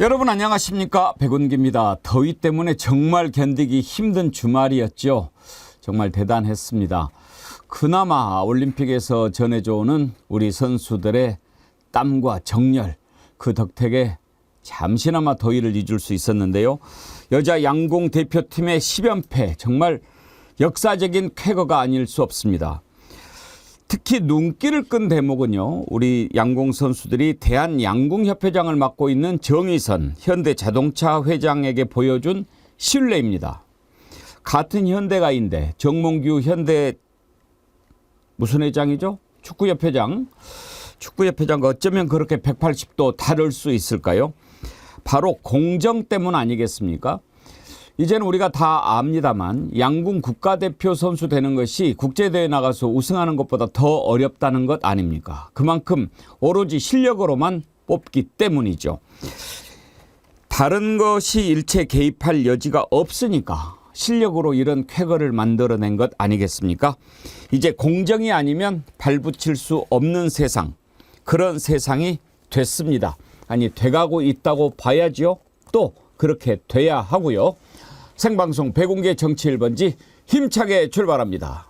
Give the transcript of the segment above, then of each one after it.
여러분 안녕하십니까? 백운기입니다. 더위 때문에 정말 견디기 힘든 주말이었죠. 정말 대단했습니다. 그나마 올림픽에서 전해져오는 우리 선수들의 땀과 정열, 그 덕택에 잠시나마 더위를 잊을 수 있었는데요. 여자 양궁 대표팀의 10연패, 정말 역사적인 쾌거가 아닐 수 없습니다. 특히 눈길을 끈 대목은요, 우리 양궁 선수들이 대한양궁협회장을 맡고 있는 정의선 현대자동차 회장에게 보여준 신뢰입니다. 같은 현대가인데 정몽규 현대 무슨 회장이죠? 축구협회장. 축구협회장과 어쩌면 그렇게 180도 다를 수 있을까요? 바로 공정 때문 아니겠습니까? 이제는 우리가 다 압니다만 양궁 국가대표 선수 되는 것이 국제대회 나가서 우승하는 것보다 더 어렵다는 것 아닙니까? 그만큼 오로지 실력으로만 뽑기 때문이죠. 다른 것이 일체 개입할 여지가 없으니까 실력으로 이런 쾌거를 만들어낸 것 아니겠습니까? 이제 공정이 아니면 발붙일 수 없는 세상, 그런 세상이 됐습니다. 아니, 돼가고 있다고 봐야죠. 또 그렇게 돼야 하고요. 생방송 백운계 정치 1번지 힘차게 출발합니다.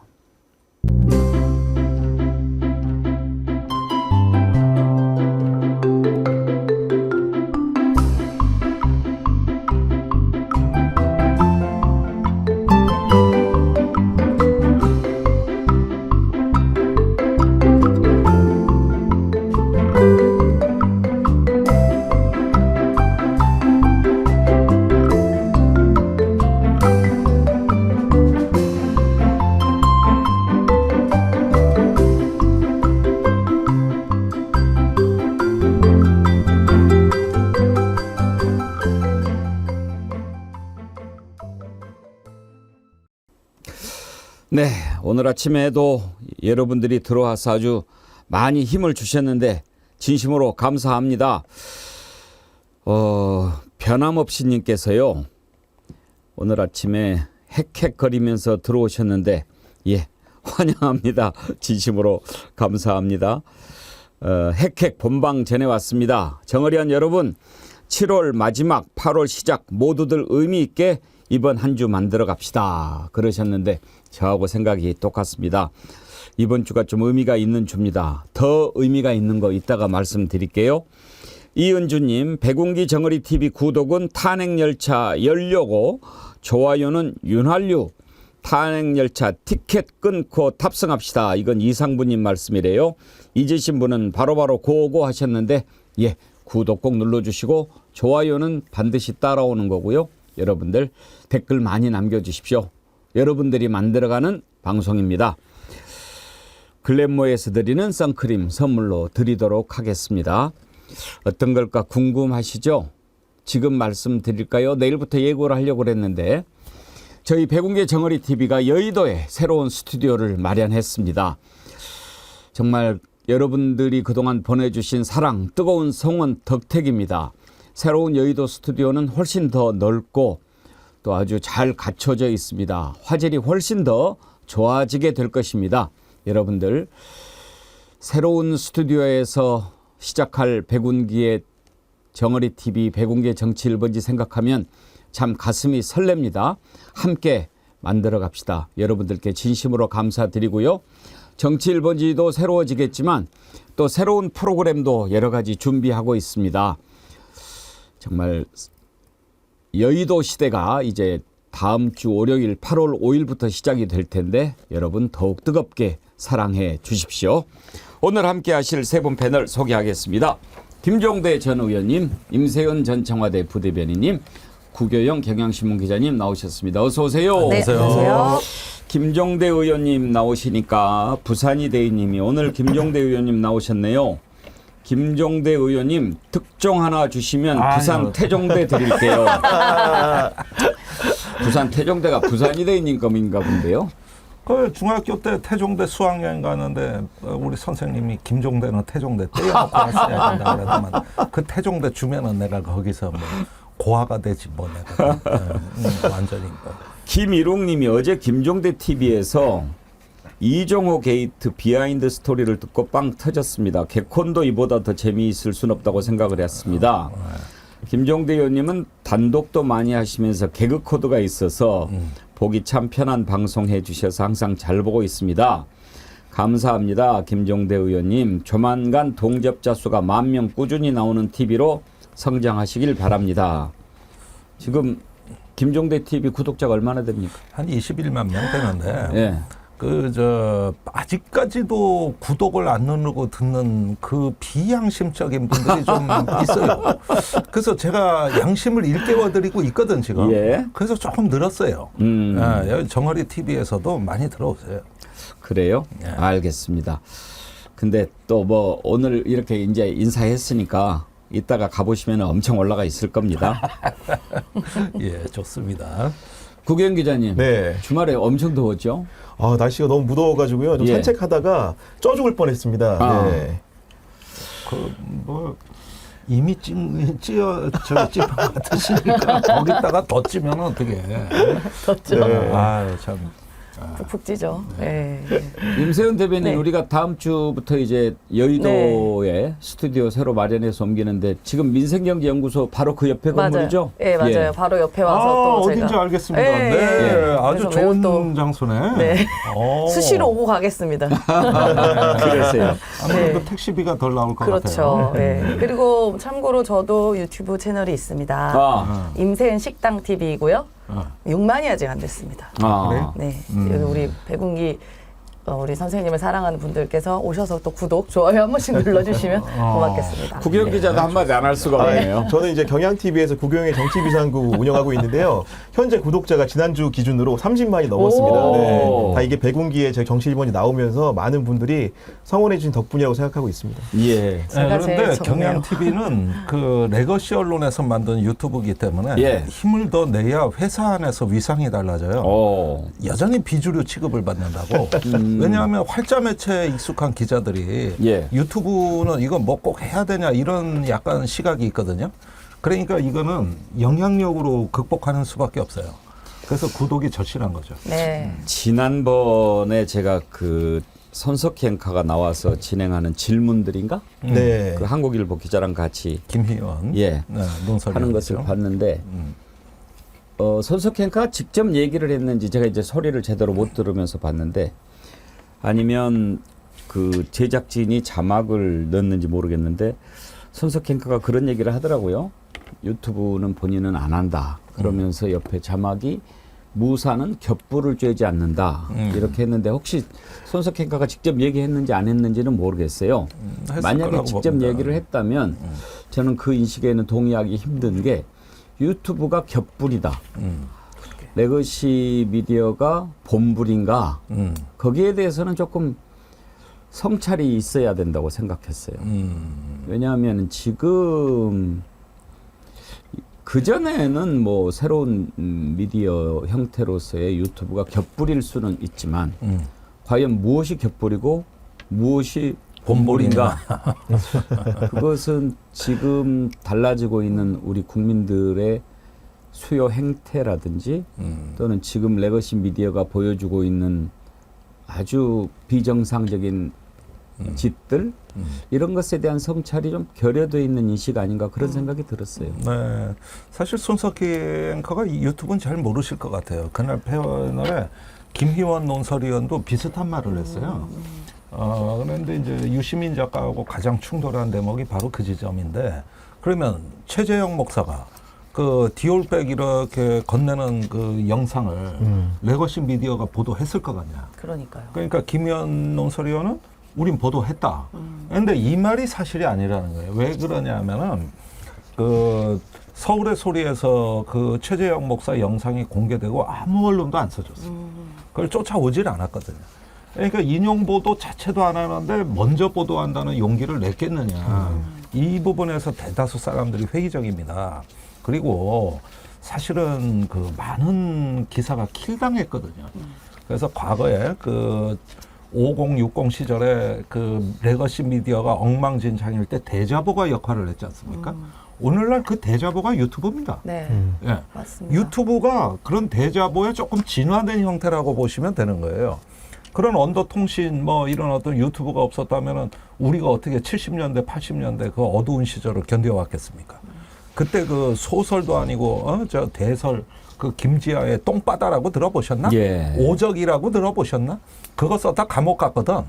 네, 오늘 아침에도 여러분들이 들어와서 아주 많이 힘을 주셨는데 진심으로 감사합니다. 변함없이 님께서요, 오늘 아침에 헥헥거리면서 들어오셨는데 예, 환영합니다. 진심으로 감사합니다. 헥헥 본방 전해왔습니다. 정어리한 여러분, 7월 마지막 8월 시작 모두들 의미 있게 이번 한 주 만들어 갑시다 그러셨는데 저하고 생각이 똑같습니다. 이번 주가 좀 의미가 있는 주입니다. 더 의미가 있는 거 이따가 말씀드릴게요. 이은주님, 백운기 정어리 TV 구독은 탄핵열차 열려고, 좋아요는 윤활유, 탄핵열차 티켓 끊고 탑승합시다. 이건 이상부님 말씀이래요. 잊으신 분은 바로바로 고고 하셨는데 예, 구독 꼭 눌러주시고 좋아요는 반드시 따라오는 거고요. 여러분들 댓글 많이 남겨주십시오. 여러분들이 만들어가는 방송입니다. 글램모에서 드리는 선크림 선물로 드리도록 하겠습니다. 어떤 걸까 궁금하시죠? 지금 말씀드릴까요? 내일부터 예고를 하려고 그랬는데 저희 백운계 정어리 TV가 여의도에 새로운 스튜디오를 마련했습니다. 정말 여러분들이 그동안 보내주신 사랑, 뜨거운 성원 덕택입니다. 새로운 여의도 스튜디오는 훨씬 더 넓고 또 아주 잘 갖춰져 있습니다. 화질이 훨씬 더 좋아지게 될 것입니다. 여러분들, 새로운 스튜디오에서 시작할 백운기의 정어리 TV, 백운계 정치 1번지 생각하면 참 가슴이 설렙니다. 함께 만들어 갑시다. 여러분들께 진심으로 감사드리고요. 정치 1번지도 새로워지겠지만 또 새로운 프로그램도 여러 가지 준비하고 있습니다. 정말 여의도 시대가 이제 다음 주 월요일 8월 5일부터 시작이 될 텐데 여러분 더욱 뜨겁게 사랑해 주십시오. 오늘 함께 하실 세 분 패널 소개하겠습니다. 김종대 전 의원님, 임세은 전 청와대 부대변인님, 구교영 경향신문 기자님 나오셨습니다. 어서 오세요. 네, 안녕하세요. 김종대 의원님 나오시니까 부산이 대인님이 오늘 김종대 의원님 나오셨네요. 김종대 의원님 특종 하나 주시면 부산 태종대 드릴게요. 부산 태종대가 부산이 대인님 검인가 본데요. 그 중학교 때 태종대 수학여행 가는데 우리 선생님이 김종대는 태종대 떼어놓고 왔어야 된다 그러더만 그 태종대 주면은 내가 거기서 뭐 고아가 되지 뭐 내가 완전히 뭐. 김일웅님이 어제 김종대 TV에서 이종호 게이트 비하인드 스토리를 듣고 빵 터졌습니다. 개콘도 이보다 더 재미있을 순 없다고 생각을 했습니다. 김종대 의원님은 단독도 많이 하시면서 개그 코드가 있어서 보기 참 편한 방송 해주셔서 항상 잘 보고 있습니다. 감사합니다. 김종대 의원님. 조만간 동접자 수가 10,000명 꾸준히 나오는 TV로 성장하시길 바랍니다. 지금 김종대 TV 구독자가 얼마나 됩니까? 한 21만 명 되는데 예. 아직까지도 구독을 안 누르고 듣는 그 비양심적인 분들이 좀 있어요. 그래서 제가 양심을 일깨워드리고 있거든 지금. 예. 그래서 조금 늘었어요. 여기 정어리 TV에서도 많이 들어오세요. 그래요? 예. 알겠습니다. 근데 또 뭐 오늘 이렇게 이제 인사했으니까 이따가 가보시면 엄청 올라가 있을 겁니다. 예, 좋습니다. 구경 기자님. 네. 주말에 엄청 더웠죠? 아, 날씨가 너무 무더워가지고요. 좀 예. 산책하다가 쪄 죽을 뻔했습니다. 아. 네. 이미 찌어 찌판 같으시니까 거기다가 더 찌면 어떻게? 덥죠. 네. 아유 참. 푹푹 찌죠. 네. 임세훈 대변인 네. 우리가 다음 주부터 이제 여의도에 스튜디오 새로 마련해서 옮기는데 지금 민생경제연구소 바로 그 옆에 맞아요. 건물이죠? 네, 맞아요. 예. 바로 옆에 와서 또 어딘지 제가 알겠습니다. 네. 네, 아주 그래서 매우 좋은 또 장소네. 네. 오. 수시로 오고 가겠습니다. 그러세요. 아무래도 네. 택시비가 덜 나올 것 그렇죠. 같아요. 네. 그리고 참고로 저도 유튜브 채널이 있습니다. 아, 임세은 식당 TV이고요. 어. 6만이 아직 안 됐습니다. 아. 그래요? 네, 여기 우리 백운기 우리 선생님을 사랑하는 분들께서 오셔서 또 구독, 좋아요 한 번씩 눌러주시면 고맙겠습니다. 구경 기자도 한마디 안 할 수가 없네요. 저는 이제 경향TV에서 구경의 정치비상구 운영하고 있는데요. 현재 구독자가 지난주 기준으로 30만이 넘었습니다. 오. 네. 다 이게 백운기에 제 정치 1번이 나오면서 많은 분들이 성원해 주신 덕분이라고 생각하고 있습니다. 예. 네, 제가 제일 그런데 적네요. 경향 TV는 그 레거시 언론에서 만든 유튜브이기 때문에 예. 힘을 더 내야 회사 안에서 위상이 달라져요. 오. 여전히 비주류 취급을 받는다고. 왜냐하면 활자 매체에 익숙한 기자들이 예. 유튜브는 이거 뭐 꼭 해야 되냐 이런 약간 시각이 있거든요. 그러니까 이거는 영향력으로 극복하는 수밖에 없어요. 그래서 구독이 절실한 거죠. 네. 지난번에 제가 그 손석희 앵커가 나와서 진행하는 질문들인가? 네. 그 한국일보 기자랑 같이 김희원 예. 논설위원이죠. 하는 것을 봤는데 손석희 앵커가 직접 얘기를 했는지 제가 이제 소리를 제대로 못 들으면서 봤는데 아니면 그 제작진이 자막을 넣었는지 모르겠는데 손석희 앵커가 그런 얘기를 하더라고요. 유튜브는 본인은 안 한다. 그러면서 옆에 자막이 무사는 겹불을 쬐지 않는다. 이렇게 했는데 혹시 손석희 앵커가 직접 얘기했는지 안 했는지는 모르겠어요. 했을 만약에 거라고 직접 봅니다. 얘기를 했다면 저는 그 인식에는 동의하기 힘든 게 유튜브가 겹불이다. 레거시 미디어가 본불인가? 거기에 대해서는 조금 성찰이 있어야 된다고 생각했어요. 왜냐하면 지금 그전에는 뭐 새로운 미디어 형태로서의 유튜브가 겹불일 수는 있지만 과연 무엇이 겹불이고 무엇이 본불인가? 그것은 지금 달라지고 있는 우리 국민들의 수요 행태라든지 또는 지금 레거시 미디어가 보여주고 있는 아주 비정상적인 짓들 이런 것에 대한 성찰이 좀 결여되어 있는 인식 아닌가 그런 생각이 들었어요. 네, 사실 손석희 앵커가 이 유튜브는 잘 모르실 것 같아요. 그날 패널에 김희원 논설위원도 비슷한 말을 했어요. 그런데 이제 유시민 작가하고 가장 충돌한 대목이 바로 그 지점인데 그러면 최재형 목사가 그 디올백 이렇게 건네는 그 영상을 레거시 미디어가 보도했을 것 같냐. 그러니까요. 그러니까 김희원 논설위원은 우린 보도했다. 그런데 이 말이 사실이 아니라는 거예요. 왜 그러냐면은 그 서울의 소리에서 그 최재형 목사 영상이 공개되고 아무 언론도 안 써줬어요. 그걸 쫓아오질 않았거든요. 그러니까 인용 보도 자체도 안 하는데 먼저 보도한다는 용기를 냈겠느냐. 이 부분에서 대다수 사람들이 회의적입니다. 그리고 사실은 그 많은 기사가 킬당했거든요. 그래서 과거에 그 50, 60 시절에 그 레거시 미디어가 엉망진창일 때 대자보가 역할을 했지 않습니까? 오늘날 그 대자보가 유튜브입니다. 네. 예. 맞습니다. 유튜브가 그런 대자보의 조금 진화된 형태라고 보시면 되는 거예요. 그런 언더통신 뭐 이런 어떤 유튜브가 없었다면은 우리가 어떻게 70년대, 80년대 그 어두운 시절을 견뎌왔겠습니까? 그때 그 소설도 아니고 저 대설 그 김지아의 똥바다라고 들어보셨나? 예. 오적이라고 들어보셨나? 그거 썼다 감옥 갔거든.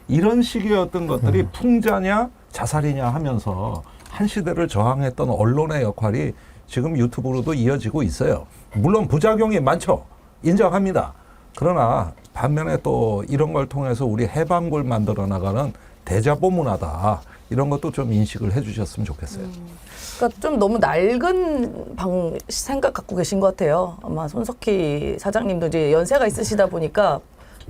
이런 식의 어떤 것들이 풍자냐 자살이냐 하면서 한 시대를 저항했던 언론의 역할이 지금 유튜브로도 이어지고 있어요. 물론 부작용이 많죠. 인정합니다. 그러나 반면에 또 이런 걸 통해서 우리 해방구를 만들어 나가는 대자보 문화다. 이런 것도 좀 인식을 해주셨으면 좋겠어요. 그러니까 좀 너무 낡은 생각 갖고 계신 것 같아요. 아마 손석희 사장님도 이제 연세가 있으시다 보니까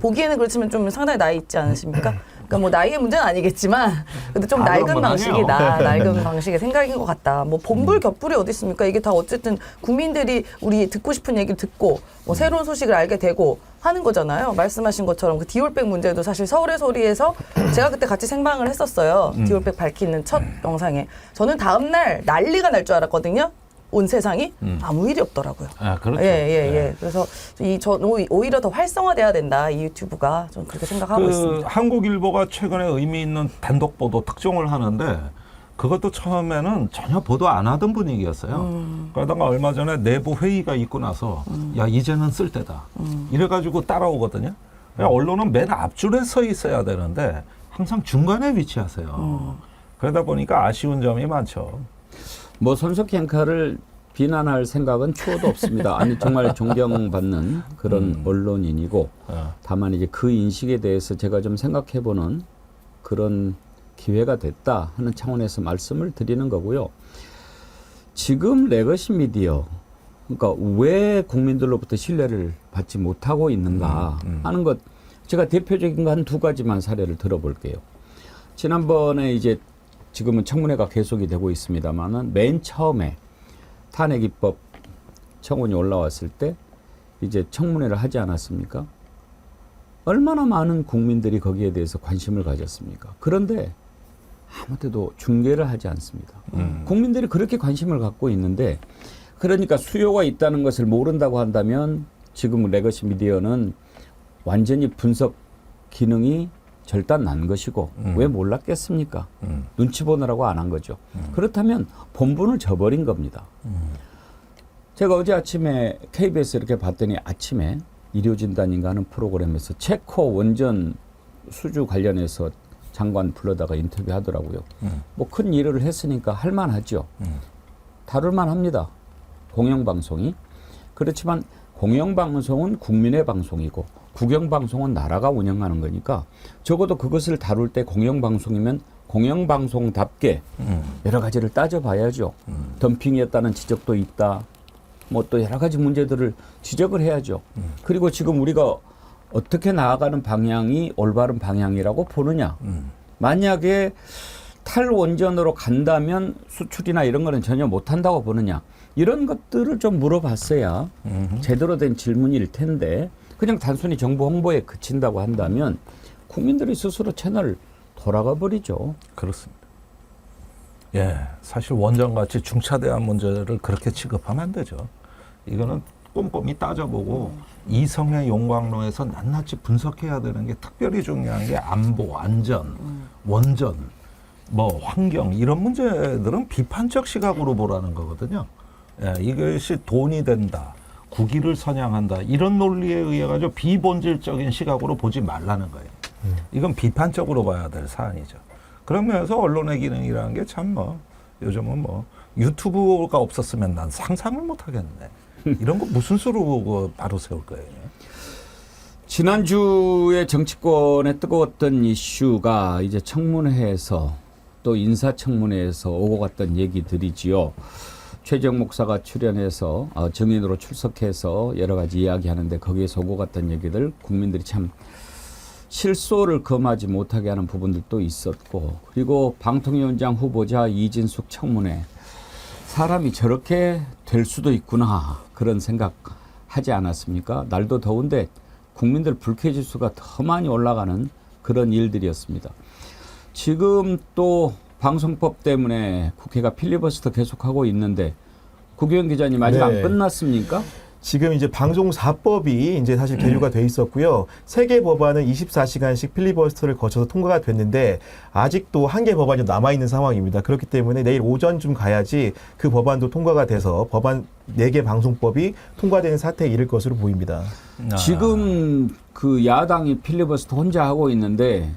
보기에는 그렇지만 좀 상당히 나이 있지 않으십니까? 그러니까 뭐 나이의 문제는 아니겠지만 근데 좀 낡은 그런 건 방식이다. 아니에요. 낡은 방식의 생각인 것 같다. 뭐 본불 겹불이 어디 있습니까? 이게 다 어쨌든 국민들이 우리 듣고 싶은 얘기를 듣고 뭐 새로운 소식을 알게 되고 하는 거잖아요. 말씀하신 것처럼 그 디올백 문제도 사실 서울의 소리에서 제가 그때 같이 생방을 했었어요. 디올백 밝히는 첫 영상에. 저는 다음 날 난리가 날 줄 알았거든요. 온 세상이 아무 일이 없더라고요. 아, 그렇죠. 예. 그래서 저 오히려 더 활성화돼야 된다. 이 유튜브가 저는 그렇게 생각하고 있습니다. 한국일보가 최근에 의미 있는 단독 보도 특종을 하는데 그것도 처음에는 전혀 보도 안 하던 분위기였어요. 그러다가 얼마 전에 내부 회의가 있고 나서 야 이제는 쓸 때다. 이래가지고 따라오거든요. 언론은 맨 앞줄에 서 있어야 되는데 항상 중간에 위치하세요. 그러다 보니까 아쉬운 점이 많죠. 뭐 손석희 앵커를 비난할 생각은 추호도 없습니다. 아니 정말 존경받는 그런 언론인이고 다만 이제 그 인식에 대해서 제가 좀 생각해보는 그런 기회가 됐다 하는 차원에서 말씀을 드리는 거고요. 지금 레거시 미디어 그러니까 왜 국민들로부터 신뢰를 받지 못하고 있는가 하는 것 제가 대표적인 거 한 두 가지만 사례를 들어볼게요. 지난번에 이제 지금은 청문회가 계속이 되고 있습니다만은 맨 처음에 탄핵 입법 청원이 올라왔을 때 이제 청문회를 하지 않았습니까? 얼마나 많은 국민들이 거기에 대해서 관심을 가졌습니까? 그런데 아무 때도 중계를 하지 않습니다. 국민들이 그렇게 관심을 갖고 있는데 그러니까 수요가 있다는 것을 모른다고 한다면 지금 레거시 미디어는 완전히 분석 기능이 절단 난 것이고 왜 몰랐겠습니까? 눈치 보느라고 안 한 거죠. 그렇다면 본분을 저버린 겁니다. 제가 어제 아침에 KBS 이렇게 봤더니 아침에 일요진단인가 하는 프로그램에서 체코 원전 수주 관련해서 장관 불러다가 인터뷰하더라고요. 뭐 큰 일을 했으니까 할 만하죠. 다룰 만합니다. 공영방송이. 그렇지만 공영방송은 국민의 방송이고 국영방송은 나라가 운영하는 거니까 적어도 그것을 다룰 때 공영방송이면 공영방송답게 여러 가지를 따져봐야죠. 덤핑이었다는 지적도 있다. 뭐 또 여러 가지 문제들을 지적을 해야죠. 그리고 지금 우리가 어떻게 나아가는 방향이 올바른 방향이라고 보느냐. 만약에 탈원전으로 간다면 수출이나 이런 거는 전혀 못한다고 보느냐. 이런 것들을 좀 물어봤어야 제대로 된 질문일 텐데 그냥 단순히 정보 홍보에 그친다고 한다면 국민들이 스스로 채널을 돌아가 버리죠. 그렇습니다. 예, 사실 원전같이 중차대한 문제를 그렇게 취급하면 안 되죠. 이거는 꼼꼼히 따져보고 이성의 용광로에서 낱낱이 분석해야 되는 게 특별히 중요한 게 안보, 안전, 원전, 뭐 환경 이런 문제들은 비판적 시각으로 보라는 거거든요. 예, 이것이 돈이 된다. 국위를 선양한다. 이런 논리에 의해 가지고 비본질적인 시각으로 보지 말라는 거예요. 이건 비판적으로 봐야 될 사안이죠. 그러면서 언론의 기능이라는 게 참 뭐 요즘은 뭐 유튜브가 없었으면 난 상상을 못 하겠네. 이런 거 무슨 수로 바로 세울 거예요. 지난주에 정치권에 뜨거웠던 이슈가 이제 청문회에서 또 인사청문회에서 오고 갔던 얘기들이지요. 최재형 목사가 출연해서 증인으로 출석해서 여러 가지 이야기하는데 거기에서 오고 갔던 얘기들 국민들이 참 실소를 금하지 못하게 하는 부분들도 있었고 그리고 방통위원장 후보자 이진숙 청문회 사람이 저렇게 될 수도 있구나 그런 생각 하지 않았습니까? 날도 더운데 국민들 불쾌지수가 더 많이 올라가는 그런 일들이었습니다. 지금 또 방송법 때문에 국회가 필리버스터 계속하고 있는데 국회의원 기자님 아직 안 끝났습니까? 지금 이제 방송사법이 이제 사실 계류가 돼 있었고요. 3개 법안은 24시간씩 필리버스터를 거쳐서 통과가 됐는데 아직도 1개 법안이 남아 있는 상황입니다. 그렇기 때문에 내일 오전쯤 가야지 그 법안도 통과가 돼서 법안 4개 방송법이 통과되는 사태에 이를 것으로 보입니다. 지금 그 야당이 필리버스터 혼자 하고 있는데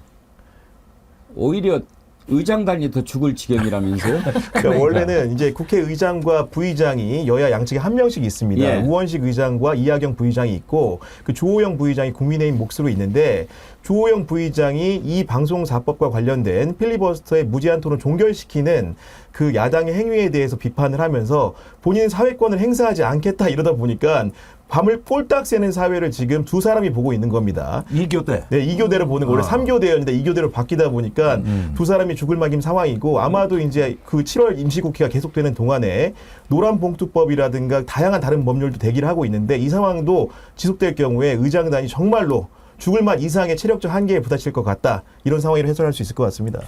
오히려 의장단이 더 죽을 지경이라면서요? 그러니까 원래는 이제 국회의장과 부의장이 여야 양측에 한 명씩 있습니다. 예. 우원식 의장과 이하경 부의장이 있고 그 주호영 부의장이 국민의힘 몫으로 있는데 주호영 부의장이 이 방송사법과 관련된 필리버스터의 무제한 토론 종결시키는 그 야당의 행위에 대해서 비판을 하면서 본인 사회권을 행사하지 않겠다 이러다 보니까 밤을 꼴딱 새는 사회를 지금 두 사람이 보고 있는 겁니다. 2교대. 네, 2교대로 보는 거 원래 3교대였는데 2교대로 바뀌다 보니까 두 사람이 죽을 막임 상황이고 아마도 이제 그 7월 임시국회가 계속되는 동안에 노란봉투법이라든가 다양한 다른 법률도 대기를 하고 있는데 이 상황도 지속될 경우에 의장단이 정말로 죽을 맛 이상의 체력적 한계에 부딪힐 것 같다. 이런 상황으로 해설할 수 있을 것 같습니다.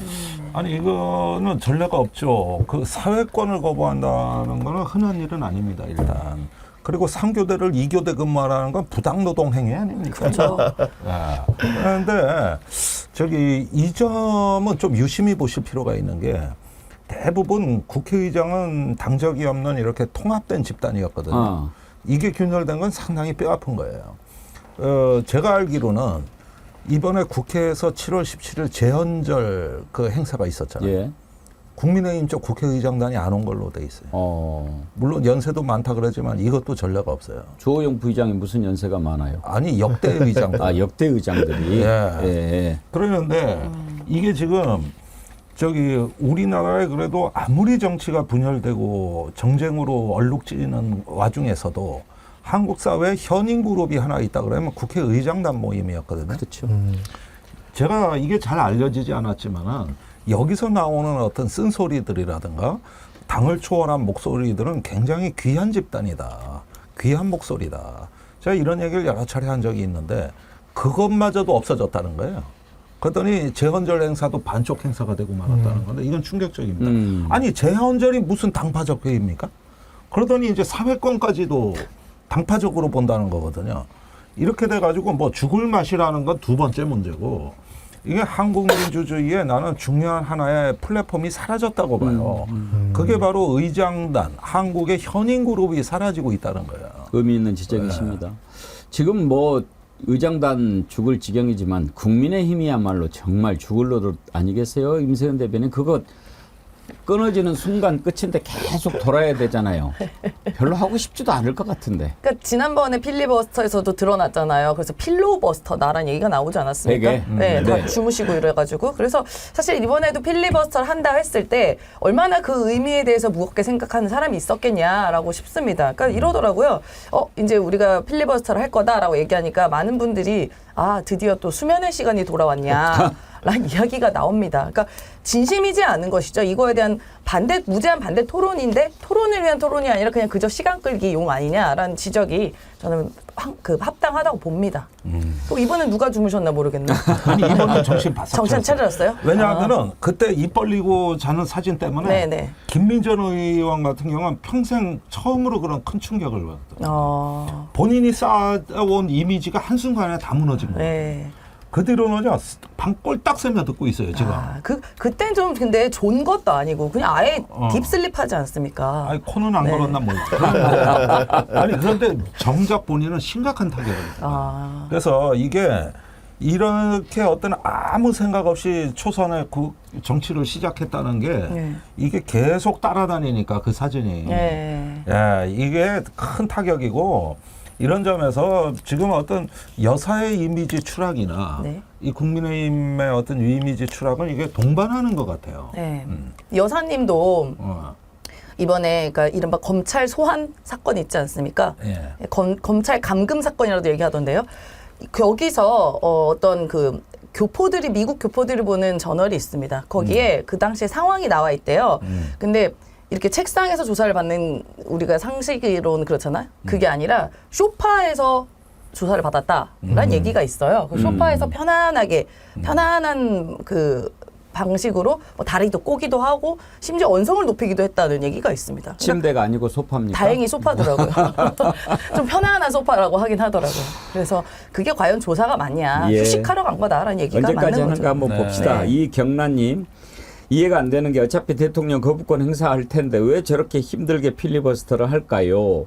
아니 이거는 전례가 없죠. 그 사회권을 거부한다는 거는 흔한 일은 아닙니다. 일단. 그리고 3교대를 2교대 근무하라는 건 부당노동 행위 아닙니까? 그렇죠. 그런데 저기 이 점은 좀 유심히 보실 필요가 있는 게 대부분 국회의장은 당적이 없는 이렇게 통합된 집단이었거든요. 이게 균열된 건 상당히 뼈아픈 거예요. 제가 알기로는 이번에 국회에서 7월 17일 재헌절 그 행사가 있었잖아요. 예. 국민의힘 쪽 국회의장단이 안 온 걸로 돼 있어요. 물론 연세도 많다 그러지만 이것도 전례가 없어요. 주호영 부의장이 무슨 연세가 많아요? 아니 역대 의장들. 아, 역대 의장들이. 예. 예. 그러는데 이게 지금 저기 우리나라에 그래도 아무리 정치가 분열되고 정쟁으로 얼룩지는 와중에서도 한국 사회에 현인 그룹이 하나 있다 그러면 국회의장단 모임이었거든요. 그렇죠. 제가 이게 잘 알려지지 않았지만은 여기서 나오는 어떤 쓴소리들이라든가 당을 초월한 목소리들은 굉장히 귀한 집단이다. 귀한 목소리다. 제가 이런 얘기를 여러 차례 한 적이 있는데 그것마저도 없어졌다는 거예요. 그랬더니 재헌절 행사도 반쪽 행사가 되고 말았다는 건데 이건 충격적입니다. 아니 재헌절이 무슨 당파적 회의입니까? 그러더니 이제 사회권까지도 당파적으로 본다는 거거든요. 이렇게 돼가지고 뭐 죽을 맛이라는 건 두 번째 문제고 이게 한국 민주주의에 나는 중요한 하나의 플랫폼이 사라졌다고 봐요. 그게 바로 의장단, 한국의 현인 그룹이 사라지고 있다는 거예요. 의미 있는 지적이십니다. 지금 뭐 의장단 죽을 지경이지만 국민의힘이야말로 정말 죽을 노릇 아니겠어요? 임세현 대변인 그거 끊어지는 순간 끝인데 계속 돌아야 되잖아요. 별로 하고 싶지도 않을 것 같은데. 그러니까 지난번에 필리버스터에서도 드러났잖아요. 그래서 필로버스터 나란 얘기가 나오지 않았습니까? 되게? 네, 다 네. 주무시고 이래가지고 그래서 사실 이번에도 필리버스터를 한다 했을 때 얼마나 그 의미에 대해서 무겁게 생각하는 사람이 있었겠냐라고 싶습니다. 그러니까 이러더라고요. 이제 우리가 필리버스터를 할 거다라고 얘기하니까 많은 분들이 아 드디어 또 수면의 시간이 돌아왔냐. 라는 이야기가 나옵니다. 그러니까 진심이지 않은 것이죠. 이거에 대한 무제한 반대 토론인데 토론을 위한 토론이 아니라 그냥 그저 시간 끌기 용 아니냐라는 지적이 저는 합당하다고 봅니다. 또 이번엔 누가 주무셨나 모르겠네. 아니 이번엔 정신 바싹 정신 차렸어요? 왜냐하면은 그때 입 벌리고 자는 사진 때문에 네네. 김민전 의원 같은 경우는 평생 처음으로 그런 큰 충격을 받았다. 본인이 쌓아온 이미지가 한순간에 다 무너진 거예요. 네. 그 뒤로는요, 방 꼴딱 새며 듣고 있어요, 지금. 그땐 좀 근데 존 것도 아니고 그냥 아예 딥슬립 하지 않습니까? 아니, 코는 안 네. 걸었나 뭐. 아니, 그런데 정작 본인은 심각한 타격을. 그래서 이게 이렇게 어떤 아무 생각 없이 초선의 정치를 시작했다는 게 이게 계속 따라다니니까 그 사진이. 예, 이게 큰 타격이고 이런 점에서 지금 어떤 여사의 이미지 추락이나 이 국민의힘의 어떤 이미지 추락은 이게 동반하는 것 같아요. 네. 여사님도 이번에 그러니까 이른바 검찰 소환 사건 있지 않습니까? 예. 검찰 감금 사건이라도 얘기하던데요. 여기서 어떤 그 교포들이 미국 교포들이 보는 저널이 있습니다. 거기에 그 당시에 상황이 나와 있대요. 근데 이렇게 책상에서 조사를 받는 우리가 상식으로는 그렇잖아요. 그게 아니라 소파에서 조사를 받았다라는 얘기가 있어요. 그 소파에서 편안한 그 방식으로 뭐 다리도 꼬기도 하고 심지어 언성을 높이기도 했다는 얘기가 있습니다. 그러니까 침대가 아니고 소파입니까? 다행히 소파더라고요. 좀 편안한 소파라고 하긴 하더라고요. 그래서 그게 과연 조사가 맞냐. 예. 휴식하러 간 거다라는 얘기가 언제까지 맞는 하는가 거죠. 한번 네. 봅시다. 네. 이경란님, 이해가 안 되는 게 어차피 대통령 거부권 행사할 텐데 왜 저렇게 힘들게 필리버스터를 할까요?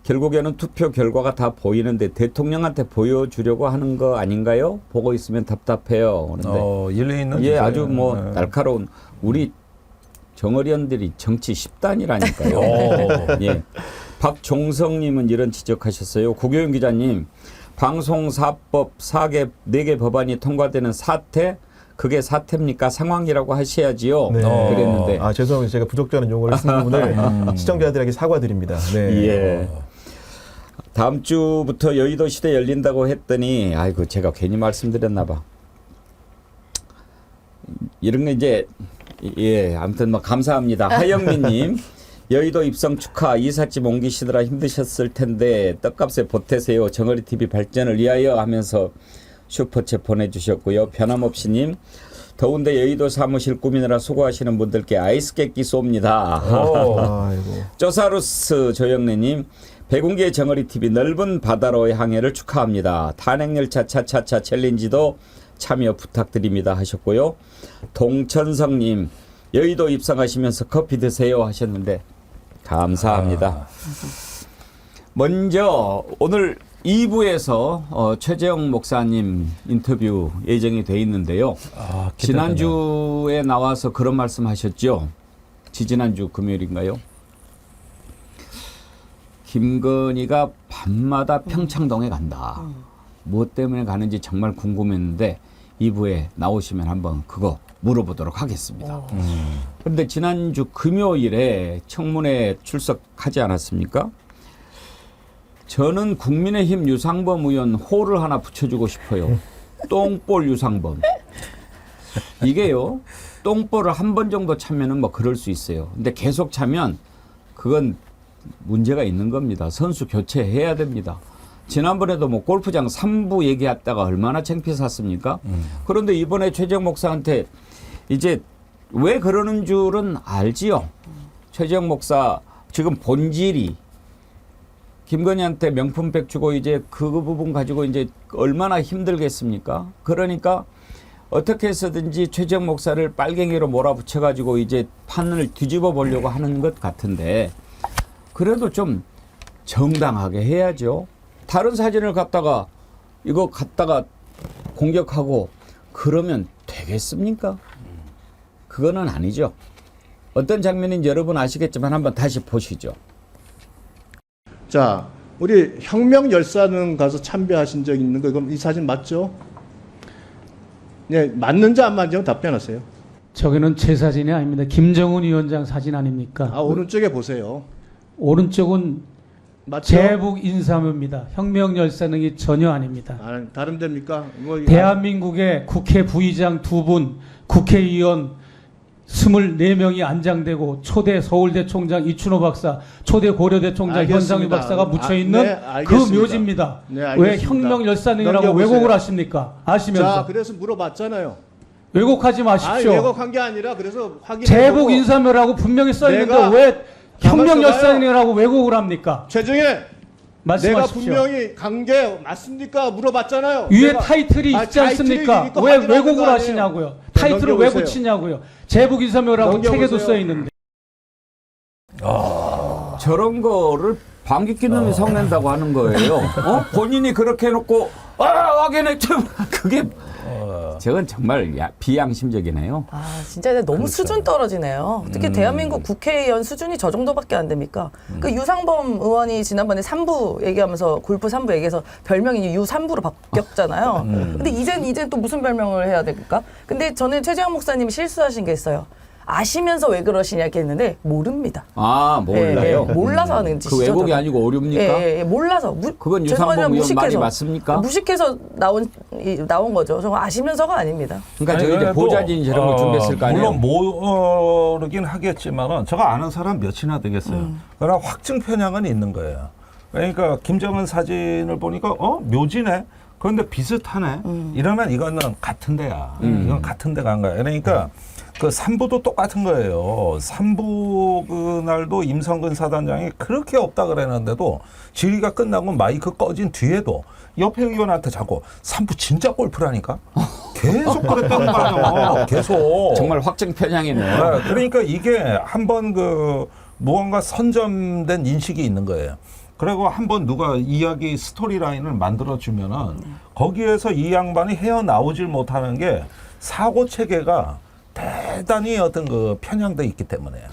결국에는 투표 결과가 다 보이는데 대통령한테 보여주려고 하는 거 아닌가요? 보고 있으면 답답해요. 그런데 일리 있는 예, 주제예요. 아주 뭐 네. 날카로운 우리 정의원들이 정치 10단이라니까요. 오. 예. 박종성님은 이런 지적하셨어요. 구교영 기자님, 방송사법 4개 법안이 통과되는 사태, 그게 사태입니까? 상황이라고 하셔야지요. 네. 그랬는데. 아, 죄송합니다. 제가 부적절한 용어를 쓴 부분을 시청자들에게 사과드립니다. 네. 예. 다음 주부터 여의도 시대 열린다고 했더니 아이고 제가 괜히 말씀드렸나 봐. 이런 거 이제 예, 아무튼 뭐 감사합니다. 하영민 님. 여의도 입성 축하. 이삿짐 옮기시느라 힘드셨을 텐데 떡값에 보태세요. 정어리 TV 발전을 위하여 하면서 슈퍼챗 보내주셨고요. 변함없이 님. 더운데 여의도 사무실 꾸미느라 수고하시는 분들께 아이스 깨끼 쏩니다. 아이고. 쪼사루스 조영래님, 백운기의 정어리 TV 넓은 바다로의 항해를 축하합니다. 탄핵열차 차차차 챌린지도 참여 부탁드립니다 하셨고요. 동천성님, 여의도 입성하시면서 커피 드세요 하셨는데 감사합니다. 먼저 오늘 2부에서 최재형 목사님 인터뷰 예정이 돼 있는데요. 기대되네요. 지난주에 나와서 그런 말씀하셨죠. 지지난주 금요일인가요? 김건희가 밤마다 평창동에 간다. 무엇 때문에 가는지 정말 궁금했는데 2부에 나오시면 한번 그거 물어보도록 하겠습니다. 그런데 지난주 금요일에 청문회 출석하지 않았습니까? 저는 국민의힘 유상범 의원 호를 하나 붙여주고 싶어요. 똥볼 유상범. 이게요. 똥볼을 한 번 정도 차면은 뭐 그럴 수 있어요. 근데 계속 차면 그건 문제가 있는 겁니다. 선수 교체해야 됩니다. 지난번에도 뭐 골프장 3부 얘기했다가 얼마나 창피했습니까? 그런데 이번에 최재형 목사한테 이제 왜 그러는 줄은 알지요. 최재형 목사 지금 본질이 김건희한테 명품백 주고 이제 그 부분 가지고 이제 얼마나 힘들겠습니까? 그러니까 어떻게 해서든지 최재형 목사를 빨갱이로 몰아붙여 가지고 이제 판을 뒤집어 보려고 하는 것 같은데 그래도 좀 정당하게 해야죠. 다른 사진을 갖다가 이거 갖다가 공격하고 그러면 되겠습니까? 그거는 아니죠. 어떤 장면인지 여러분 아시겠지만 한번 다시 보시죠. 자, 우리 혁명 열사는 가서 참배하신 적 있는 거, 그럼 이 사진 맞죠? 네, 맞는지 안 맞는지 답변하세요. 저기는 제 사진이 아닙니다. 김정은 위원장 사진 아닙니까? 아, 오른쪽에 보세요. 오른쪽은 맞죠? 제북 인사묘입니다. 혁명 열사능이 전혀 아닙니다. 아, 다른 데입니까? 뭐, 대한민국의 국회 부의장 2분, 국회의원 24명이 안장되고 초대 서울대 총장 이춘호 박사, 초대 고려대 총장 알겠습니다. 현상유 박사가 묻혀있는 네, 그 알겠습니다. 묘지입니다. 네, 왜 알겠습니다. 혁명 열사능이라고 넘겨보세요. 왜곡을 하십니까? 아시면서. 자, 그래서 물어봤잖아요. 왜곡하지 아, 마십시오. 왜곡한 게 아니라 그래서 확인해 제북 인사묘라고 분명히 써있는데 내가 왜 혁명 가만 있어봐요. 열사능이라고 왜곡을 합니까? 최정혜, 내가 말씀하십시오. 분명히 간 게 맞습니까? 물어봤잖아요. 위에 내가- 타이틀이 아, 있지 않습니까? 타이틀이 있고 왜 확인하는 왜곡을 거 아니에요? 하시냐고요. 자, 타이틀을 왜 넘겨보세요. 붙이냐고요. 제북 인사묘라고 넘겨보세요. 책에도 써 있는데. 저런 거를 방귀 놈이 성낸다고 하는 거예요. 본인이 그렇게 해놓고 확인해 좀 그게 저건 정말 비양심적이네요. 아, 진짜 너무 그렇죠. 수준 떨어지네요. 어떻게 대한민국 국회의원 수준이 저 정도밖에 안 됩니까? 그 유상범 의원이 지난번에 3부 얘기하면서 골프 3부 얘기해서 별명이 유3부로 바뀌었잖아요. 근데 이젠 또 무슨 별명을 해야 될까? 근데 저는 최재형 목사님이 실수하신 게 있어요. 아시면서 왜 그러시냐 이렇게 했는데 모릅니다. 아 몰라요. 예, 몰라서 하는 짓이죠. 그 왜곡이 저는. 아니고 오류입니까? 예, 몰라서. 그건 유상범 의원 말이 맞습니까? 무식해서 나온 거죠. 정말 아시면서가 아닙니다. 그러니까 저희 이제 그래도, 보좌진 저런 거 준비했을 거 아니에요. 물론 모르긴 하겠지만은 저거 아는 사람 몇이나 되겠어요. 그러나 확증 편향은 있는 거예요. 그러니까 김정은 사진을 보니까 묘지네. 그런데 비슷하네. 이러면 이거는 같은 데야. 이건 같은 데 간 거야. 그러니까 그 3부도 똑같은 거예요. 3부 그날도 임성근 사단장이 그렇게 없다 그랬는데도 질의가 끝나고 마이크 꺼진 뒤에도 옆에 의원한테 자꾸 3부 진짜 골프라니까? 계속 그랬다는 거 아니야. 계속. 정말 확증 편향이네. 네, 그러니까 이게 한번 그 무언가 선점된 인식이 있는 거예요. 그리고 한번 누가 이야기 스토리라인을 만들어주면은 거기에서 이 양반이 헤어나오질 못하는 게 사고 체계가 대단히 어떤 그 편향돼 있기 때문에요.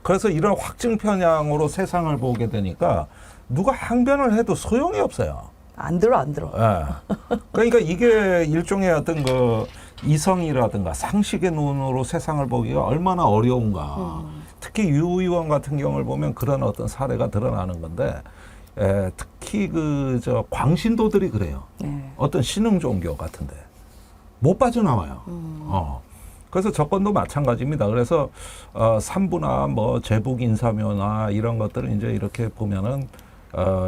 그래서 이런 확증 편향으로 세상을 보게 되니까 누가 항변을 해도 소용이 없어요. 안 들어. 예. 그러니까 이게 일종의 어떤 그 이성이라든가 상식의 눈으로 세상을 보기가 얼마나 어려운가. 특히 유 의원 같은 경우를 보면 그런 어떤 사례가 드러나는 건데, 특히 그 저 광신도들이 그래요. 네. 어떤 신흥 종교 같은데 못 빠져나와요. 그래서 저건도 마찬가지입니다. 그래서 3부나 뭐 제북 인사묘나 이런 것들을 이제 이렇게 보면은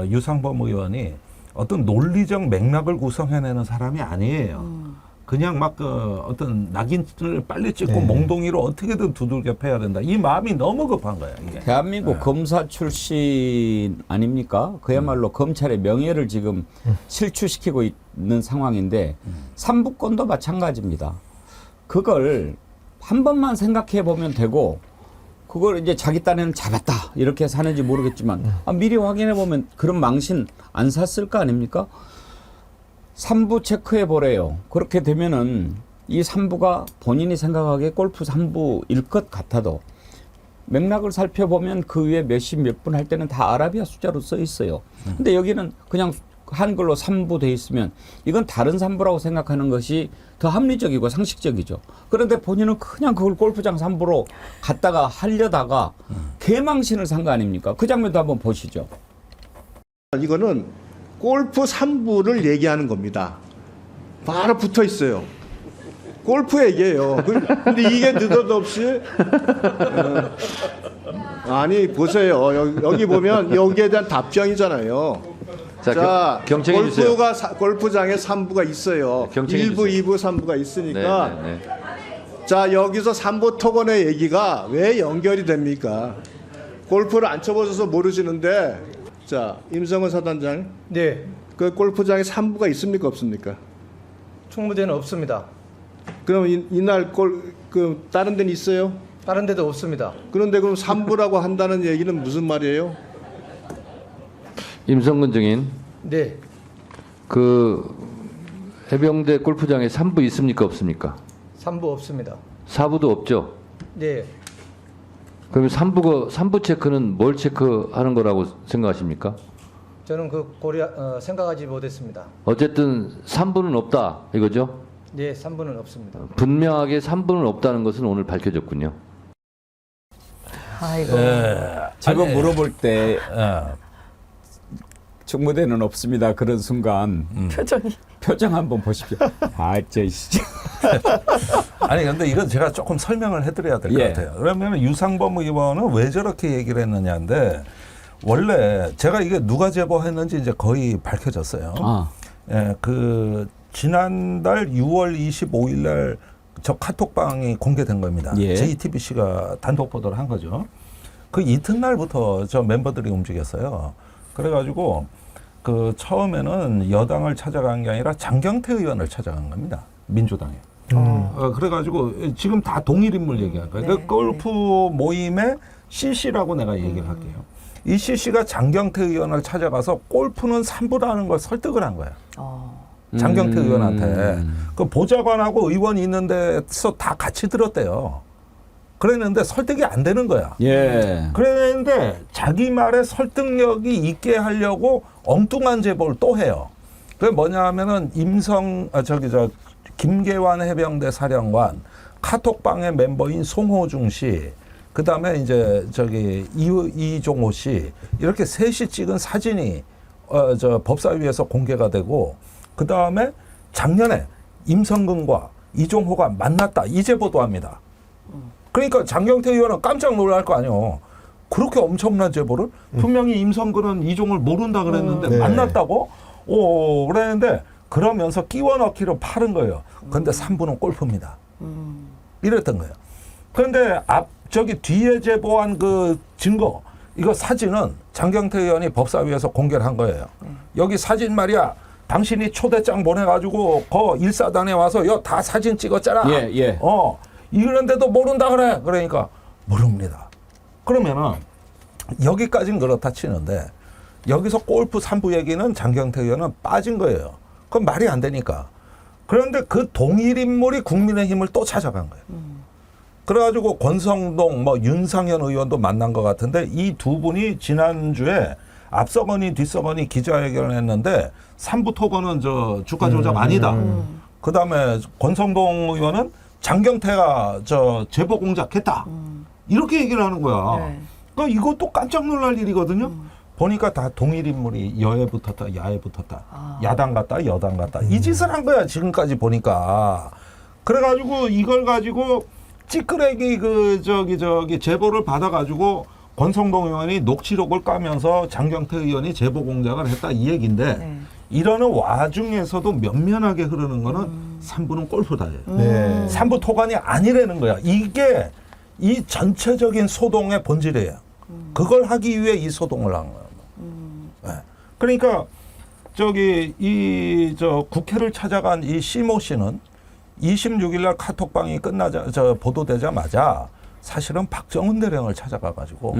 유상범 의원이 어떤 논리적 맥락을 구성해내는 사람이 아니에요. 그냥 막 그 어떤 낙인을 빨리 찍고 네. 몽둥이로 어떻게든 두들겨 패야 된다. 이 마음이 너무 급한 거야, 이게. 대한민국 검사 출신 아닙니까? 그야말로 검찰의 명예를 지금 실추시키고 있는 상황인데 삼부권도 마찬가지입니다. 그걸 한 번만 생각해 보면 되고 그걸 이제 자기 딴에는 잡았다 이렇게 사는지 모르겠지만 미리 확인해 보면 그런 망신 안 샀을 거 아닙니까? 3부 체크해 보래요. 그렇게 되면은 이 3부가 본인이 생각하기에 골프 3부일 것 같아도 맥락을 살펴보면 그 위에 몇십 몇 분 할 때는 다 아라비아 숫자로 써 있어요. 근데 여기는 그냥 한글로 3부 돼 있으면 이건 다른 3부라고 생각하는 것이 더 합리적이고 상식적이죠. 그런데 본인은 그냥 그걸 골프장 3부로 갔다가 하려다가 개망신을 산 거 아닙니까? 그 장면도 한번 보시죠. 이거는 골프 3부를 얘기하는 겁니다. 바로 붙어 있어요. 골프 얘기예요. 근데 이게 느닷없이 아니 보세요. 여기 보면 여기에 대한 답변이잖아요. 자, 경청해 주세요. 골프장에 3부가 있어요. 경청해 1부, 주세요. 2부, 3부가 있으니까 네. 자 여기서 3부 토건의 얘기가 왜 연결이 됩니까? 골프를 안 쳐보셔서 모르시는데 자 임성근 사단장 네, 그 골프장에 3부가 있습니까 없습니까? 총무대는 없습니다. 그럼 이날 그 다른 데는 있어요? 다른 데도 없습니다. 그런데 그럼 3부라고 한다는 얘기는 무슨 말이에요? 임성근 증인, 네, 그 해병대 골프장에 3부 있습니까 없습니까? 3부 없습니다. 4부도 없죠. 네, 그러면 3부 체크는 뭘 체크하는 거라고 생각하십니까? 저는 그 생각하지 못했습니다. 어쨌든 3부는 없다 이거죠? 네, 3부는 없습니다. 분명하게 3부는 없다는 것은 오늘 밝혀졌군요. 아이고. 제가 아니, 물어볼 때 예. 직무대는 없습니다. 그런 순간 표정이. 표정 한번 보십시오. 진짜. 아니 근데 이건 제가 조금 설명을 해드려야 될 것 예. 같아요. 그러면 유상범 의원은 왜 저렇게 얘기를 했느냐인데 원래 제가 이게 누가 제보했는지 이제 거의 밝혀졌어요. 예, 그 지난달 6월 25일 날 저 카톡방이 공개된 겁니다. 예. JTBC가 단독 보도를 한 거죠. 그 이튿날부터 저 멤버들이 움직였어요. 그래가지고 그 처음에는 여당을 찾아간 게 아니라 장경태 의원을 찾아간 겁니다. 민주당에. 그래가지고 지금 다 동일 인물 얘기한 거예요. 네, 그 골프 모임의 CC라고 내가 얘기를 할게요. 이 CC가 장경태 의원을 찾아가서 골프는 3부라는 걸 설득을 한 거예요. 장경태 의원한테. 그 보좌관하고 의원이 있는 데서 다 같이 들었대요. 그랬는데 설득이 안 되는 거야. 예. 그랬는데 자기 말에 설득력이 있게 하려고 엉뚱한 제보를 또 해요. 그게 뭐냐 하면은 김계환 해병대 사령관, 카톡방의 멤버인 송호중 씨, 그 다음에 이제 이종호 씨, 이렇게 셋이 찍은 사진이 법사위에서 공개가 되고, 그 다음에 작년에 임성근과 이종호가 만났다. 이 제보도 합니다. 그러니까 장경태 의원은 깜짝 놀랄 거 아니에요. 그렇게 엄청난 제보를 분명히 임성근은 이종을 모른다 그랬는데 네. 만났다고? 그랬는데 그러면서 끼워 넣기로 파는 거예요. 근데 3부는 골프입니다. 이랬던 거예요. 그런데 저기 뒤에 제보한 그 증거, 이거 사진은 장경태 의원이 법사위에서 공개를 한 거예요. 여기 사진 말이야. 당신이 초대장 보내가지고 거 일사단에 와서 다 사진 찍었잖아. 예, 예. 이런데도 모른다 그래. 그러니까 모릅니다. 그러면은 여기까지는 그렇다 치는데 여기서 골프 3부 얘기는 장경태 의원은 빠진 거예요. 그건 말이 안 되니까. 그런데 그 동일 인물이 국민의힘을 또 찾아간 거예요. 그래가지고 권성동, 윤상현 의원도 만난 것 같은데 이 두 분이 지난주에 앞서거니 뒤서거니 기자회견을 했는데 3부 토건은 저 주가 조작 아니다. 그다음에 권성동 의원은 장경태가 저 제보 공작했다. 이렇게 얘기를 하는 거야. 네. 그러니까 이것도 깜짝 놀랄 일이거든요. 보니까 다 동일 인물이 여에 붙었다, 야에 붙었다. 야당 같다, 여당 같다. 이 짓을 한 거야, 지금까지 보니까. 그래가지고 이걸 가지고 찌끄레기 저기 제보를 받아가지고 권성동 의원이 녹취록을 까면서 장경태 의원이 제보 공작을 했다 이 얘기인데 네. 이러는 와중에서도 면면하게 흐르는 거는 3부는 골프다예요. 네. 3부 토관이 아니라는 거야. 이게 이 전체적인 소동의 본질이에요. 그걸 하기 위해 이 소동을 한 거예요. 네. 그러니까 저기 국회를 찾아간 이 시모 씨는 26일 날 카톡방이 보도되자마자 사실은 박정훈 대령을 찾아가 가지고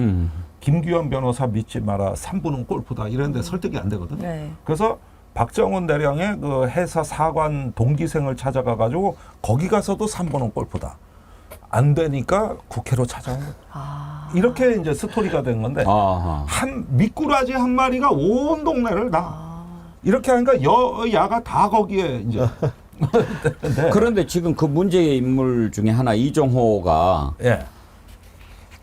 김규현 변호사 믿지 마라 3부는 골프다 이랬는데 설득이 안 되거든. 네. 그래서 박정훈 대령의 그 해사 사관 동기생을 찾아가 가지고 거기 가서도 3부는 골프다. 안 되니까 국회로 찾아온 거예요. 이렇게 이제 스토리가 된 건데 한 미꾸라지 한 마리가 온 동네를 다 이렇게 하니까 여야가 다 거기에 이제 네. 그런데 지금 그 문제의 인물 중에 하나 이종호가 예.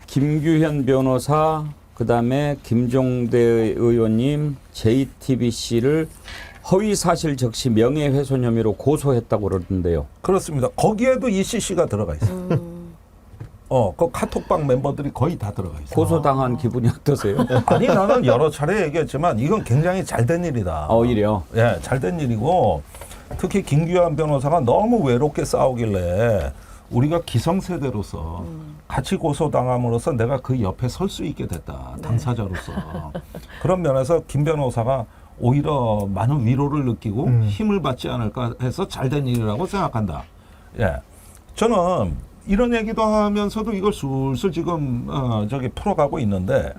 김규현 변호사 그다음에 김종대 의원님 JTBC를 허위 사실 적시 명예훼손 혐의로 고소했다고 그러던데요. 그렇습니다. 거기에도 이 CC가 들어가 있어요. 그 카톡방 멤버들이 거의 다 들어가 있어요. 고소당한 기분이 어떠세요? 아니 나는 여러 차례 얘기했지만 이건 굉장히 잘된 일이다. 오히려. 예, 잘된 일이고 특히 김규현 변호사가 너무 외롭게 싸우길래 우리가 기성세대로서 같이 고소당함으로써 내가 그 옆에 설 수 있게 됐다. 당사자로서. 그런 면에서 김 변호사가 오히려 많은 위로를 느끼고 힘을 받지 않을까 해서 잘된 일이라고 생각한다. 예, 저는 이런 얘기도 하면서도 이걸 술술 지금 저기 풀어가고 있는데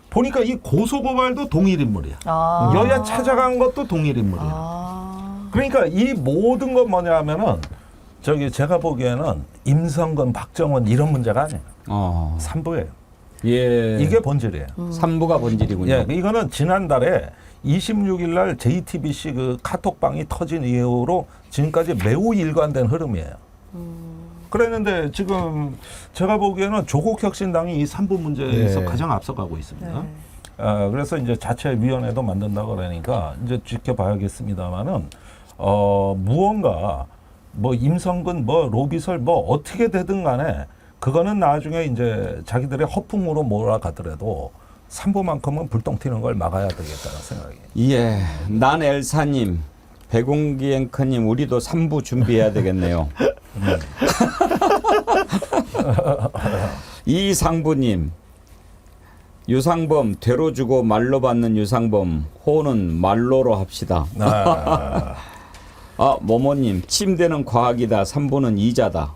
보니까 이 고소고발도 동일 인물이야. 여야 찾아간 것도 동일 인물이야. 그러니까 이 모든 건 뭐냐 하면은 저기 제가 보기에는 임성근, 박정원 이런 문제가 아니에요. 3부예요. 예. 이게 본질이에요. 3부가 본질이군요. 예, 이거는 지난달에 26일 날 JTBC 그 카톡방이 터진 이후로 지금까지 매우 일관된 흐름이에요. 그랬는데 지금 제가 보기에는 조국혁신당이 이 3부 문제에서 네. 가장 앞서가고 있습니다. 그래서 이제 자체 위원회도 만든다 그러니까 이제 지켜봐야겠습니다만은 무언가 뭐 임성근 뭐 로비설 뭐 어떻게 되든 간에 그거는 나중에 이제 자기들의 허풍으로 몰아가더라도 3부만큼은 불똥 튀는 걸 막아야 되겠다는 생각이에요. 예. 난 엘사님, 백운기 앵커님, 우리도 3부 준비해야 되겠네요. 이상부님, 유상범 되로 주고 말로 받는 유상범, 호는 말로로 합시다. 모모님, 침대는 과학이다. 3부는 이자다.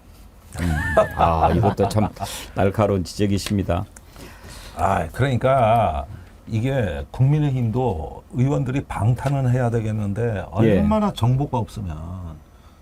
이것도 참 날카로운 지적이십니다. 그러니까 이게 국민의힘도 의원들이 방탄은 해야 되겠는데 얼마나 정보가 없으면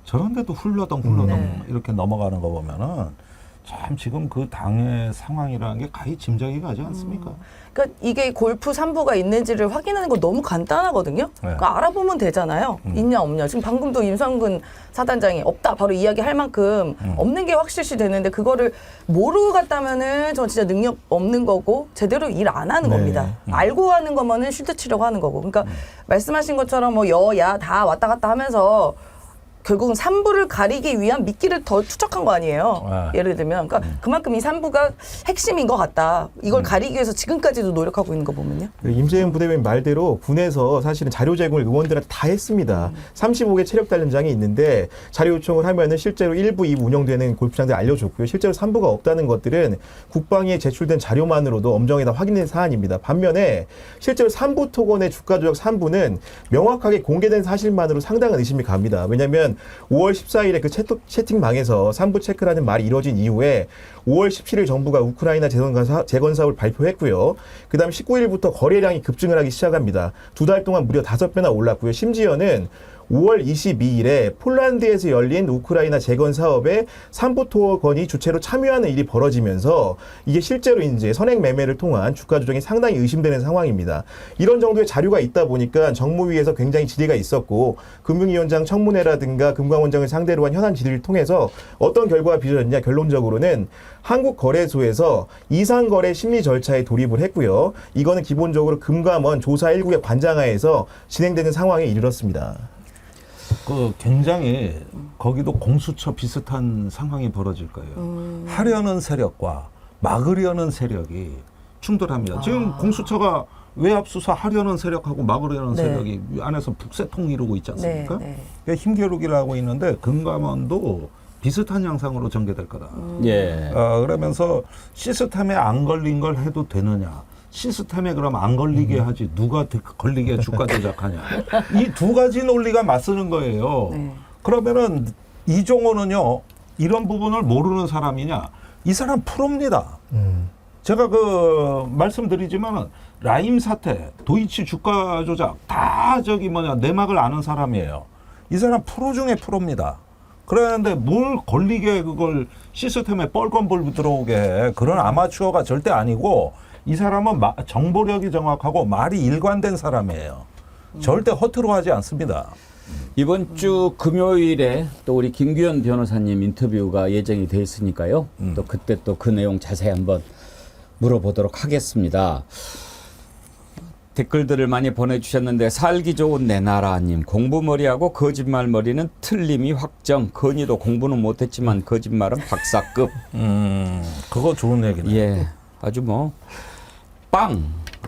저런데도 훌러덩 이렇게 넘어가는 거 보면은 참 지금 그 당의 상황이라는 게 가히 짐작이 가지 않습니까? 그러니까 이게 골프 3부가 있는지를 확인하는 거 너무 간단하거든요. 그러니까 알아보면 되잖아요. 있냐 없냐. 지금 방금도 임성근 사단장이 없다 바로 이야기할 만큼 없는 게 확실시 되는데 그거를 모르고 갔다면은 전 진짜 능력 없는 거고 제대로 일 안 하는 겁니다. 알고 하는 거면은 쉴드 치려고 하는 거고. 그러니까 말씀하신 것처럼 뭐 여야 다 왔다 갔다 하면서 결국은 3부를 가리기 위한 미끼를 더 투척한 거 아니에요. 아. 예를 들면 그러니까 그만큼 이 3부가 핵심인 것 같다. 이걸 가리기 위해서 지금까지도 노력하고 있는 거 보면요. 임재현 부대변인 말대로 군에서 사실은 자료 제공을 의원들한테 다 했습니다. 35개 체력 단련장이 있는데 자료 요청을 하면은 실제로 1부, 2부 운영되는 골프장들 알려줬고요. 실제로 3부가 없다는 것들은 국방위에 제출된 자료만으로도 엄정히 다 확인된 사안입니다. 반면에 실제로 3부 토건의 주가 조작 3부는 명확하게 공개된 사실만으로 상당한 의심이 갑니다. 왜냐하면 5월 14일에 그 채팅방에서 3부 체크라는 말이 이뤄진 이후에 5월 17일 정부가 우크라이나 재건 사업을 발표했고요. 그 다음 19일부터 거래량이 급증을 하기 시작합니다. 2달 동안 무려 5배나 올랐고요. 심지어는 5월 22일에 폴란드에서 열린 우크라이나 재건 사업에 3부 토건이 주체로 참여하는 일이 벌어지면서 이게 실제로 이제 선행 매매를 통한 주가 조정이 상당히 의심되는 상황입니다. 이런 정도의 자료가 있다 보니까 정무위에서 굉장히 질의가 있었고 금융위원장 청문회라든가 금감원장을 상대로 한 현안 질의를 통해서 어떤 결과가 빚어졌냐 결론적으로는 한국거래소에서 이상거래 심리 절차에 돌입을 했고요. 이거는 기본적으로 금감원 조사 1국의 관장하에서 진행되는 상황에 이르렀습니다. 그 굉장히 거기도 공수처 비슷한 상황이 벌어질 거예요. 하려는 세력과 막으려는 세력이 충돌합니다. 지금 공수처가 외압수사 하려는 세력하고 막으려는 네. 세력이 안에서 북새통 이루고 있지 않습니까? 네, 힘겨루기를 하고 있는데 금감원도 비슷한 양상으로 전개될 거다. 예. 그러면서 시스템에 안 걸린 걸 해도 되느냐. 시스템에 그럼 안 걸리게 하지 누가 걸리게 주가 조작하냐. 이 두 가지 논리가 맞서는 거예요. 네. 그러면은 이종호는요. 이런 부분을 모르는 사람이냐. 이 사람 프로입니다. 제가 그 말씀드리지만은 라임 사태, 도이치 주가 조작 다 내막을 아는 사람이에요. 이 사람 프로 중에 프로입니다. 그러는데 뭘 걸리게 그걸 시스템에 뻘건불 들어오게 해. 그런 아마추어가 절대 아니고 이 사람은 정보력이 정확하고 말이 일관된 사람이에요. 절대 허투루 하지 않습니다. 이번 주 금요일에 또 우리 김규현 변호사님 인터뷰가 예정이 돼 있으니까요. 또 그때 또 그 내용 자세히 한번 물어보도록 하겠습니다. 댓글들을 많이 보내주셨는데 살기 좋은 내 나라님 공부머리하고 거짓말머리는 틀림이 확정. 건이도 공부는 못했지만 거짓말은 박사급. 그거 좋은 얘기네. 예, 아주 뭐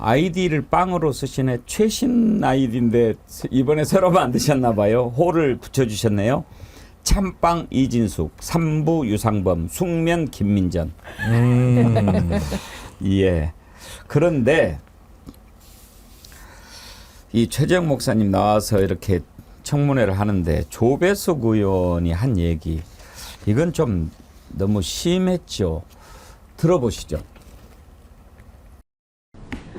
아이디를 빵으로 쓰시네. 최신 아이디인데 이번에 새로 만드셨나 봐요. 호를 붙여주셨네요. 참빵 이진숙, 삼부 유상범, 숙면 김민전. 예. 그런데 이 최재형 목사님 나와서 이렇게 청문회를 하는데 조배석 의원이 한 얘기, 이건 좀 너무 심했죠. 들어보시죠.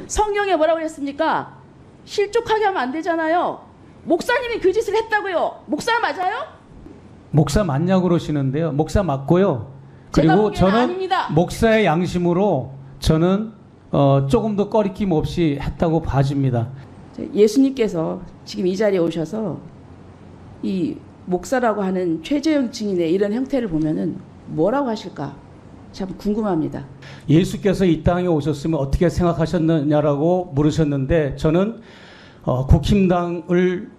성경에 뭐라고 했습니까? 실족하게 하면 안 되잖아요. 목사님이 그 짓을 했다고요. 목사 맞아요? 목사 맞냐고 그러시는데요. 목사 맞고요. 그리고 보기에는 저는 아닙니다. 목사의 양심으로 저는 조금 더 꺼리낌 없이 했다고 봐집니다. 예수님께서 지금 이 자리에 오셔서 이 목사라고 하는 최재형 증인의 이런 형태를 보면은 뭐라고 하실까? 참 궁금합니다. 예수께서 이 땅에 오셨으면 어떻게 생각하셨느냐라고 물으셨는데 저는 국힘당을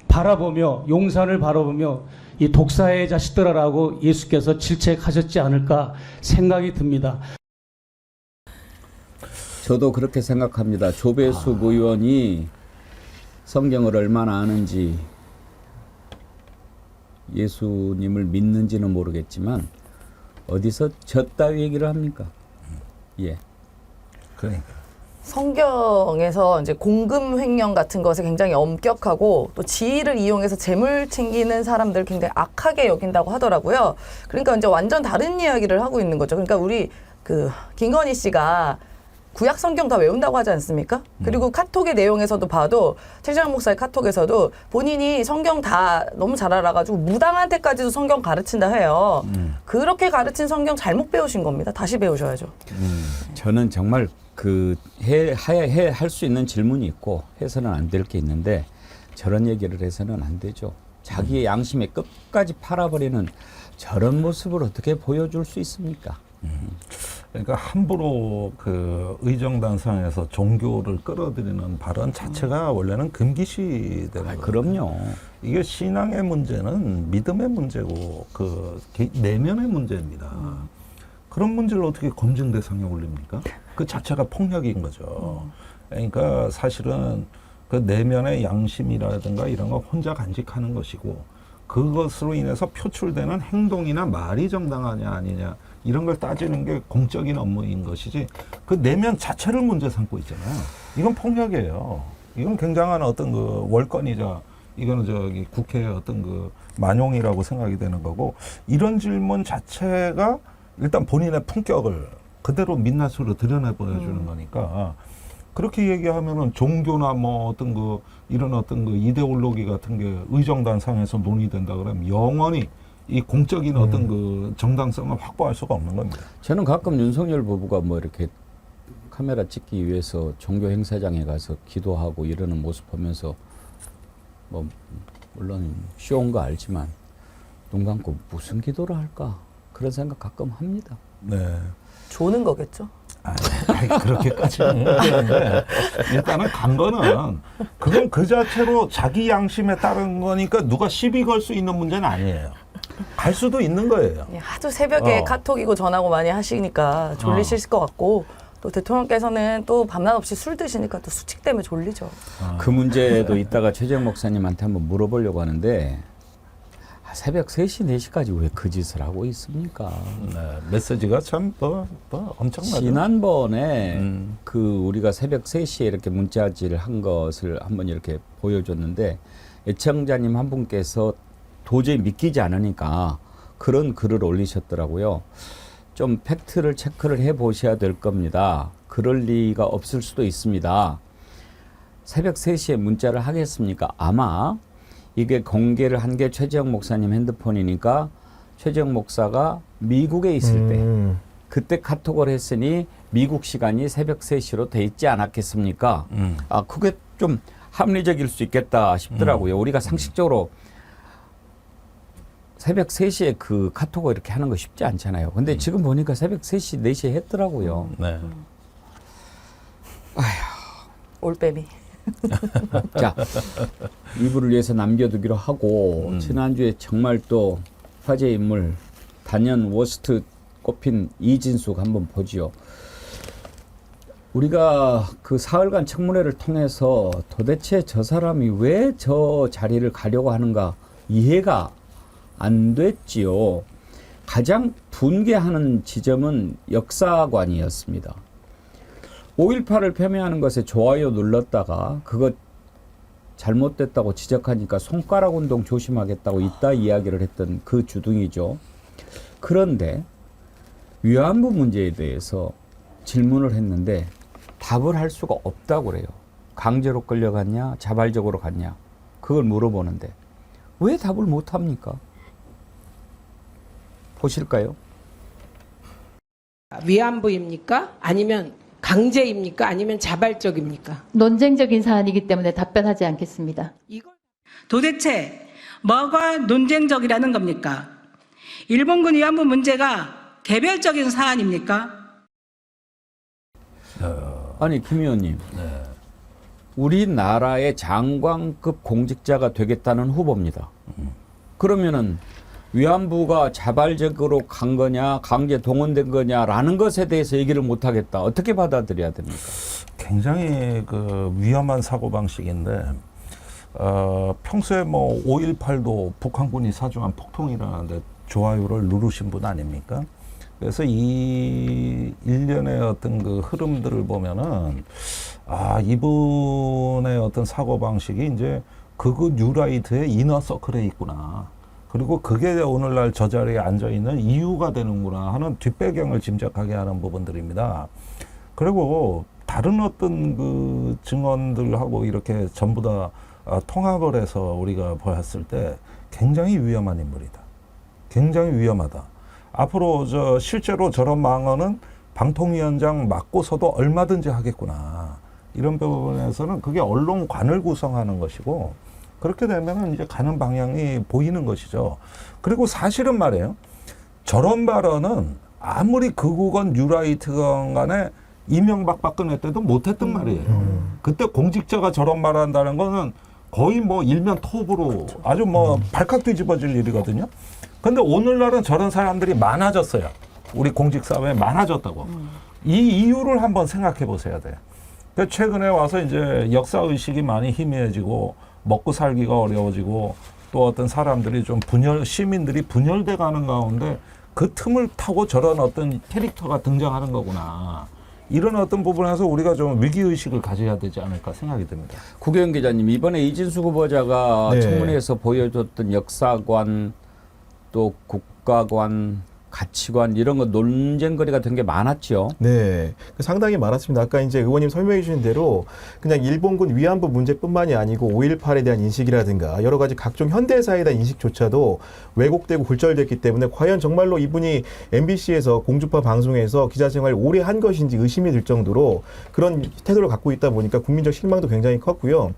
바라보며 용산을 바라보며 이 독사의 자식들아라고 예수께서 질책하셨지 않을까 생각이 듭니다. 저도 그렇게 생각합니다. 조배숙 의원이 성경을 얼마나 아는지, 예수님을 믿는지는 모르겠지만 어디서 졌다위 얘기를 합니까? 예. 그러니까. 성경에서 이제 공금 횡령 같은 것에 굉장히 엄격하고 또 지위를 이용해서 재물 챙기는 사람들 굉장히 악하게 여긴다고 하더라고요. 그러니까 이제 완전 다른 이야기를 하고 있는 거죠. 그러니까 우리 그 김건희 씨가 구약 성경 다 외운다고 하지 않습니까? 그리고 카톡의 내용에서도 봐도 최재형 목사의 카톡에서도 본인이 성경 다 너무 잘 알아가지고 무당한테까지도 성경 가르친다 해요. 그렇게 가르친 성경 잘못 배우신 겁니다. 다시 배우셔야죠. 저는 정말 할 수 있는 질문이 있고 해서는 안 될 게 있는데 저런 얘기를 해서는 안 되죠. 자기의 양심에 끝까지 팔아버리는 저런 모습을 어떻게 보여줄 수 있습니까? 그러니까 함부로 그 의정단상에서 종교를 끌어들이는 발언 자체가 원래는 금기시 되는 거예요. 그럼요. 이게 신앙의 문제는 믿음의 문제고 그 내면의 문제입니다. 그런 문제를 어떻게 검증 대상에 올립니까? 그 자체가 폭력인 거죠. 그러니까 사실은 그 내면의 양심이라든가 이런 거 혼자 간직하는 것이고 그것으로 인해서 표출되는 행동이나 말이 정당하냐 아니냐 이런 걸 따지는 게 공적인 업무인 것이지 그 내면 자체를 문제 삼고 있잖아요. 이건 폭력이에요. 이건 굉장한 어떤 그 월권이자 이거는 저기 국회의 어떤 그 만용이라고 생각이 되는 거고 이런 질문 자체가 일단 본인의 품격을 그대로 민낯으로 드러내 보여주는 거니까 그렇게 얘기하면은 종교나 뭐 어떤 그 이런 어떤 그 이데올로기 같은 게 의정단상에서 논의된다 그러면 영원히 이 공적인 어떤 그 정당성을 확보할 수가 없는 겁니다. 저는 가끔 윤석열 부부가 뭐 이렇게 카메라 찍기 위해서 종교 행사장에 가서 기도하고 이러는 모습 보면서 뭐 물론 쇼인 거 알지만 눈 감고 무슨 기도를 할까 그런 생각 가끔 합니다. 네. 조는 거겠죠. 아니, 그렇게까지는 못하는데 일단은 간 거는 그건 그 자체로 자기 양심에 따른 거니까 누가 시비 걸 수 있는 문제는 아니에요. 갈 수도 있는 거예요. 하도 새벽에 카톡이고 전화고 많이 하시니까 졸리실 것 같고 또 대통령께서는 또 밤낮 없이 술 드시니까 또 수칙 때문에 졸리죠. 그 문제도 이따가 최재형 목사님한테 한번 물어보려고 하는데 새벽 3시, 4시까지 왜 그 짓을 하고 있습니까? 네, 메시지가 참 엄청나죠. 지난번에 그 우리가 새벽 3시에 이렇게 문자질을 한 것을 한번 이렇게 보여줬는데 애청자님 한 분께서 도저히 믿기지 않으니까 그런 글을 올리셨더라고요. 좀 팩트를 체크를 해 보셔야 될 겁니다. 그럴 리가 없을 수도 있습니다. 새벽 3시에 문자를 하겠습니까? 아마 이게 공개를 한 게 최재형 목사님 핸드폰이니까 최재형 목사가 미국에 있을 때 그때 카톡을 했으니 미국 시간이 새벽 3시로 돼 있지 않았겠습니까? 아, 그게 좀 합리적일 수 있겠다 싶더라고요. 우리가 상식적으로 새벽 3시에 그 카톡을 이렇게 하는 거 쉽지 않잖아요. 근데 지금 보니까 새벽 3시, 4시에 했더라고요. 네. 올빼미. 자, 이분을 위해서 남겨두기로 하고 지난주에 정말 또 화제 인물 단연 워스트 꼽힌 이진숙 한번 보지요. 우리가 그 사흘간 청문회를 통해서 도대체 저 사람이 왜 저 자리를 가려고 하는가 이해가 안 됐지요. 가장 분개하는 지점은 역사관이었습니다. 5.18을 폄훼하는 것에 좋아요 눌렀다가 그거 잘못됐다고 지적하니까 손가락 운동 조심하겠다고 이따 이야기를 했던 그 주둥이죠. 그런데 위안부 문제에 대해서 질문을 했는데 답을 할 수가 없다고 그래요. 강제로 끌려갔냐 자발적으로 갔냐 그걸 물어보는데 왜 답을 못합니까? 보실까요? 위안부입니까? 아니면 강제입니까? 아니면 자발적입니까? 논쟁적인 사안이기 때문에 답변하지 않겠습니다. 도대체 뭐가 논쟁적이라는 겁니까? 일본군 위안부 문제가 개별적인 사안입니까? 아니 김 의원님 우리나라의 장관급 공직자가 되겠다는 후보입니다. 그러면은 위안부가 자발적으로 간 거냐 강제 동원된 거냐라는 것에 대해서 얘기를 못 하겠다. 어떻게 받아들여야 됩니까? 굉장히 그 위험한 사고방식인데 평소에 뭐 5.18도 북한군이 사중한 폭동이라는데 좋아요를 누르신 분 아닙니까? 그래서 이 일련의 어떤 그 흐름들을 보면은 아 이분의 어떤 사고방식이 이제 극우 뉴라이트의 이너서클에 있구나. 그리고 그게 오늘날 저 자리에 앉아있는 이유가 되는구나 하는 뒷배경을 짐작하게 하는 부분들입니다. 그리고 다른 어떤 그 증언들하고 이렇게 전부 다 통합을 해서 우리가 보았을 때 굉장히 위험한 인물이다. 굉장히 위험하다. 앞으로 실제로 저런 망언은 방통위원장 맡고서도 얼마든지 하겠구나. 이런 부분에서는 그게 언론관을 구성하는 것이고 그렇게 되면 이제 가는 방향이 보이는 것이죠. 그리고 사실은 말이에요. 저런 발언은 아무리 극우건 뉴라이트건 간에 이명박 박근혜 때도 못했던 말이에요. 그때 공직자가 저런 말을 한다는 거는 거의 뭐 일면 톱으로 아주 뭐 발칵 뒤집어질 일이거든요. 근데 오늘날은 저런 사람들이 많아졌어요. 우리 공직사회에 많아졌다고. 이 이유를 한번 생각해 보셔야 돼요. 최근에 와서 이제 역사의식이 많이 희미해지고 먹고 살기가 어려워지고 또 어떤 사람들이 좀 시민들이 분열돼 가는 가운데 그 틈을 타고 저런 어떤 캐릭터가 등장하는 거구나. 이런 어떤 부분에서 우리가 좀 위기의식을 가져야 되지 않을까 생각이 듭니다. 구경영 기자님, 이번에 이진숙 후보자가 네. 청문회에서 보여줬던 역사관 또 국가관 가치관 이런 거 논쟁거리가 된 게 많았죠. 네, 상당히 많았습니다. 아까 이제 의원님 설명해 주신 대로 그냥 일본군 위안부 문제뿐만이 아니고 5.18에 대한 인식이라든가 여러 가지 각종 현대사에 대한 인식조차도 왜곡되고 굴절됐기 때문에 과연 정말로 이분이 MBC에서 공주파 방송에서 기자 생활을 오래 한 것인지 의심이 들 정도로 그런 태도를 갖고 있다 보니까 국민적 실망도 굉장히 컸고요.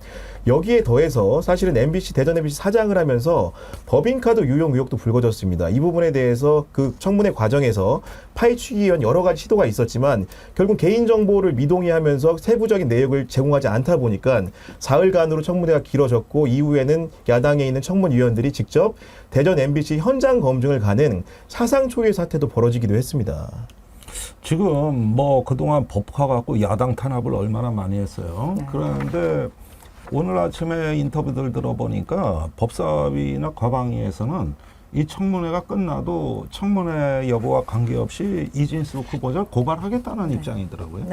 여기에 더해서 사실은 MBC 대전 MBC 사장을 하면서 법인카드 유용 의혹도 불거졌습니다. 이 부분에 대해서 그 청문회 과정에서 파헤치기 위한 여러 가지 시도가 있었지만 결국 개인정보를 미동의하면서 세부적인 내역을 제공하지 않다 보니까 사흘간으로 청문회가 길어졌고 이후에는 야당에 있는 청문위원들이 직접 대전 MBC 현장 검증을 가는 사상 초유의 사태도 벌어지기도 했습니다. 지금 뭐 그동안 법화 갖고 야당 탄압을 얼마나 많이 했어요. 그런데 오늘 아침에 인터뷰들 들어보니까 법사위나 과방위에서는 이 청문회가 끝나도 청문회 여부와 관계없이 이진숙 후보자를 고발하겠다는 입장이더라고요.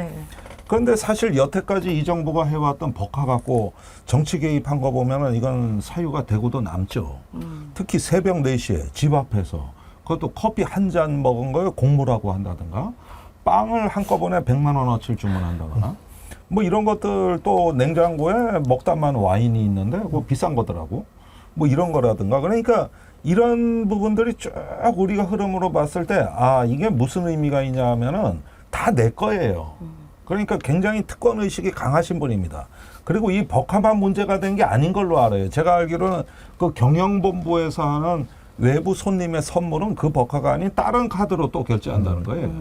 그런데 사실 여태까지 이 정부가 해왔던 법화 갖고 정치 개입한 거 보면은 이건 사유가 되고도 남죠. 특히 새벽 4시에 집 앞에서 그것도 커피 한 잔 먹은 거에 공무라고 한다든가 빵을 한꺼번에 100만 원어치를 주문한다거나 뭐 이런 것들 또 냉장고에 먹다만 와인이 있는데 그거 비싼 거더라고. 뭐 이런 거라든가. 그러니까 이런 부분들이 쭉 우리가 흐름으로 봤을 때 아 이게 무슨 의미가 있냐 하면은 다 내 거예요. 그러니까 굉장히 특권 의식이 강하신 분입니다. 그리고 이 법카만 문제가 된 게 아닌 걸로 알아요. 제가 알기로는 그 경영본부에서 하는 외부 손님의 선물은 그 법카가 아닌 다른 카드로 또 결제한다는 거예요.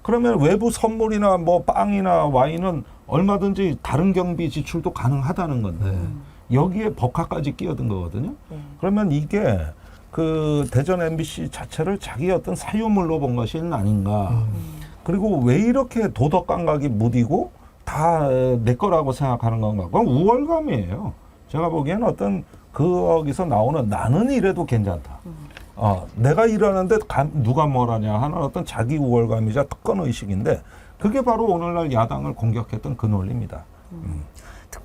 그러면 외부 선물이나 뭐 빵이나 와인은 얼마든지 다른 경비 지출도 가능하다는 건데 여기에 법카까지 끼어든 거거든요. 그러면 이게 그 대전 MBC 자체를 자기 어떤 사유물로 본 것이 아닌가. 그리고 왜 이렇게 도덕 감각이 무디고 다 내 거라고 생각하는 건가. 그건 우월감이에요. 제가 보기에는 어떤 거기서 나오는 나는 이래도 괜찮다. 내가 이러는데 누가 뭘 하냐 하는 어떤 자기 우월감이자 특권 의식인데 그게 바로 오늘날 야당을 공격했던 그 논리입니다.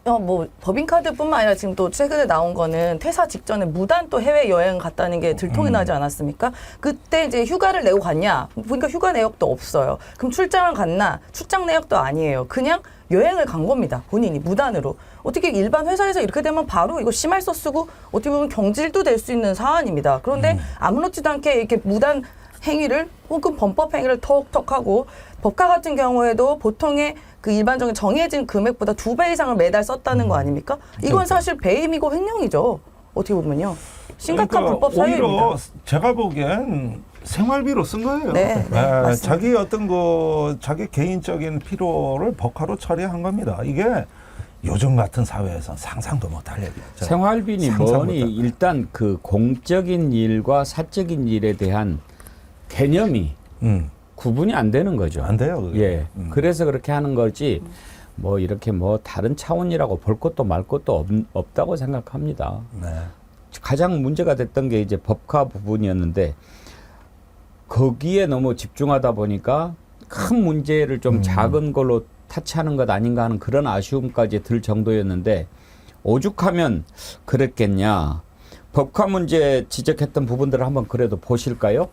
뭐 법인카드뿐만 아니라 지금 또 최근에 나온 거는 퇴사 직전에 무단 또 해외 여행 갔다는 게 들통이 나지 않았습니까? 그때 이제 휴가를 내고 갔냐? 보니까 휴가 내역도 없어요. 그럼 출장을 갔나? 출장 내역도 아니에요. 그냥 여행을 간 겁니다. 본인이 무단으로. 어떻게 일반 회사에서 이렇게 되면 바로 이거 심할서 쓰고 어떻게 보면 경질도 될 수 있는 사안입니다. 그런데 아무렇지도 않게 이렇게 무단 행위를 혹은 범법 행위를 턱턱하고 법카 같은 경우에도 보통의 그 일반적인 정해진 금액보다 2배 이상을 매달 썼다는 거 아닙니까? 이건 사실 배임이고 횡령이죠. 어떻게 보면요. 심각한 그러니까 불법 사유입니다. 오히려 제가 보기엔 생활비로 쓴 거예요. 네, 맞습니다. 자기 어떤 그 자기 개인적인 필요를 법카로 처리한 겁니다. 이게 요즘 같은 사회에서 상상도 못할 얘기죠. 생활비니 뭐니 일단 그 공적인 일과 사적인 일에 대한 개념이 구분이 안 되는 거죠. 안 돼요. 그게. 예. 그래서 그렇게 하는 거지. 뭐 이렇게 뭐 다른 차원이라고 볼 것도 말 것도 없다고 생각합니다. 네. 가장 문제가 됐던 게 이제 법카 부분이었는데 거기에 너무 집중하다 보니까 큰 문제를 좀 작은 걸로 타치하는 것 아닌가 하는 그런 아쉬움까지 들 정도였는데 오죽하면 그랬겠냐. 법카 문제 지적했던 부분들을 한번 그래도 보실까요?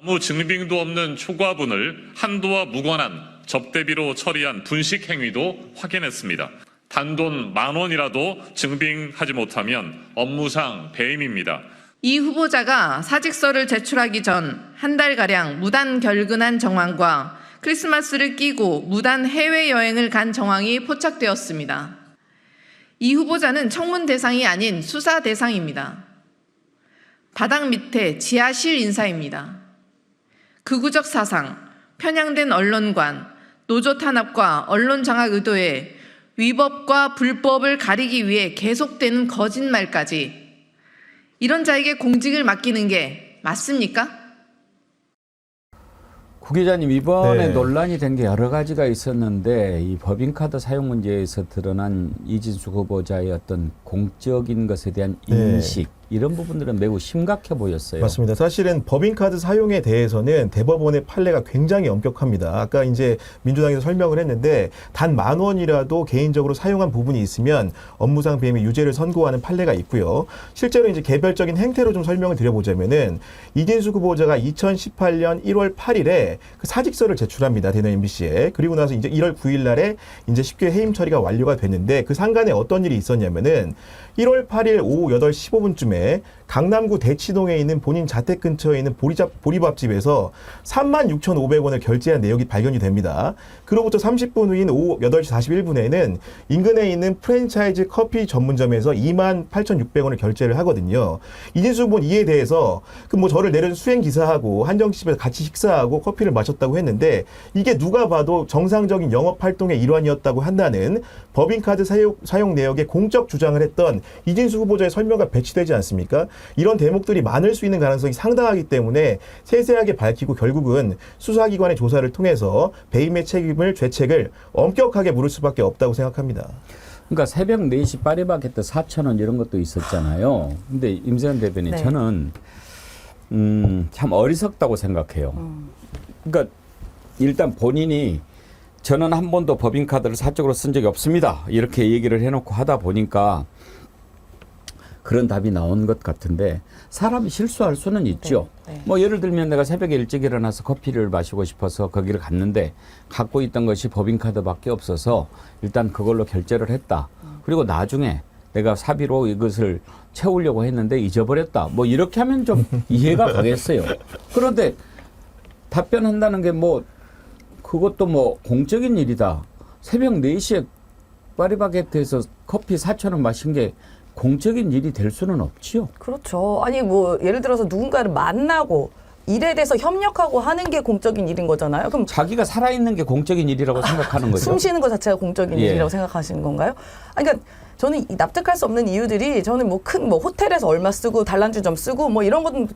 아무 증빙도 없는 초과분을 한도와 무관한 접대비로 처리한 분식 행위도 확인했습니다. 단돈 10,000원이라도 증빙하지 못하면 업무상 배임입니다. 이 후보자가 사직서를 제출하기 전 한 달가량 무단 결근한 정황과 크리스마스를 끼고 무단 해외여행을 간 정황이 포착되었습니다. 이 후보자는 청문 대상이 아닌 수사 대상입니다. 바닥 밑에 지하실 인사입니다. 극우적 사상, 편향된 언론관, 노조 탄압과 언론 장악 의도에 위법과 불법을 가리기 위해 계속되는 거짓말까지 이런 자에게 공직을 맡기는 게 맞습니까? 구 기자님, 이번에 네. 논란이 된 게 여러 가지가 있었는데 이 법인카드 사용 문제에서 드러난 이진숙 후보자의 어떤 공적인 것에 대한 네. 인식 이런 부분들은 매우 심각해 보였어요. 맞습니다. 사실은 법인카드 사용에 대해서는 대법원의 판례가 굉장히 엄격합니다. 아까 이제 민주당에서 설명을 했는데 단 10,000원이라도 개인적으로 사용한 부분이 있으면 업무상 배임의 유죄를 선고하는 판례가 있고요. 실제로 이제 개별적인 행태로 좀 설명을 드려보자면은 이진숙 후보자가 2018년 1월 8일에 그 사직서를 제출합니다. 대전 MBC에. 그리고 나서 이제 1월 9일 날에 이제 쉽게 해임 처리가 완료가 됐는데 그 상간에 어떤 일이 있었냐면은 1월 8일 오후 8시 15분쯤에 강남구 대치동에 있는 본인 자택 근처에 있는 보리밥집에서 36,500원을 결제한 내역이 발견이 됩니다. 그로부터 30분 후인 오후 8시 41분에는 인근에 있는 프랜차이즈 커피 전문점에서 28,600원을 결제를 하거든요. 이진숙 후보는 이에 대해서 그 뭐 저를 내려준 수행기사하고 한정집에서 같이 식사하고 커피를 마셨다고 했는데 이게 누가 봐도 정상적인 영업활동의 일환이었다고 한다는 법인카드 사용 내역의 공적 주장을 했던 이진숙 후보자의 설명과 배치되지 않습니까? 이런 대목들이 많을 수 있는 가능성이 상당하기 때문에 세세하게 밝히고 결국은 수사기관의 조사를 통해서 배임의 죄책을 엄격하게 물을 수밖에 없다고 생각합니다. 그러니까 새벽 4시 파리바게뜨 4,000원 이런 것도 있었잖아요. 근데 임세현 대변인 네. 저는 참 어리석다고 생각해요. 그러니까 일단 본인이 저는 한 번도 법인카드를 사적으로 쓴 적이 없습니다. 이렇게 얘기를 해놓고 하다 보니까 그런 답이 나온 것 같은데 사람이 실수할 수는 있죠. 네. 뭐 예를 들면 내가 새벽에 일찍 일어나서 커피를 마시고 싶어서 거기를 갔는데 갖고 있던 것이 법인카드밖에 없어서 일단 그걸로 결제를 했다. 그리고 나중에 내가 사비로 이것을 채우려고 했는데 잊어버렸다. 뭐 이렇게 하면 좀 이해가 가겠어요. 그런데 답변한다는 게 뭐 그것도 뭐 공적인 일이다. 새벽 4시에 파리바게뜨에서 커피 4,000원 마신 게 공적인 일이 될 수는 없지요. 그렇죠. 아니 뭐 예를 들어서 누군가를 만나고 일에 대해서 협력하고 하는 게 공적인 일인 거잖아요. 그럼 자기가 살아있는 게 공적인 일이라고 생각하는 거죠. 숨 쉬는 것 자체가 공적인 예. 일이라고 생각하시는 건가요? 아니, 그러니까 저는 이 납득할 수 없는 이유들이 저는 뭐 큰 뭐 호텔에서 얼마 쓰고 단란주점 쓰고 뭐 이런 것은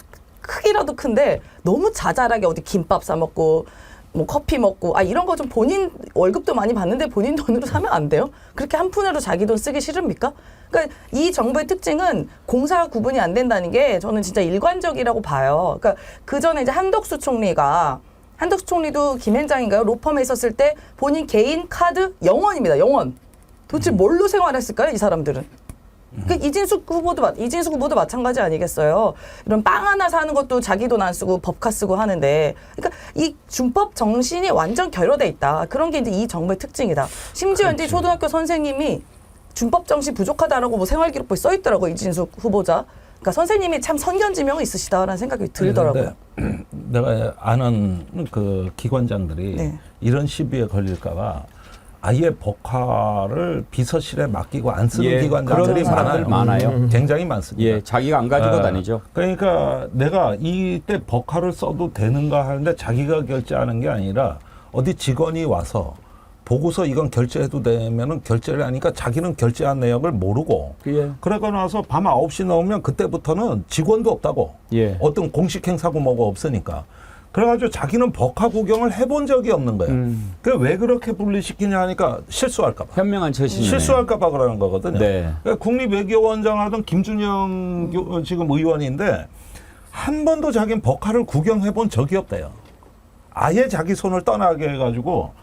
크기라도 큰데 너무 자잘하게 어디 김밥 사 먹고 뭐 커피 먹고 이런 거 좀 본인 월급도 많이 받는데 본인 돈으로 사면 안 돼요? 그렇게 한 푼으로 자기 돈 쓰기 싫습니까? 그러니까 이 정부의 특징은 공사가 구분이 안 된다는 게 저는 진짜 일관적이라고 봐요. 그러니까 그 전에 이제 한덕수 총리도 김현장인가요? 로펌에 있었을 때 본인 개인 카드 0원입니다. 0원. 도대체 뭘로 생활했을까요? 이 사람들은. 그러니까 이진숙 후보도 마찬가지 아니겠어요? 이런 빵 하나 사는 것도 자기 돈 안 쓰고 법카 쓰고 하는데, 그러니까 이 준법 정신이 완전 결여돼 있다. 그런 게 이제 이 정부의 특징이다. 심지어 이제 초등학교 선생님이 준법 정신 부족하다라고 뭐 생활기록부에 써 있더라고, 이진숙 후보자. 그러니까 선생님이 참 선견지명이 있으시다라는 생각이 들더라고요. 내가 아는 그 기관장들이 네. 이런 시비에 걸릴까봐 아예 법카를 비서실에 맡기고 안 쓰는 예, 기관장들이 그런 사람들 많아요. 굉장히 많습니다. 예, 자기가 안 가지고 다니죠. 그러니까 내가 이때 법카를 써도 되는가 하는데 자기가 결제하는 게 아니라 어디 직원이 와서 보고서 이건 결제해도 되면은 결제를 하니까 자기는 결제한 내역을 모르고 예. 그러고 나서 밤 9시 넘으면 그때부터는 직원도 없다고 예. 어떤 공식 행사고 뭐가 없으니까 그래가지고 자기는 법카 구경을 해본 적이 없는 거예요. 그 왜 그렇게 분리시키냐 하니까 실수할까봐. 현명한 처신이네요. 실수할까봐 그러는 거거든요. 네. 그러니까 국립외교원장 하던 김준영 지금 의원인데 한 번도 자기는 법카를 구경해본 적이 없대요. 아예 자기 손을 떠나게 해가지고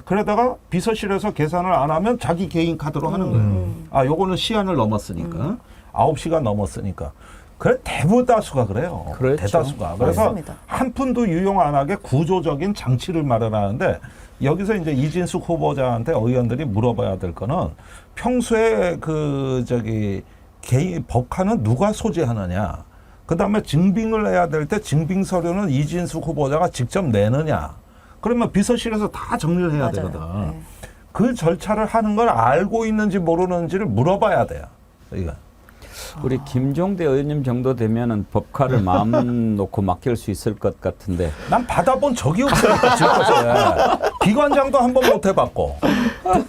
그러다가 비서실에서 계산을 안 하면 자기 개인 카드로 하는 거예요. 요거는 시한을 넘었으니까 9시가 넘었으니까. 그래 대부다수가 그래요. 그렇죠. 대다수가. 그래서 맞습니다. 한 푼도 유용 안 하게 구조적인 장치를 마련하는데 여기서 이제 이진숙 후보자한테 의원들이 물어봐야 될 거는 평소에 개인 법카는 누가 소지하느냐. 그다음에 증빙을 해야 될 때 증빙 서류는 이진숙 후보자가 직접 내느냐. 그러면 비서실에서 다 정리를 해야 맞아요. 되거든. 네. 그 절차를 하는 걸 알고 있는지 모르는지를 물어봐야 돼요. 이거. 우리 김종대 의원님 정도 되면은 법카를 마음 놓고 맡길 수 있을 것 같은데. 난 받아본 적이 없으니까 지금까지. 기관장도 한 번 못 해봤고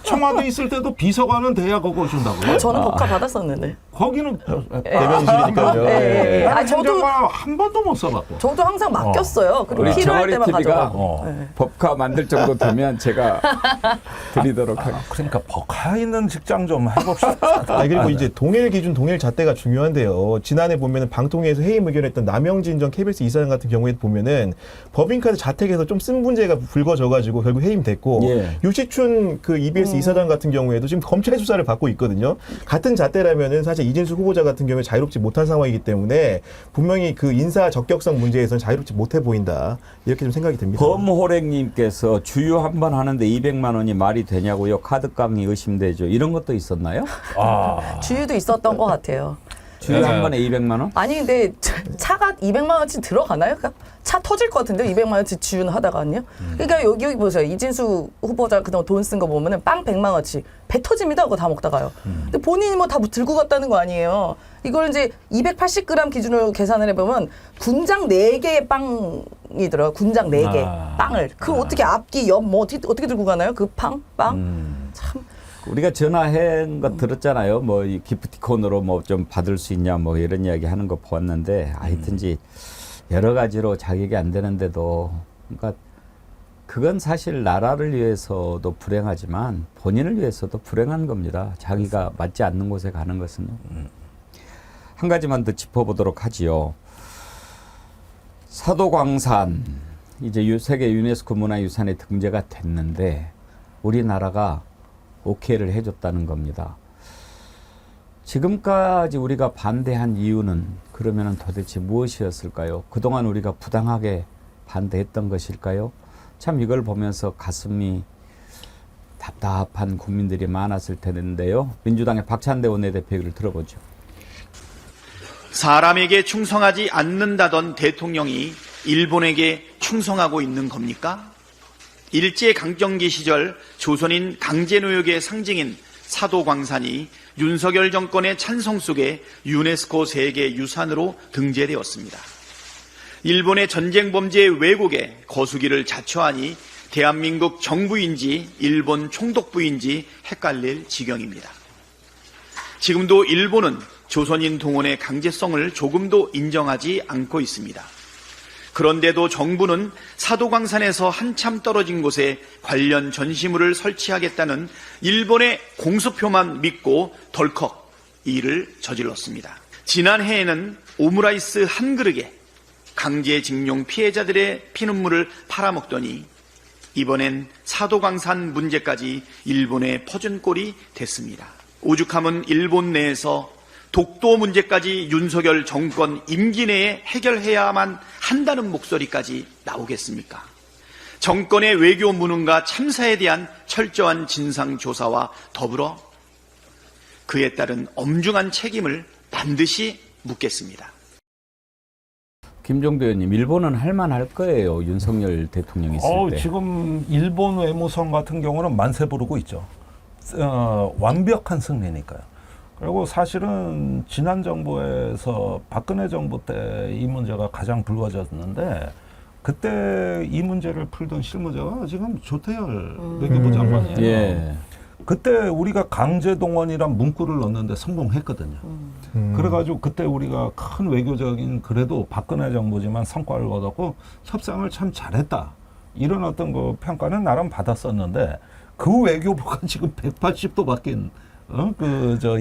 청와대 있을 때도 비서관은 돼야 그거 준다고요? 저는 법카 받았었는데. 거기는 대변인실이니까요. 저도 한 번도 못 써봤고. 저도 항상 맡겼어요. 그리고 우리 필요할 정아리 때만 TV가 가져가고. 법카 만들 정도 되면 제가 드리도록 하겠습니다. 그러니까 법카 있는 직장 좀 해봅시다. 그리고 이제 동일 기준, 동일 잣대가 중요한데요. 지난해 보면은 방통위에서 해임 의견했던 남영진 전 KBS 이사장 같은 경우에 보면은 법인카드 자택에서 좀 쓴 문제가 불거져가지고 결국 해임됐고 예. 유시춘 그 EBS 이사장 같은 경우에도 지금 검찰 수사를 받고 있거든요. 같은 잣대라면은 사실 이진수 후보자 같은 경우에 자유롭지 못한 상황이기 때문에 분명히 그 인사 적격성 문제에서는 자유롭지 못해 보인다. 이렇게 좀 생각이 듭니다. 범호랭님께서 주유 한 번 하는데 200만 원이 말이 되냐고요. 카드깡이 의심되죠. 이런 것도 있었나요? 주유도 있었던 것 같아요. 주유 한 번에 200만 원? 아니 근데 차가 200만 원치 들어가나요? 차 터질 것 같은데 200만 원치 주유는 하다가는요. 그러니까 여기 보세요. 이진수 후보자 그동안 돈 쓴 거 보면은 빵 100만 원치 배 터집니다. 그거 다 먹다가요. 근데 본인이 뭐 다 들고 갔다는 거 아니에요. 이걸 이제 280g 기준으로 계산을 해보면 군장 4개의 빵이 들어요. 군장 4개 빵을. 그 어떻게 앞뒤 옆 뭐 어떻게 들고 가나요? 그 빵? 참. 우리가 전화한 거 들었잖아요. 뭐 이 기프티콘으로 뭐 좀 받을 수 있냐 뭐 이런 이야기 하는 거 보았는데 하여튼지 여러 가지로 자격이 안 되는데도 그러니까 그건 사실 나라를 위해서도 불행하지만 본인을 위해서도 불행한 겁니다. 자기가 맞지 않는 곳에 가는 것은요. 한 가지만 더 짚어보도록 하지요. 사도광산 이제 세계 유네스코 문화유산에 등재가 됐는데 우리나라가 오케이를 해줬다는 겁니다. 지금까지 우리가 반대한 이유는 그러면 도대체 무엇이었을까요? 그동안 우리가 부당하게 반대했던 것일까요? 참 이걸 보면서 가슴이 답답한 국민들이 많았을 텐데요. 민주당의 박찬대 원내대표 얘기를 들어보죠. 사람에게 충성하지 않는다던 대통령이 일본에게 충성하고 있는 겁니까? 일제강점기 시절 조선인 강제노역의 상징인 사도광산이 윤석열 정권의 찬성 속에 유네스코 세계유산으로 등재되었습니다. 일본의 전쟁 범죄 왜곡에 거수기를 자처하니 대한민국 정부인지 일본 총독부인지 헷갈릴 지경입니다. 지금도 일본은 조선인 동원의 강제성을 조금도 인정하지 않고 있습니다. 그런데도 정부는 사도광산에서 한참 떨어진 곳에 관련 전시물을 설치하겠다는 일본의 공수표만 믿고 덜컥 일을 저질렀습니다. 지난해에는 오므라이스 한 그릇에 강제징용 피해자들의 피눈물을 팔아먹더니 이번엔 사도광산 문제까지 일본에 퍼준 꼴이 됐습니다. 오죽하면 일본 내에서 독도 문제까지 윤석열 정권 임기 내에 해결해야만 한다는 목소리까지 나오겠습니까? 정권의 외교 무능과 참사에 대한 철저한 진상조사와 더불어 그에 따른 엄중한 책임을 반드시 묻겠습니다. 김종대 의원님, 일본은 할만할 거예요. 윤석열 대통령이 있을 때. 지금 일본 외무성 같은 경우는 만세 부르고 있죠. 완벽한 승리니까요. 그리고 사실은 지난 정부에서 박근혜 정부 때 이 문제가 가장 불거졌는데 그때 이 문제를 풀던 실무자가 지금 조태열 외교부 장관이에요. 예. 그때 우리가 강제동원이란 문구를 넣는데 성공했거든요. 그래가지고 그때 우리가 큰 외교적인 그래도 박근혜 정부지만 성과를 얻었고 협상을 참 잘했다. 이런 어떤 그 평가는 나름 받았었는데 그 외교부가 지금 180도 바뀐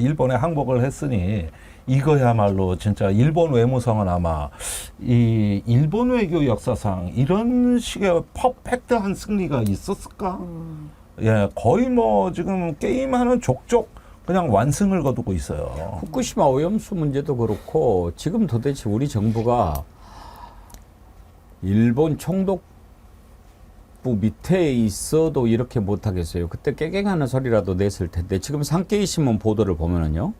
일본에 항복을 했으니 이거야말로 진짜 일본 외무성은 아마 이 일본 외교 역사상 이런 식의 퍼펙트한 승리가 있었을까? 예, 거의 뭐 지금 게임하는 족족 그냥 완승을 거두고 있어요. 후쿠시마 오염수 문제도 그렇고 지금 도대체 우리 정부가 일본 총독부 밑에 있어도 이렇게 못하겠어요. 그때 깨갱하는 소리라도 냈을 텐데 지금 산케이 신문 보도를 보면은요.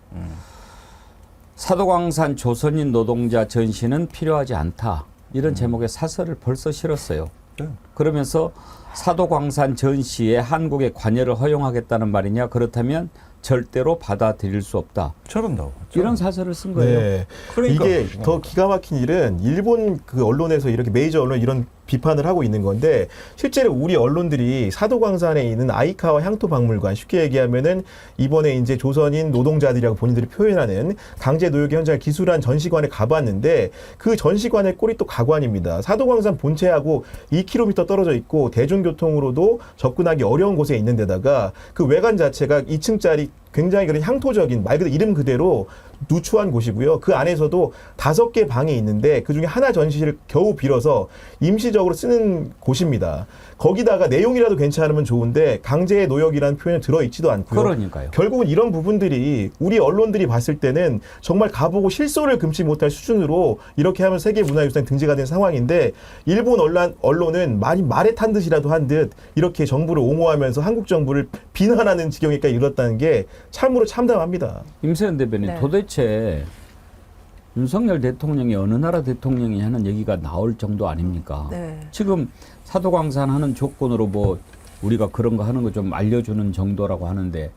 사도광산 조선인 노동자 전시는 필요하지 않다. 이런 제목의 사설을 벌써 실었어요. 그러면서 사도광산 전시에 한국의 관여를 허용하겠다는 말이냐? 그렇다면 절대로 받아들일 수 없다. 저런다고. 이런 사설을 쓴 거예요. 네. 그러니까 이게 더 기가 막힌 일은 일본 그 언론에서 이렇게 메이저 언론 이런 비판을 하고 있는 건데 실제로 우리 언론들이 사도광산에 있는 아이카와 향토 박물관 쉽게 얘기하면은 이번에 이제 조선인 노동자들이라고 본인들이 표현하는 강제 노역 현장을 기술한 전시관에 가봤는데 그 전시관의 꼴이 또 가관입니다. 사도광산 본체하고 2km 떨어져 있고 대중교통으로도 접근하기 어려운 곳에 있는 데다가 그 외관 자체가 2층짜리 굉장히 그런 향토적인 말 그대로 이름 그대로 누추한 곳이고요. 그 안에서도 5개 방이 있는데 그중에 하나 전시실을 겨우 빌어서 임시적으로 쓰는 곳입니다. 거기다가 내용이라도 괜찮으면 좋은데 강제의 노역이라는 표현이 들어있지도 않고요. 그러니까요. 결국은 이런 부분들이 우리 언론들이 봤을 때는 정말 가보고 실소를 금치 못할 수준으로 이렇게 하면 세계문화유산에 등재가 된 상황인데 일본 언론은 많이 말에 탄 듯이라도 한 듯 이렇게 정부를 옹호하면서 한국 정부를 비난하는 지경에까지 이르렀다는 게 참으로 참담합니다. 임세현 대변인 네. 도대체 윤석열 대통령이 어느 나라 대통령이 하는 얘기가 나올 정도 아닙니까? 네. 지금 사도광산 하는 조건으로 뭐 우리가 그런 거 하는 거 좀 알려주는 정도라고 하는데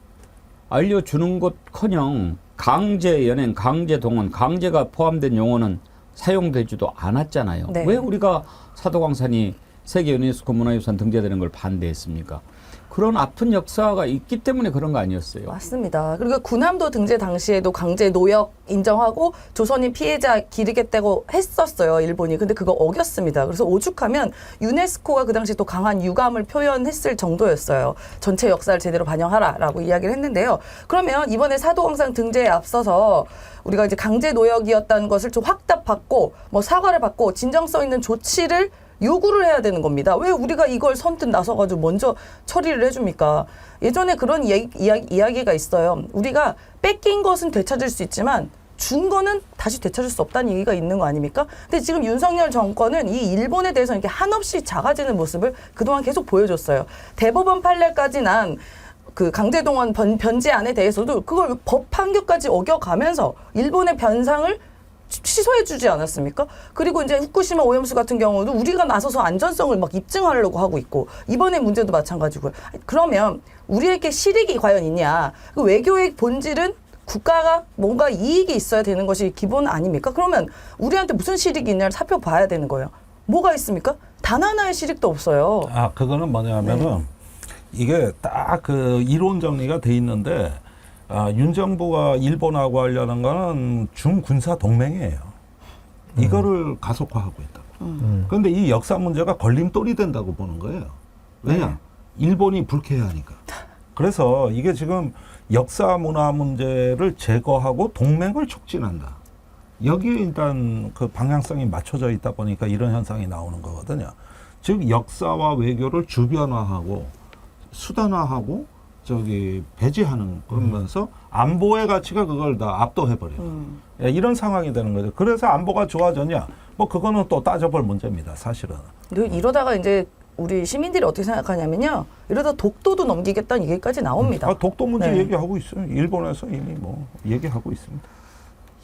알려주는 것커녕 강제 연행, 강제 동원, 강제가 포함된 용어는 사용되지도 않았잖아요. 네. 왜 우리가 사도광산이 세계 유네스코 문화유산 등재되는 걸 반대했습니까? 그런 아픈 역사가 있기 때문에 그런 거 아니었어요? 맞습니다. 그리고 군함도 등재 당시에도 강제 노역 인정하고 조선인 피해자 기르겠다고 했었어요, 일본이. 근데 그거 어겼습니다. 그래서 오죽하면 유네스코가 그 당시 또 강한 유감을 표현했을 정도였어요. 전체 역사를 제대로 반영하라라고 이야기를 했는데요. 그러면 이번에 사도광산 등재에 앞서서 우리가 이제 강제 노역이었다는 것을 좀 확답받고 뭐 사과를 받고 진정성 있는 조치를 요구를 해야 되는 겁니다. 왜 우리가 이걸 선뜻 나서가지고 먼저 처리를 해줍니까? 예전에 그런 이야기가 있어요. 우리가 뺏긴 것은 되찾을 수 있지만 준 거는 다시 되찾을 수 없다는 얘기가 있는 거 아닙니까? 근데 지금 윤석열 정권은 이 일본에 대해서 이렇게 한없이 작아지는 모습을 그동안 계속 보여줬어요. 대법원 판례까지 난 그 강제동원 변제안에 대해서도 그걸 법 판결까지 어겨가면서 일본의 변상을 취소해주지 않았습니까? 그리고 이제 후쿠시마 오염수 같은 경우도 우리가 나서서 안전성을 막 입증하려고 하고 있고 이번에 문제도 마찬가지고요. 그러면 우리에게 실익이 과연 있냐? 그 외교의 본질은 국가가 뭔가 이익이 있어야 되는 것이 기본 아닙니까? 그러면 우리한테 무슨 실익이 있냐를 살펴봐야 되는 거예요. 뭐가 있습니까? 단 하나의 실익도 없어요. 아, 그거는 뭐냐면은 이게 딱 그 이론 정리가 돼 있는데 윤 정부가 일본하고 하려는 거는 중군사 동맹이에요. 이거를 가속화하고 있다. 그런데 이 역사 문제가 걸림돌이 된다고 보는 거예요. 왜냐? 일본이 불쾌해하니까. 그래서 이게 지금 역사 문화 문제를 제거하고 동맹을 촉진한다. 여기에 일단 그 방향성이 맞춰져 있다 보니까 이런 현상이 나오는 거거든요. 즉 역사와 외교를 주변화하고 수단화하고 배제하는 그러면서 안보의 가치가 그걸 다 압도해버려요. 예, 이런 상황이 되는 거죠. 그래서 안보가 좋아졌냐? 뭐 그거는 또 따져볼 문제입니다. 사실은. 이러다가 이제 우리 시민들이 어떻게 생각하냐면요. 이러다 독도도 넘기겠다는 얘기까지 나옵니다. 독도 문제 네. 얘기하고 있어요. 일본에서 이미 뭐 얘기하고 있습니다.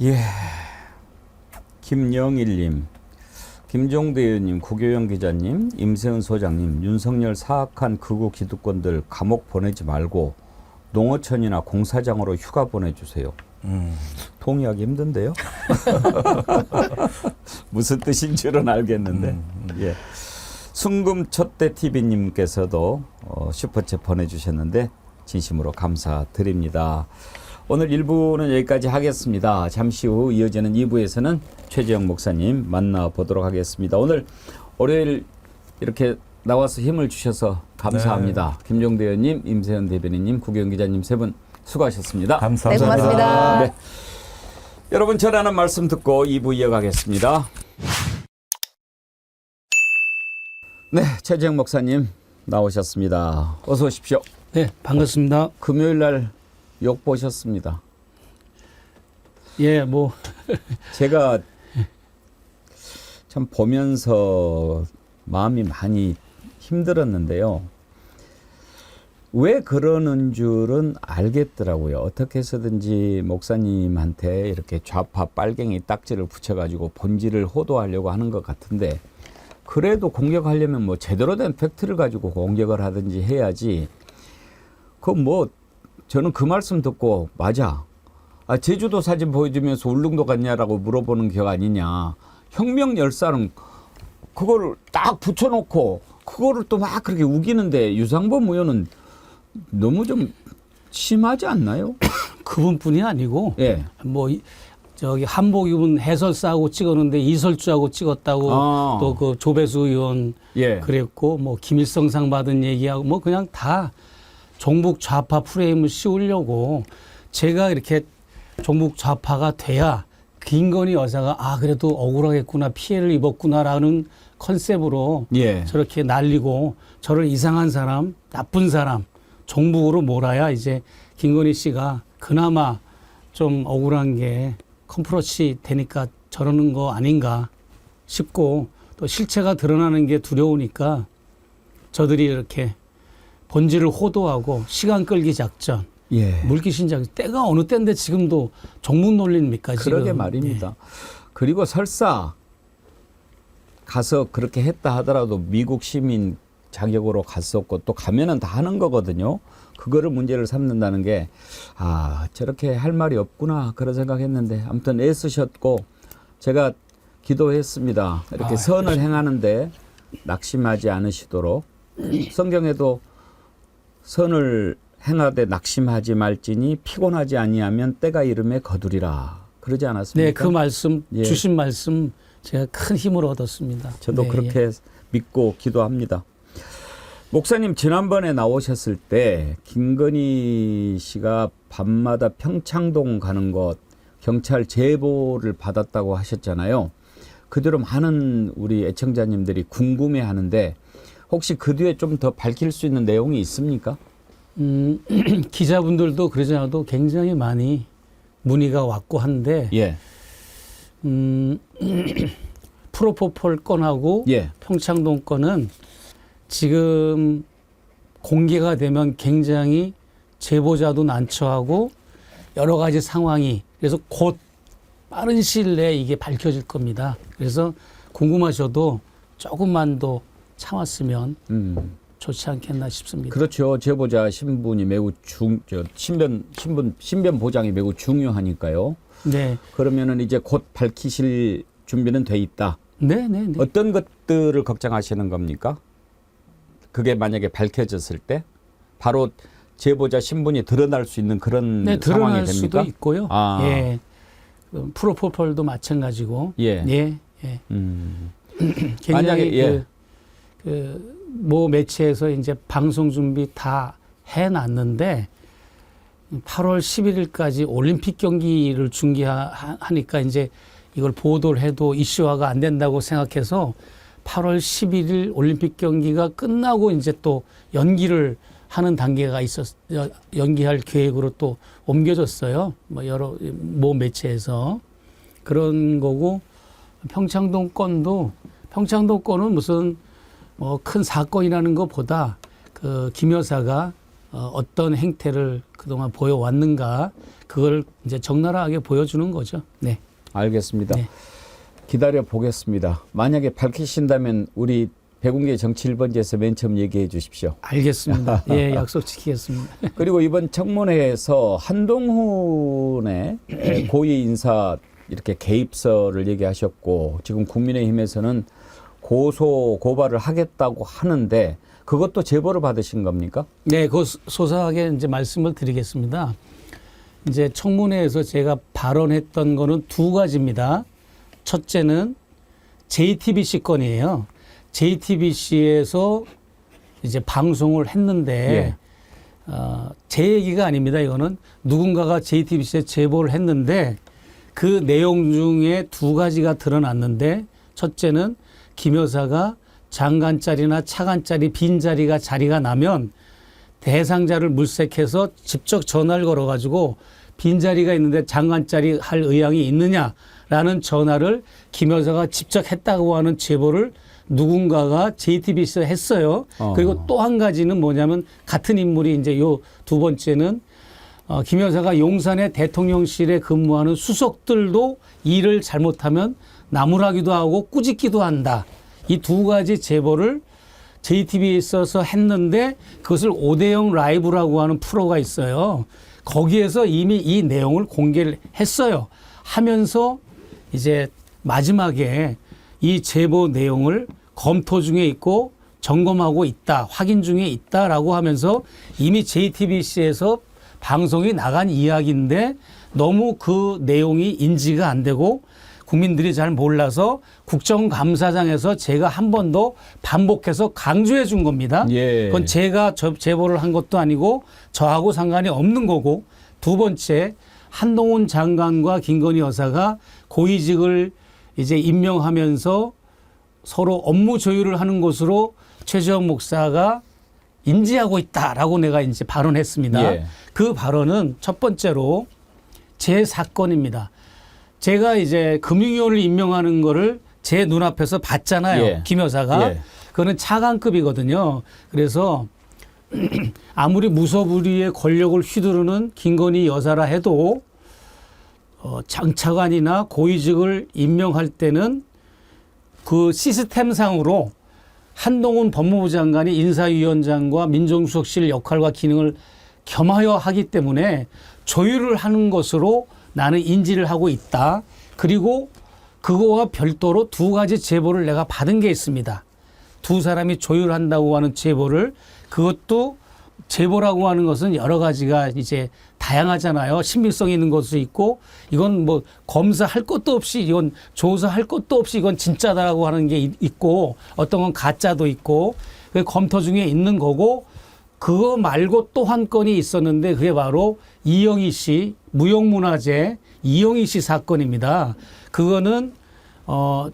예. 김영일님, 김종대 의원님, 구교영 기자님, 임세은 소장님, 윤석열 사악한 극우 기득권들 감옥 보내지 말고 농어촌이나 공사장으로 휴가 보내주세요. 동의하기 힘든데요. 무슨 뜻인 줄은 알겠는데. 예. 순금촛대 TV님께서도 슈퍼챗 보내주셨는데 진심으로 감사드립니다. 오늘 1부는 여기까지 하겠습니다. 잠시 후 이어지는 2부에서는 최재형 목사님 만나보도록 하겠습니다. 오늘 월요일 이렇게 나와서 힘을 주셔서 감사합니다. 네. 김종대 의원님, 임세현 대변인님, 구경 기자님 세 분 수고하셨습니다. 감사합니다. 네, 고맙습니다. 네. 여러분 전하는 말씀 듣고 2부 이어가겠습니다. 네, 최재형 목사님 나오셨습니다. 어서 오십시오. 네, 반갑습니다. 금요일 날 욕 보셨습니다. 예, 뭐 제가 참 보면서 마음이 많이 힘들었는데요. 왜 그러는 줄은 알겠더라고요. 어떻게 해서든지 목사님한테 이렇게 좌파 빨갱이 딱지를 붙여가지고 본질을 호도하려고 하는 것 같은데 그래도 공격하려면 뭐 제대로 된 팩트를 가지고 공격을 하든지 해야지 그 뭐 저는 그 말씀 듣고 맞아. 제주도 사진 보여주면서 울릉도 갔냐라고 물어보는 격 아니냐. 혁명 열사는 그거를 딱 붙여놓고 그거를 또 막 그렇게 우기는데 유상범 의원은 너무 좀 심하지 않나요? 그분뿐이 아니고 예. 뭐 저기 한복 입은 해설사하고 찍었는데 이설주하고 찍었다고 또 그 조배수 의원 예. 그랬고 뭐 김일성상 받은 얘기하고 뭐 그냥 다 종북 좌파 프레임을 씌우려고 제가 이렇게 종북 좌파가 돼야 김건희 여사가 그래도 억울하겠구나 피해를 입었구나라는 컨셉으로 예. 저렇게 날리고 저를 이상한 사람 나쁜 사람 종북으로 몰아야 이제 김건희 씨가 그나마 좀 억울한 게 컴프로치 되니까 저러는 거 아닌가 싶고 또 실체가 드러나는 게 두려우니까 저들이 이렇게 본질을 호도하고 시간 끌기 작전, 예. 물귀신 작전 때가 어느 때인데 지금도 종북 논리입니까? 그러게 지금. 말입니다. 그리고 설사 가서 그렇게 했다 하더라도 미국 시민 자격으로 갔었고 또 가면은 다 하는 거거든요. 그거를 문제를 삼는다는 게 저렇게 할 말이 없구나 그런 생각했는데 아무튼 애쓰셨고 제가 기도했습니다. 이렇게 선을 행하는데 낙심하지 않으시도록 성경에도 선을 행하되 낙심하지 말지니 피곤하지 아니하면 때가 이름에 거두리라 그러지 않았습니까? 네, 그 말씀 예. 주신 말씀 제가 큰 힘을 얻었습니다. 저도 네, 그렇게 믿고 기도합니다. 목사님 지난번에 나오셨을 때 김건희 씨가 밤마다 평창동 가는 것 경찰 제보를 받았다고 하셨잖아요. 그대로 많은 우리 애청자님들이 궁금해하는데 혹시 그 뒤에 좀 더 밝힐 수 있는 내용이 있습니까? 기자분들도 그러지 않아도 굉장히 많이 문의가 왔고 한데 예. 프로포폴 건하고 예. 평창동 건은 지금 공개가 되면 굉장히 제보자도 난처하고 여러 가지 상황이 그래서 곧 빠른 시일 내에 이게 밝혀질 겁니다. 그래서 궁금하셔도 조금만 더 참았으면 좋지 않겠나 싶습니다. 그렇죠. 제보자 신분이 매우 신변 보장이 매우 중요하니까요. 네. 그러면은 이제 곧 밝히실 준비는 돼 있다. 네. 어떤 것들을 걱정하시는 겁니까? 그게 만약에 밝혀졌을 때 바로 제보자 신분이 드러날 수 있는 그런 네, 상황이 드러날 됩니까? 수도 있고요. 예. 프로포폴도 마찬가지고. 예. 예. 굉장히 만약에 모 매체에서 이제 방송 준비 다 해놨는데 8월 11일까지 올림픽 경기를 중계하니까 이제 이걸 보도를 해도 이슈화가 안 된다고 생각해서 8월 11일 올림픽 경기가 끝나고 이제 또 연기를 하는 단계가 연기할 계획으로 또 옮겨졌어요. 뭐 모 매체에서 그런 거고 평창동 건은 무슨 뭐 큰 사건이라는 것보다 그 김 여사가 어떤 행태를 그동안 보여왔는가 그걸 이제 적나라하게 보여주는 거죠. 네. 알겠습니다. 네. 기다려 보겠습니다. 만약에 밝히신다면 우리 백운계 정치 1번지에서 맨 처음 얘기해 주십시오. 알겠습니다. 예, 약속 지키겠습니다. 그리고 이번 청문회에서 한동훈의 고위 인사 이렇게 개입설을 얘기하셨고 지금 국민의힘에서는 고발을 하겠다고 하는데 그것도 제보를 받으신 겁니까? 네, 그 소상하게 이제 말씀을 드리겠습니다. 이제 청문회에서 제가 발언했던 거는 두 가지입니다. 첫째는 JTBC 건이에요. JTBC에서 이제 방송을 했는데 제 얘기가 아닙니다. 이거는 누군가가 JTBC에 제보를 했는데 그 내용 중에 두 가지가 드러났는데 첫째는 김 여사가 장관 자리나 차관 자리 자리가 나면 대상자를 물색해서 직접 전화를 걸어가지고 빈자리가 있는데 장관 자리 할 의향이 있느냐라는 전화를 김 여사가 직접 했다고 하는 제보를 누군가가 JTBC에서 했어요. 그리고 또 한 가지는 뭐냐면 같은 인물이 이제 요 두 번째는 김 여사가 용산의 대통령실에 근무하는 수석들도 일을 잘못하면 나무라기도 하고 꾸짖기도 한다. 이 두 가지 제보를 JTBC에 있어서 했는데 그것을 5대0 라이브라고 하는 프로가 있어요. 거기에서 이미 이 내용을 공개를 했어요. 하면서 이제 마지막에 이 제보 내용을 검토 중에 있고 점검하고 있다, 확인 중에 있다라고 하면서 이미 JTBC에서 방송이 나간 이야기인데 너무 그 내용이 인지가 안 되고 국민들이 잘 몰라서 국정감사장에서 제가 한 번 더 반복해서 강조해 준 겁니다. 예. 그건 제가 제보를 한 것도 아니고 저하고 상관이 없는 거고, 두 번째 한동훈 장관과 김건희 여사가 고위직을 이제 임명하면서 서로 업무 조율을 하는 것으로 최재형 목사가 인지하고 있다라고 내가 이제 발언했습니다. 예. 그 발언은 첫 번째로 제 사건입니다. 제가 이제 금융위원을 임명하는 거를 제 눈앞에서 봤잖아요. 예. 김 여사가. 예. 그거는 차관급이거든요. 그래서 아무리 무소불위의 권력을 휘두르는 김건희 여사라 해도 장차관이나 고위직을 임명할 때는 그 시스템상으로 한동훈 법무부 장관이 인사위원장과 민정수석실 역할과 기능을 겸하여 하기 때문에 조율을 하는 것으로 나는 인지를 하고 있다. 그리고 그거와 별도로 두 가지 제보를 내가 받은 게 있습니다. 두 사람이 조율한다고 하는 제보를, 그것도 제보라고 하는 것은 여러 가지가 이제 다양하잖아요. 신빙성 있는 것도 있고, 이건 뭐 검사할 것도 없이, 이건 조사할 것도 없이 이건 진짜다라고 하는 게 있고, 어떤 건 가짜도 있고, 그게 검토 중에 있는 거고, 그거 말고 또 한 건이 있었는데 그게 바로 이영희 씨 무형문화재 이영희 씨 사건입니다. 그거는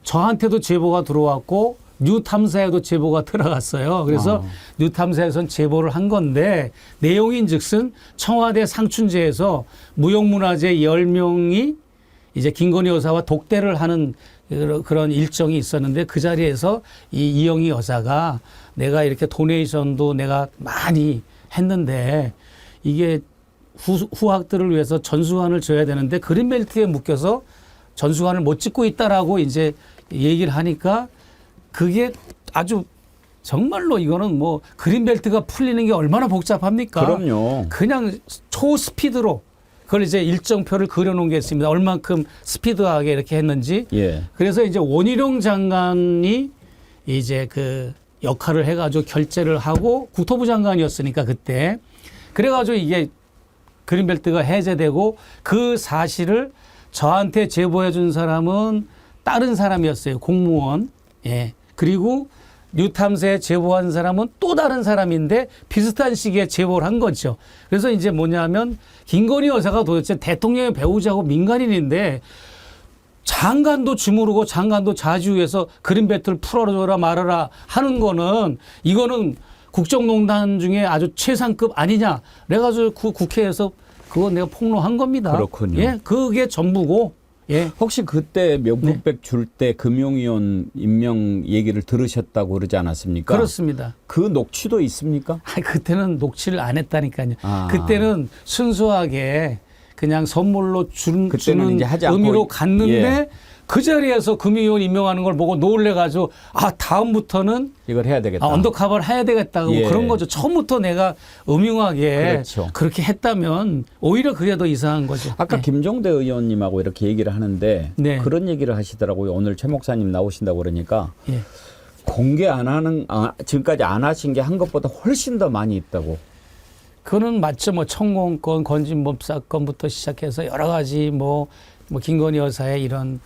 저한테도 제보가 들어왔고 뉴탐사에도 제보가 들어갔어요. 그래서 뉴탐사에선 제보를 한 건데, 내용인즉슨 청와대 상춘제에서 무형문화재 10명이 이제 김건희 여사와 독대를 하는 그런 일정이 있었는데, 그 자리에서 이 이영희 여사가 내가 이렇게 도네이션도 내가 많이 했는데 이게 후학들을 위해서 전수관을 줘야 되는데 그린벨트에 묶여서 전수관을 못 짓고 있다라고 이제 얘기를 하니까, 그게 아주 정말로 이거는 뭐 그린벨트가 풀리는 게 얼마나 복잡합니까? 그럼요. 그냥 초스피드로 그걸 이제 일정표를 그려놓은 게 있습니다. 얼만큼 스피드하게 이렇게 했는지. 예. 그래서 이제 원희룡 장관이 이제 그 역할을 해가지고 결재를 하고, 국토부 장관이었으니까 그때. 그래가지고 이게 그린벨트가 해제되고, 그 사실을 저한테 제보해 준 사람은 다른 사람이었어요. 공무원. 예. 그리고 뉴탐사에 제보한 사람은 또 다른 사람인데 비슷한 시기에 제보를 한 거죠. 그래서 이제 뭐냐면 김건희 여사가 도대체 대통령의 배우자고 민간인인데 장관도 주무르고 장관도 자주해서 그린벨트를 풀어줘라 말아라 하는 거는, 이거는 국정농단 중에 아주 최상급 아니냐. 그래가지고 국회에서 그거 내가 폭로한 겁니다. 그렇군요. 예, 그게 전부고. 예. 혹시 그때 명품백 줄 때 금융위원 임명 얘기를 들으셨다고 그러지 않았습니까? 그렇습니다. 그 녹취도 있습니까? 그때는 녹취를 안 했다니까요. 그때는 순수하게 그냥 선물로 주는 이제 하지 않고, 의미로 갔는데, 예. 그 자리에서 금융위원 임명하는 걸 보고 놀래가지고 다음부터는 이걸 해야 되겠다. 언더커버를 해야 되겠다고. 예. 그런 거죠. 처음부터 내가 음흉하게 그렇죠. 그렇게 했다면 오히려 그게 더 이상한 거죠. 아까 네. 김종대 의원님하고 이렇게 얘기를 하는데 네. 그런 얘기를 하시더라고요. 오늘 최 목사님 나오신다고 그러니까 예. 공개 안 하는, 지금까지 안 하신 게 한 것보다 훨씬 더 많이 있다고. 그거는 맞죠. 뭐 청공권, 건진법 사건부터 시작해서 여러 가지 뭐 김건희 여사의 이런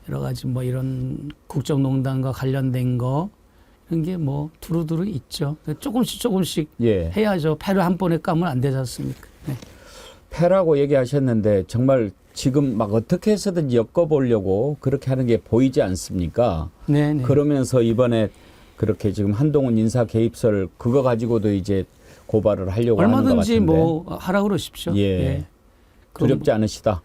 여러 가지 뭐 이런 국정농단과 관련된 거, 이런 게 뭐 두루두루 있죠. 조금씩 예. 해야죠. 패를 한 번에 까면 안 되지 않습니까? 네. 패라고 얘기하셨는데 정말 지금 막 어떻게 해서든지 엮어보려고 그렇게 하는 게 보이지 않습니까? 네. 그러면서 이번에 그렇게 지금 한동훈 인사 개입설 그거 가지고도 이제 고발을 하려고 하는 것 같은데. 얼마든지 뭐 하라 그러십시오. 예. 예. 두렵지 않으시다.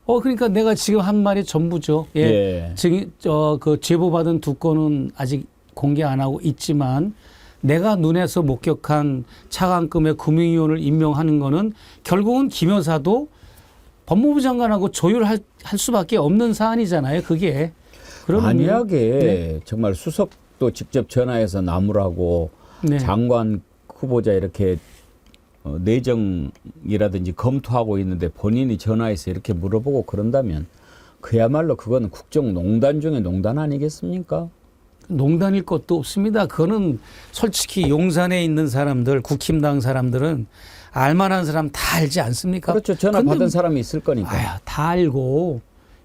그러니까 내가 지금 한 말이 전부죠. 예. 예. 지금 그 제보받은 두 건은 아직 공개 안 하고 있지만, 내가 눈에서 목격한 차관급의 금융위원을 임명하는 거는 결국은 김 여사도 법무부 장관하고 조율할 수밖에 없는 사안이잖아요. 그게. 그러면 만약에 네. 정말 수석 또 직접 전화해서 나무라고 네. 장관 후보자 이렇게 내정이라든지 검토하고 있는데 본인이 전화해서 이렇게 물어보고 그런다면 그야말로 그건 국정농단 중에 농단 아니겠습니까? 농단일 것도 없습니다. 그거는 솔직히 용산에 있는 사람들, 국힘당 사람들은 알만한 사람 다 알지 않습니까? 그렇죠. 전화 근데 받은 사람이 있을 거니까. 아야, 다 알고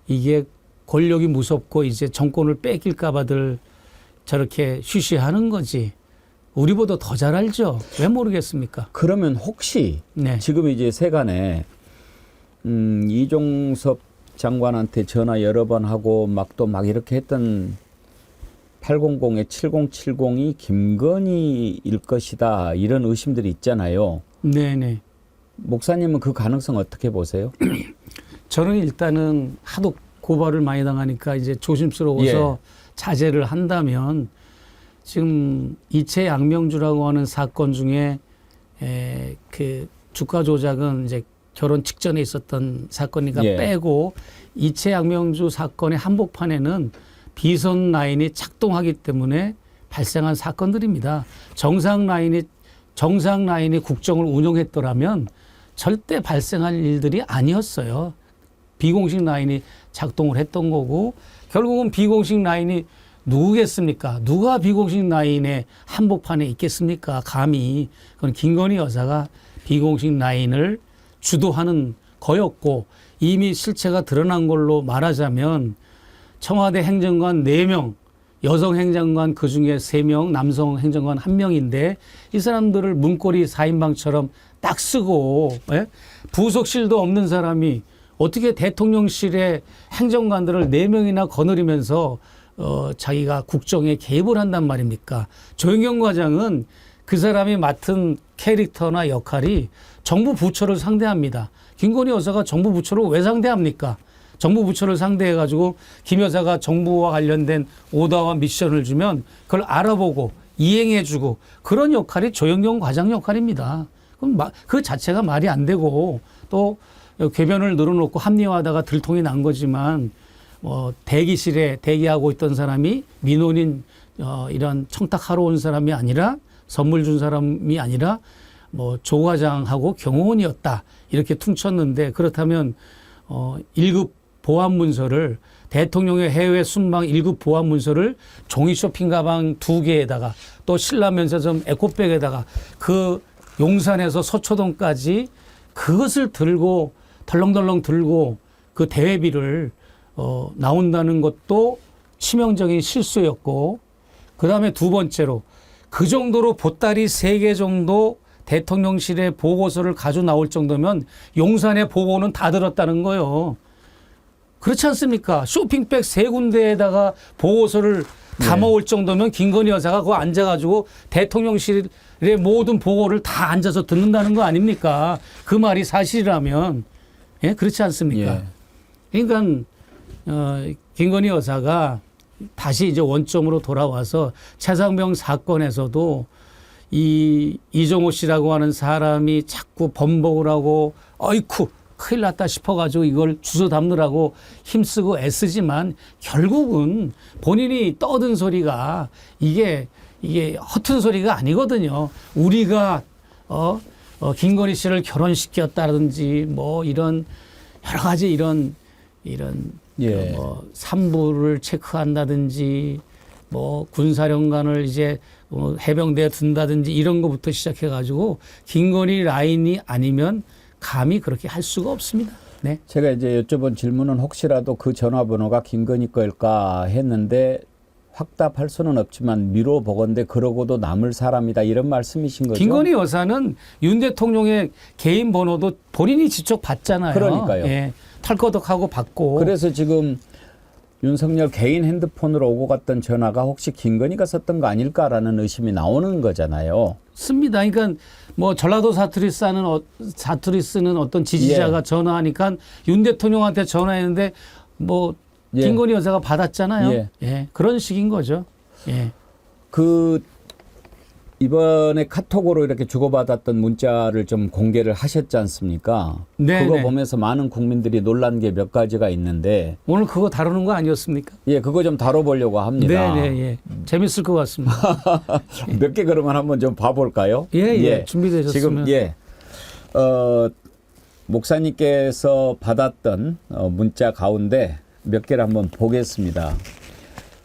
이게 권력이 무섭고 이제 정권을 뺏길까 봐들 저렇게 쉬쉬하는 거지. 우리보다 더 잘 알죠. 왜 모르겠습니까? 그러면 혹시 네. 지금 이제 세간에 이종섭 장관한테 전화 여러 번 하고 막 또 막 이렇게 했던 800에 7070이 김건희일 것이다 이런 의심들이 있잖아요. 네네. 목사님은 그 가능성 어떻게 보세요? 저는 일단은 하도 고발을 많이 당하니까 이제 조심스러워서 자제를 한다면 지금 이채 양명주라고 하는 사건 중에 그 주가 조작은 이제 결혼 직전에 있었던 사건이니까 빼고 이채 양명주 사건의 한복판에는 비선 라인이 작동하기 때문에 발생한 사건들입니다. 정상 라인이 국정을 운영했더라면 절대 발생할 일들이 아니었어요. 비공식 라인이 작동을 했던 거고 결국은 비공식 라인이 누구겠습니까? 누가 비공식 라인의 한복판에 있겠습니까? 감히. 그건 김건희 여사가 비공식 라인을 주도하는 거였고 이미 실체가 드러난 걸로 말하자면 청와대 행정관 4명, 여성 행정관 그중에 3명, 남성 행정관 1명인데 이 사람들을 문고리 4인방처럼 딱 쓰고 부속실도 없는 사람이 어떻게 대통령실의 행정관들을 4명이나 거느리면서 자기가 국정에 개입을 한단 말입니까? 조영경 과장은 그 사람이 맡은 캐릭터나 역할이 정부 부처를 상대합니다. 김건희 여사가 정부 부처를 왜 상대합니까? 정부 부처를 상대해가지고 김 여사가 정부와 관련된 오더와 미션을 주면 그걸 알아보고 이행해주고 그런 역할이 조영경 과장 역할입니다. 그럼 그 자체가 말이 안 되고 또 궤변을 늘어놓고 합리화하다가 들통이 난 거지만 대기실에 대기하고 있던 사람이 민원인 이런 청탁하러 온 사람이 아니라 선물 준 사람이 아니라 조 과장하고 경호원이었다 이렇게 퉁쳤는데 그렇다면 1급 보안 문서를 대통령의 해외 순방 1급 보안 문서를 종이 쇼핑 가방 2개에다가 또 신라 면세점 에코백에다가 그 용산에서 서초동까지 그것을 들고 덜렁덜렁 들고 그 대회비를 나온다는 것도 치명적인 실수였고 그다음에 두 번째로 그 정도로 보따리 3개 정도 대통령실의 보고서를 가지고 나올 정도면 용산의 보고는 다 들었다는 거예요. 그렇지 않습니까? 쇼핑백 3군데에다가 보고서를 담아올 정도면 김건희 여사가 그거 앉아가지고 대통령실의 모든 보고를 다 앉아서 듣는다는 거 아닙니까? 그 말이 사실이라면. 예, 그렇지 않습니까? 그러니까 김건희 여사가 다시 이제 원점으로 돌아와서 최상병 사건에서도 이종호 씨라고 하는 사람이 자꾸 번복을 하고 어이쿠 큰일 났다 싶어가지고 이걸 주워 담느라고 힘쓰고 애쓰지만 결국은 본인이 떠든 소리가 이게 허튼 소리가 아니거든요. 우리가 김건희 씨를 결혼시켰다든지 이런 여러 가지 이런 산부를 체크한다든지 군사령관을 이제 해병대에 둔다든지 이런 거부터 시작해가지고 김건희 라인이 아니면 감히 그렇게 할 수가 없습니다. 네. 제가 이제 여쭤본 질문은 혹시라도 그 전화번호가 김건희 걸까 했는데 확답할 수는 없지만 미뤄보건대 그러고도 남을 사람이다 이런 말씀이신 거죠? 김건희 여사는 윤 대통령의 개인 번호도 본인이 직접 받잖아요. 그러니까요. 예, 털거덕하고 받고. 그래서 지금 윤석열 개인 핸드폰으로 오고 갔던 전화가 혹시 김건희가 썼던 거 아닐까라는 의심이 나오는 거잖아요. 씁니다. 그러니까 전라도 사투리 쓰는 어떤 지지자가 전화하니까 윤 대통령한테 전화했는데 김건희 여사가 받았잖아요. 예. 그런 식인 거죠. 예. 이번에 카톡으로 이렇게 주고받았던 문자를 좀 공개를 하셨지 않습니까? 네, 그거 네. 보면서 많은 국민들이 놀란 게 몇 가지가 있는데 오늘 그거 다루는 거 아니었습니까? 예, 그거 좀 다뤄보려고 합니다. 네, 네, 예. 재밌을 것 같습니다. 몇 개 그러면 한번 좀 봐볼까요? 예. 준비되셨으면. 지금 목사님께서 받았던 문자 가운데 몇 개를 한번 보겠습니다.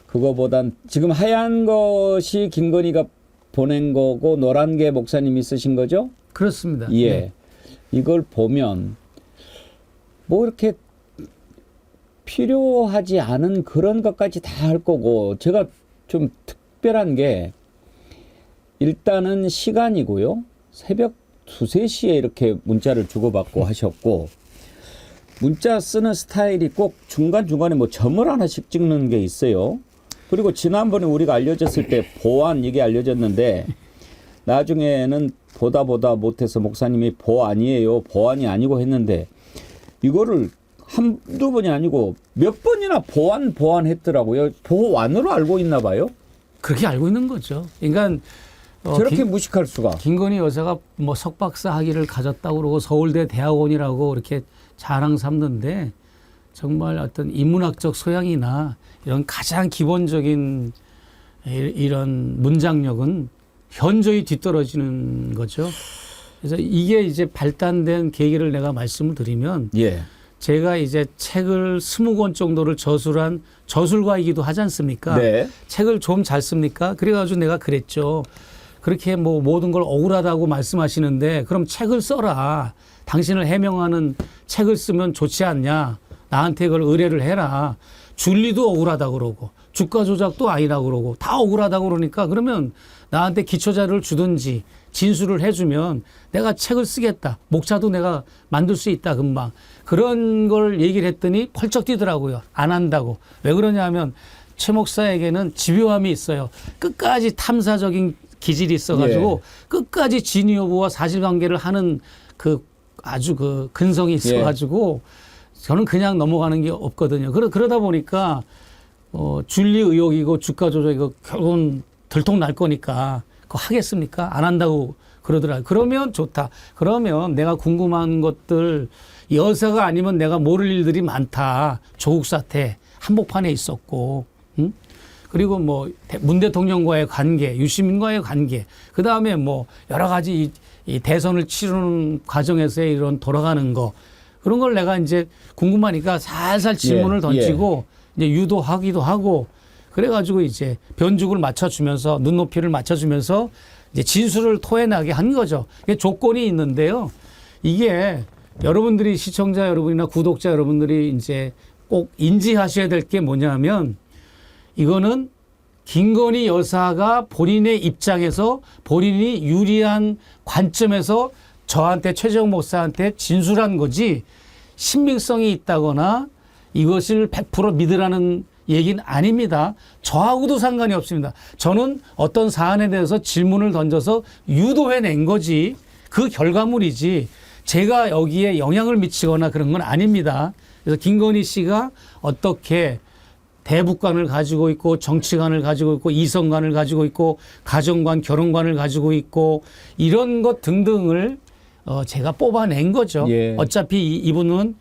그거보단 지금 하얀 것이 김건희가 보낸 거고 노란 게 목사님이 쓰신 거죠? 그렇습니다. 예. 네. 이걸 보면 뭐 이렇게 필요하지 않은 그런 것까지 다 할 거고 제가 좀 특별한 게 일단은 시간이고요. 새벽 2, 3시에 이렇게 문자를 주고받고 하셨고 문자 쓰는 스타일이 꼭 중간중간에 뭐 점을 하나씩 찍는 게 있어요. 그리고 지난번에 우리가 알려졌을 때 보안 이게 알려졌는데 나중에는 보다 못해서 목사님이 보안이에요. 보안이 아니고 했는데 이거를 한두 번이 아니고 몇 번이나 보안 했더라고요. 보안으로 알고 있나 봐요. 그렇게 알고 있는 거죠. 그러니까 저렇게 무식할 수가. 김건희 여사가 뭐 석박사 학위를 가졌다고 그러고 서울대 대학원이라고 이렇게 자랑 삼는데 정말 어떤 인문학적 소양이나 이런 가장 기본적인 이런 문장력은 현저히 뒤떨어지는 거죠. 그래서 이게 이제 발단된 계기를 내가 말씀을 드리면 예. 제가 이제 책을 20권 정도를 저술한 저술가이기도 하지 않습니까? 네. 책을 좀 잘 씁니까? 그래가지고 내가 그랬죠. 그렇게 뭐 모든 걸 억울하다고 말씀하시는데 그럼 책을 써라. 당신을 해명하는 책을 쓰면 좋지 않냐. 나한테 그걸 의뢰를 해라. 줄리도 억울하다고 그러고 주가 조작도 아니라고 그러고 다 억울하다고 그러니까 그러면 나한테 기초자료를 주든지 진술을 해주면 내가 책을 쓰겠다. 목차도 내가 만들 수 있다 금방. 그런 걸 얘기를 했더니 펄쩍 뛰더라고요. 안 한다고. 왜 그러냐 하면 최 목사에게는 집요함이 있어요. 끝까지 탐사적인 기질이 있어가지고 끝까지 진위 여부와 사실관계를 하는 그 아주 그 근성이 있어가지고 저는 그냥 넘어가는 게 없거든요. 그러다 보니까 줄리 의혹이고 주가 조작이고 결국은 들통 날 거니까 그거 하겠습니까? 안 한다고 그러더라고요. 그러면 좋다. 그러면 내가 궁금한 것들 여사가 아니면 내가 모를 일들이 많다. 조국 사태 한복판에 있었고 그리고 뭐 문 대통령과의 관계, 유시민과의 관계, 그 다음에 뭐 여러 가지 이 대선을 치르는 과정에서의 이런 돌아가는 거 그런 걸 내가 이제 궁금하니까 살살 질문을 던지고 이제 유도하기도 하고 그래가지고 이제 변죽을 맞춰주면서 눈높이를 맞춰주면서 이제 진술을 토해나게 한 거죠. 이게 조건이 있는데요. 이게 여러분들이 시청자 여러분이나 구독자 여러분들이 이제 꼭 인지하셔야 될 게 뭐냐면 이거는 김건희 여사가 본인의 입장에서 본인이 유리한 관점에서 저한테 최재형 목사한테 진술한 거지 신빙성이 있다거나 이것을 100% 믿으라는 얘기는 아닙니다. 저하고도 상관이 없습니다. 저는 어떤 사안에 대해서 질문을 던져서 유도해낸 거지 그 결과물이지 제가 여기에 영향을 미치거나 그런 건 아닙니다. 그래서 김건희 씨가 어떻게 대북관을 가지고 있고 정치관을 가지고 있고 이성관을 가지고 있고 가정관, 결혼관을 가지고 있고 이런 것 등등을 제가 뽑아낸 거죠. 어차피 이분은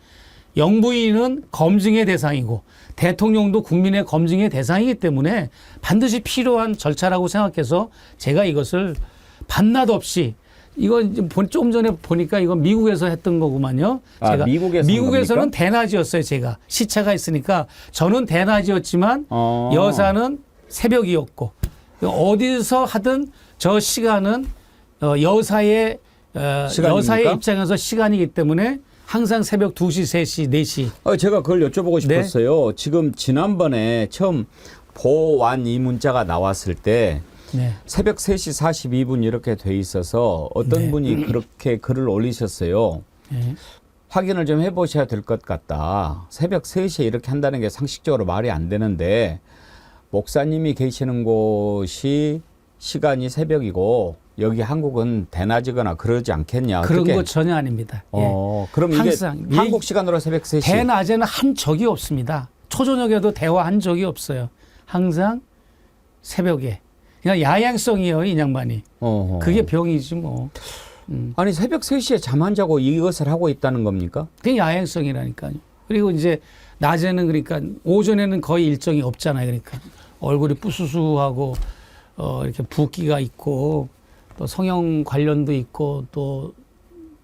영부인은 검증의 대상이고 대통령도 국민의 검증의 대상이기 때문에 반드시 필요한 절차라고 생각해서 제가 이것을 반낮 없이 이건 조금 전에 보니까 이건 미국에서 했던 거구만요. 제가 미국에서는 대낮이었어요. 제가 시차가 있으니까 저는 대낮이었지만 여사는 새벽이었고 어디서 하든 저 시간은 여사의 입장에서 시간이기 때문에 항상 새벽 2시, 3시, 4시. 제가 그걸 여쭤보고 싶었어요. 지금 지난번에 처음 보완 이 문자가 나왔을 때 새벽 3시 42분 이렇게 돼 있어서 어떤 분이 그렇게 글을 올리셨어요. 확인을 좀 해보셔야 될 것 같다. 새벽 3시에 이렇게 한다는 게 상식적으로 말이 안 되는데 목사님이 계시는 곳이 시간이 새벽이고 여기 한국은 대낮이거나 그러지 않겠냐. 그런 거 전혀 아닙니다. 그럼 항상 이게 한국 시간으로 새벽 3시. 대낮에는 한 적이 없습니다. 초저녁에도 대화한 적이 없어요. 항상 새벽에. 그냥 야행성이에요, 이 양반이. 어허. 그게 병이지 뭐. 아니 새벽 3시에 잠 안 자고 이것을 하고 있다는 겁니까? 그게 야행성이라니까요. 그리고 이제 낮에는 그러니까 오전에는 거의 일정이 없잖아요. 그러니까 얼굴이 뿌수수하고 이렇게 붓기가 있고 또 성형 관련도 있고 또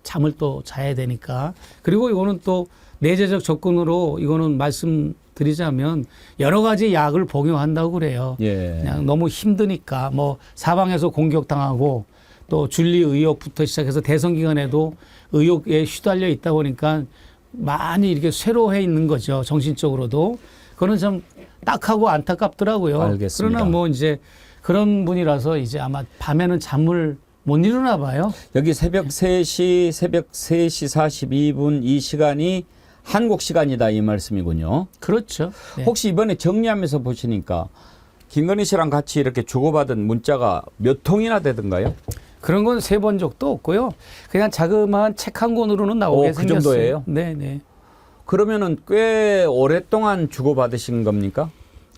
잠을 또 자야 되니까. 그리고 이거는 또 내재적 접근으로 이거는 말씀드리자면 여러 가지 약을 복용한다고 그래요. 예. 그냥 너무 힘드니까 뭐 사방에서 공격당하고 또 준리 의혹부터 시작해서 대선 기간에도 의혹에 휘달려 있다 보니까 많이 이렇게 쇠로해 있는 거죠. 정신적으로도. 그거는 좀 딱하고 안타깝더라고요. 알겠습니다. 그러나 뭐 이제 그런 분이라서 이제 아마 밤에는 잠을 못 이루나 봐요. 여기 새벽 3시 42분 이 시간이 한국 시간이다 이 말씀이군요. 그렇죠. 네. 혹시 이번에 정리하면서 보시니까 김건희 씨랑 같이 이렇게 주고받은 문자가 몇 통이나 되던가요? 그런 건 세본 적도 없고요. 그냥 자그마한 책 한 권으로는 나오게 그 생겼어요. 정도예요? 네네. 그러면은 꽤 오랫동안 주고받으신 겁니까?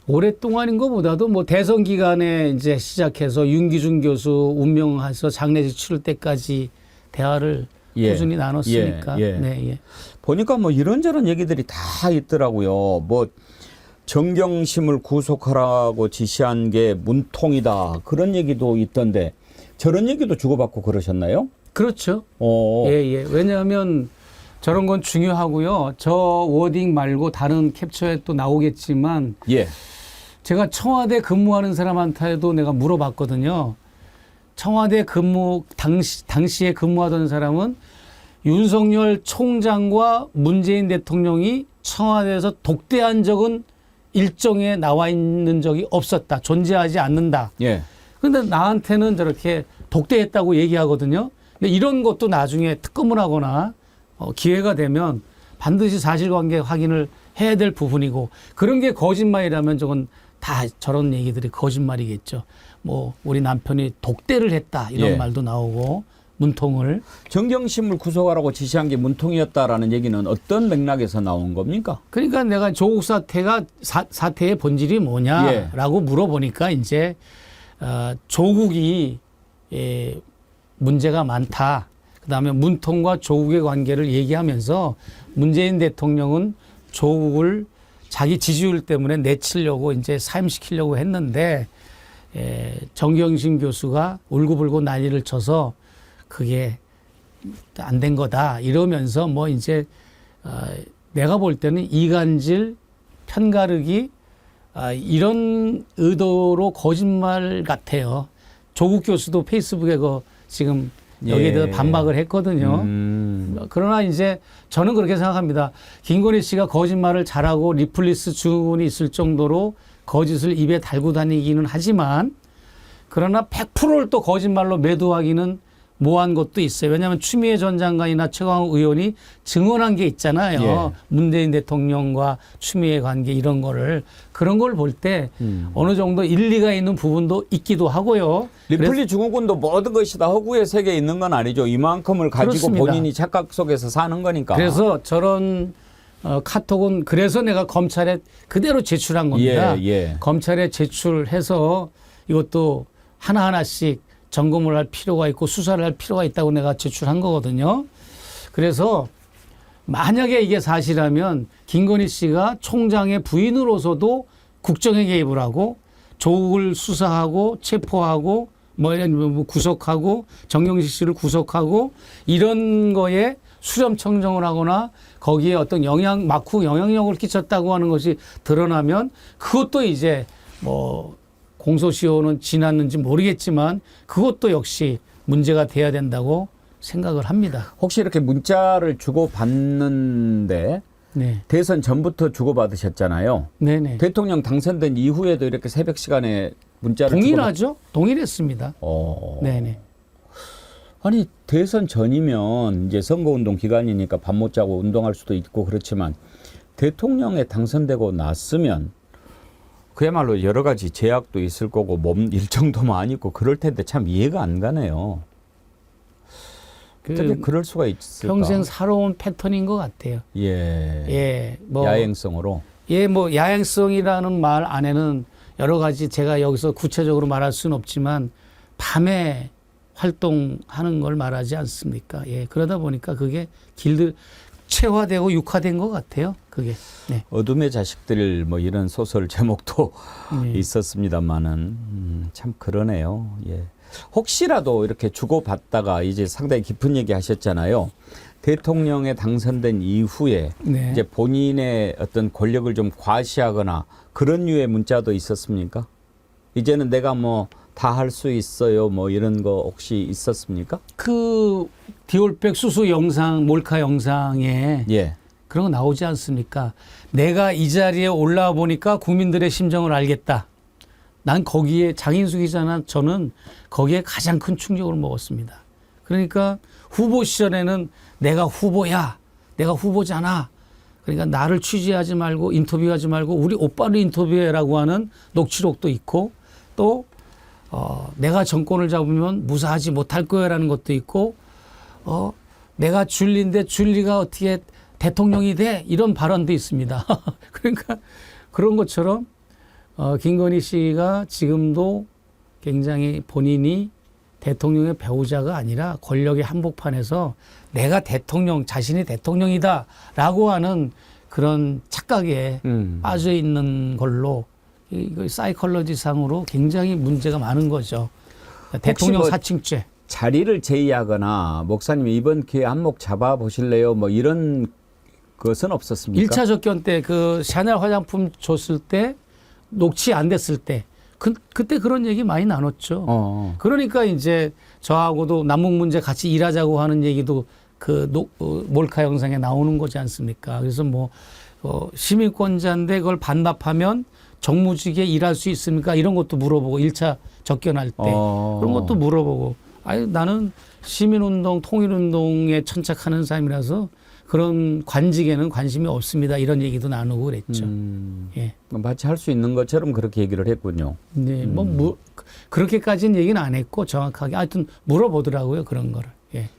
오랫동안인 것보다도 뭐 대선 기간에 이제 시작해서 윤기준 교수 운명해서 장례식 치를 때까지 대화를 꾸준히 나눴으니까. 예. 네, 예. 보니까 뭐 이런저런 얘기들이 다 있더라고요. 뭐 정경심을 구속하라고 지시한 게 문통이다. 그런 얘기도 있던데 저런 얘기도 주고받고 그러셨나요? 그렇죠. 예. 왜냐하면 저런 건 중요하고요. 저 워딩 말고 다른 캡처에 또 나오겠지만 예. 제가 청와대 근무하는 사람한테도 내가 물어봤거든요. 청와대 근무 당시에 근무하던 사람은 윤석열 총장과 문재인 대통령이 청와대에서 독대한 적은 일정에 나와 있는 적이 없었다. 존재하지 않는다. 예. 그런데 나한테는 저렇게 독대했다고 얘기하거든요. 근데 이런 것도 나중에 특검을 하거나 기회가 되면 반드시 사실관계 확인을 해야 될 부분이고 그런 게 거짓말이라면 저건 다 저런 얘기들이 거짓말이겠죠. 뭐 우리 남편이 독대를 했다 이런 예. 말도 나오고 문통을. 정경심을 구속하라고 지시한 게 문통이었다라는 얘기는 어떤 맥락에서 나온 겁니까? 그러니까 내가 조국 사태가 사태의 본질이 뭐냐라고 물어보니까 이제 조국이 문제가 많다. 그다음에 문통과 조국의 관계를 얘기하면서 문재인 대통령은 조국을 자기 지지율 때문에 내치려고 이제 사임시키려고 했는데 정경심 교수가 울고불고 난리를 쳐서 그게 안 된 거다 이러면서 뭐 이제 내가 볼 때는 이간질 편가르기 이런 의도로 거짓말 같아요. 조국 교수도 페이스북에 지금 여기에 대해서 반박을 했거든요. 그러나 이제 저는 그렇게 생각합니다. 김건희 씨가 거짓말을 잘하고 리플리스 증후군이 있을 정도로 거짓을 입에 달고 다니기는 하지만 그러나 100%를 또 거짓말로 매도하기는 모호한 것도 있어요. 왜냐하면 추미애 전 장관이나 최광욱 의원이 증언한 게 있잖아요. 예. 문재인 대통령과 추미애 관계 이런 거를 그런 걸 볼 때 어느 정도 일리가 있는 부분도 있기도 하고요. 리플리 증후군도 모든 것이 다 허구의 세계에 있는 건 아니죠. 이만큼을 가지고 그렇습니다. 본인이 착각 속에서 사는 거니까. 그래서 저런 카톡은 그래서 내가 검찰에 그대로 제출한 겁니다. 예. 검찰에 제출해서 이것도 하나하나씩 점검을 할 필요가 있고 수사를 할 필요가 있다고 내가 제출한 거거든요. 그래서 만약에 이게 사실이라면 김건희 씨가 총장의 부인으로서도 국정에 개입을 하고 조국을 수사하고 체포하고 뭐 구속하고 정경심 씨를 구속하고 이런 거에 수렴 청정을 하거나 거기에 어떤 막후 영향력을 끼쳤다고 하는 것이 드러나면 그것도 이제 뭐 공소시효는 지났는지 모르겠지만 그것도 역시 문제가 돼야 된다고 생각을 합니다. 혹시 이렇게 문자를 주고받는데 네. 대선 전부터 주고받으셨잖아요. 네네. 대통령 당선된 이후에도 이렇게 새벽 시간에 문자를 동일하죠. 동일했습니다. 네네. 아니 대선 전이면 이제 선거운동 기간이니까 밤 못 자고 운동할 수도 있고 그렇지만 대통령에 당선되고 났으면 그야말로 여러 가지 제약도 있을 거고 몸 일정도 많이 있고 그럴 텐데 참 이해가 안 가네요. 어떻게 그럴 수가 있을까? 평생 살아온 패턴인 것 같아요. 예. 예. 뭐 야행성으로. 예, 뭐 야행성이라는 말 안에는 여러 가지 제가 여기서 구체적으로 말할 수는 없지만 밤에 활동하는 걸 말하지 않습니까? 예, 그러다 보니까 그게 체화되고 육화된 것 같아요. 그게. 네. 어둠의 자식들 뭐 이런 소설 제목도 있었습니다만은 참 그러네요. 예. 혹시라도 이렇게 주고받다가 이제 상당히 깊은 얘기 하셨잖아요. 대통령에 당선된 이후에 네. 이제 본인의 어떤 권력을 좀 과시하거나 그런 류의 문자도 있었습니까? 이제는 내가 뭐 다 할 수 있어요. 뭐 이런 거 혹시 있었습니까? 그 디올백 수수 영상, 몰카 영상에 예. 그런 거 나오지 않습니까? 내가 이 자리에 올라와 보니까 국민들의 심정을 알겠다. 난 거기에 장인수 기자나 저는 거기에 가장 큰 충격을 먹었습니다. 그러니까 후보 시절에는 내가 후보야. 내가 후보잖아. 그러니까 나를 취재하지 말고 인터뷰하지 말고 우리 오빠를 인터뷰해라고 하는 녹취록도 있고 또 내가 정권을 잡으면 무사하지 못할 거야라는 것도 있고 내가 줄리인데 줄리가 어떻게 대통령이 돼? 이런 발언도 있습니다. 그러니까 그런 것처럼 김건희 씨가 지금도 굉장히 본인이 대통령의 배우자가 아니라 권력의 한복판에서 내가 자신이 대통령이다라고 하는 그런 착각에 빠져 있는 걸로 이거 사이콜로지상으로 굉장히 문제가 많은 거죠. 대통령 뭐 사칭죄. 자리를 제의하거나 목사님 이번 기회에 한몫 잡아 보실래요? 뭐 이런 것은 없었습니까? 1차 접견 때 그 샤넬 화장품 줬을 때 녹취 안 됐을 때 그때 그런 얘기 많이 나눴죠. 그러니까 이제 저하고도 남북 문제 같이 일하자고 하는 얘기도 몰카 영상에 나오는 거지 않습니까? 그래서 뭐 시민권자인데 그걸 반납하면 정무직에 일할 수 있습니까? 이런 것도 물어보고 1차 접견할 때 그런 것도 물어보고 나는 시민운동, 통일운동에 천착하는 사람이라서 그런 관직에는 관심이 없습니다. 이런 얘기도 나누고 그랬죠. 예. 마치 할 수 있는 것처럼 그렇게 얘기를 했군요. 네, 그렇게까지는 얘기는 안 했고 정확하게 하여튼 물어보더라고요. 그런 거를. 예.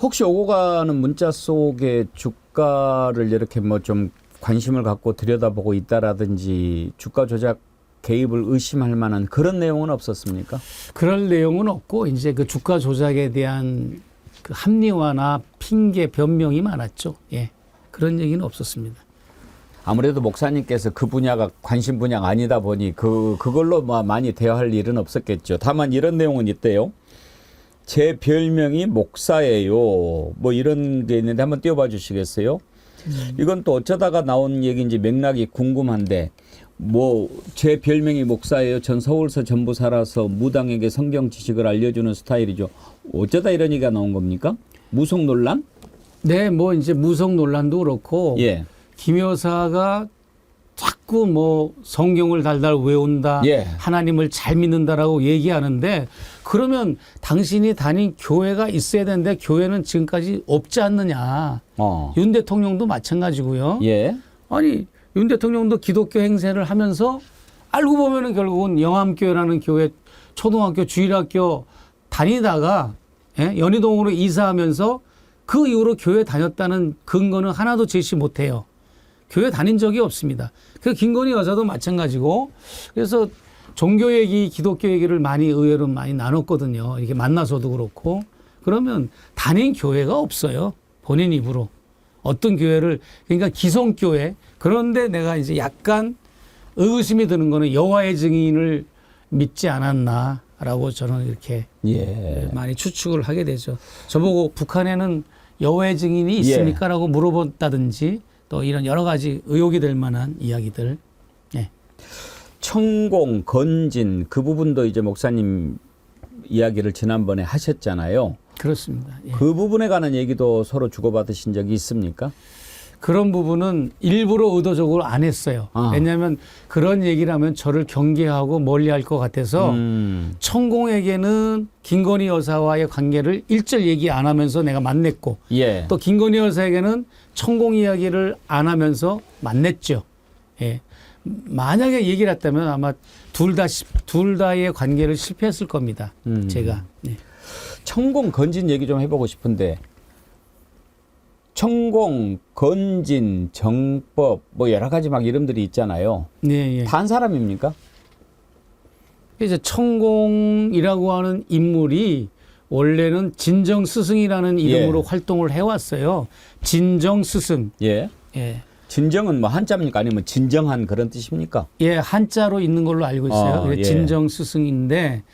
혹시 오고 가는 문자 속에 주가를 이렇게 뭐 좀 관심을 갖고 들여다보고 있다라든지 주가 조작 개입을 의심할 만한 그런 내용은 없었습니까? 그럴 내용은 없고 이제 그 주가 조작에 대한 그 합리화나 핑계, 변명이 많았죠. 예. 그런 얘기는 없었습니다. 아무래도 목사님께서 그 분야가 관심 분야가 아니다 보니 그걸로 많이 대화할 일은 없었겠죠. 다만 이런 내용은 있대요. 제 별명이 목사예요. 뭐 이런 게 있는데 한번 띄워봐 주시겠어요? 이건 또 어쩌다가 나온 얘기인지 맥락이 궁금한데 뭐 제 별명이 목사예요. 전 서울서 전부 살아서 무당에게 성경 지식을 알려주는 스타일이죠. 어쩌다 이런 얘기가 나온 겁니까? 무속 논란? 네, 뭐 이제 무속 논란도 그렇고 예. 김 여사가 자꾸 뭐 성경을 달달 외운다, 예. 하나님을 잘 믿는다라고 얘기하는데 그러면 당신이 다닌 교회가 있어야 되는데 교회는 지금까지 없지 않느냐. 윤 대통령도 마찬가지고요. 예. 아니 윤 대통령도 기독교 행세를 하면서 알고 보면은 결국은 영암교회라는 교회 초등학교 주일학교 다니다가 연희동으로 이사하면서 그 이후로 교회 다녔다는 근거는 하나도 제시 못해요. 교회 다닌 적이 없습니다. 그 김건희 여사도 마찬가지고 그래서 종교 얘기, 기독교 얘기를 의외로 많이 나눴거든요. 이렇게 만나서도 그렇고 그러면 다닌 교회가 없어요. 본인 입으로. 어떤 교회를 그러니까 기성교회 그런데 내가 이제 약간 의구심이 드는 거는 여호와의 증인을 믿지 않았나라고 저는 이렇게 많이 추측을 하게 되죠. 저보고 북한에는 여호와의 증인이 있습니까라고 물어봤다든지 또 이런 여러 가지 의혹이 될 만한 이야기들. 예. 천공, 건진 그 부분도 이제 목사님 이야기를 지난번에 하셨잖아요. 그렇습니다. 예. 그 부분에 관한 얘기도 서로 주고받으신 적이 있습니까? 그런 부분은 일부러 의도적으로 안 했어요. 왜냐하면 그런 얘기를 하면 저를 경계하고 멀리할 것 같아서 천공에게는 김건희 여사와의 관계를 일절 얘기 안 하면서 내가 만났고 또 김건희 여사에게는 천공 이야기를 안 하면서 만났죠. 예. 만약에 얘기를 했다면 아마 둘 다의 관계를 실패했을 겁니다. 제가. 예. 천공 건진 얘기 좀 해보고 싶은데 천공, 건진, 정법 뭐 여러 가지 막 이름들이 있잖아요. 네, 예. 다 한 사람입니까? 이제 천공이라고 하는 인물이 원래는 진정 스승이라는 이름으로 활동을 해왔어요. 진정 스승. 예. 예. 진정은 뭐 한자입니까? 아니면 진정한 그런 뜻입니까? 예, 한자로 있는 걸로 알고 있어요. 예. 진정 스승인데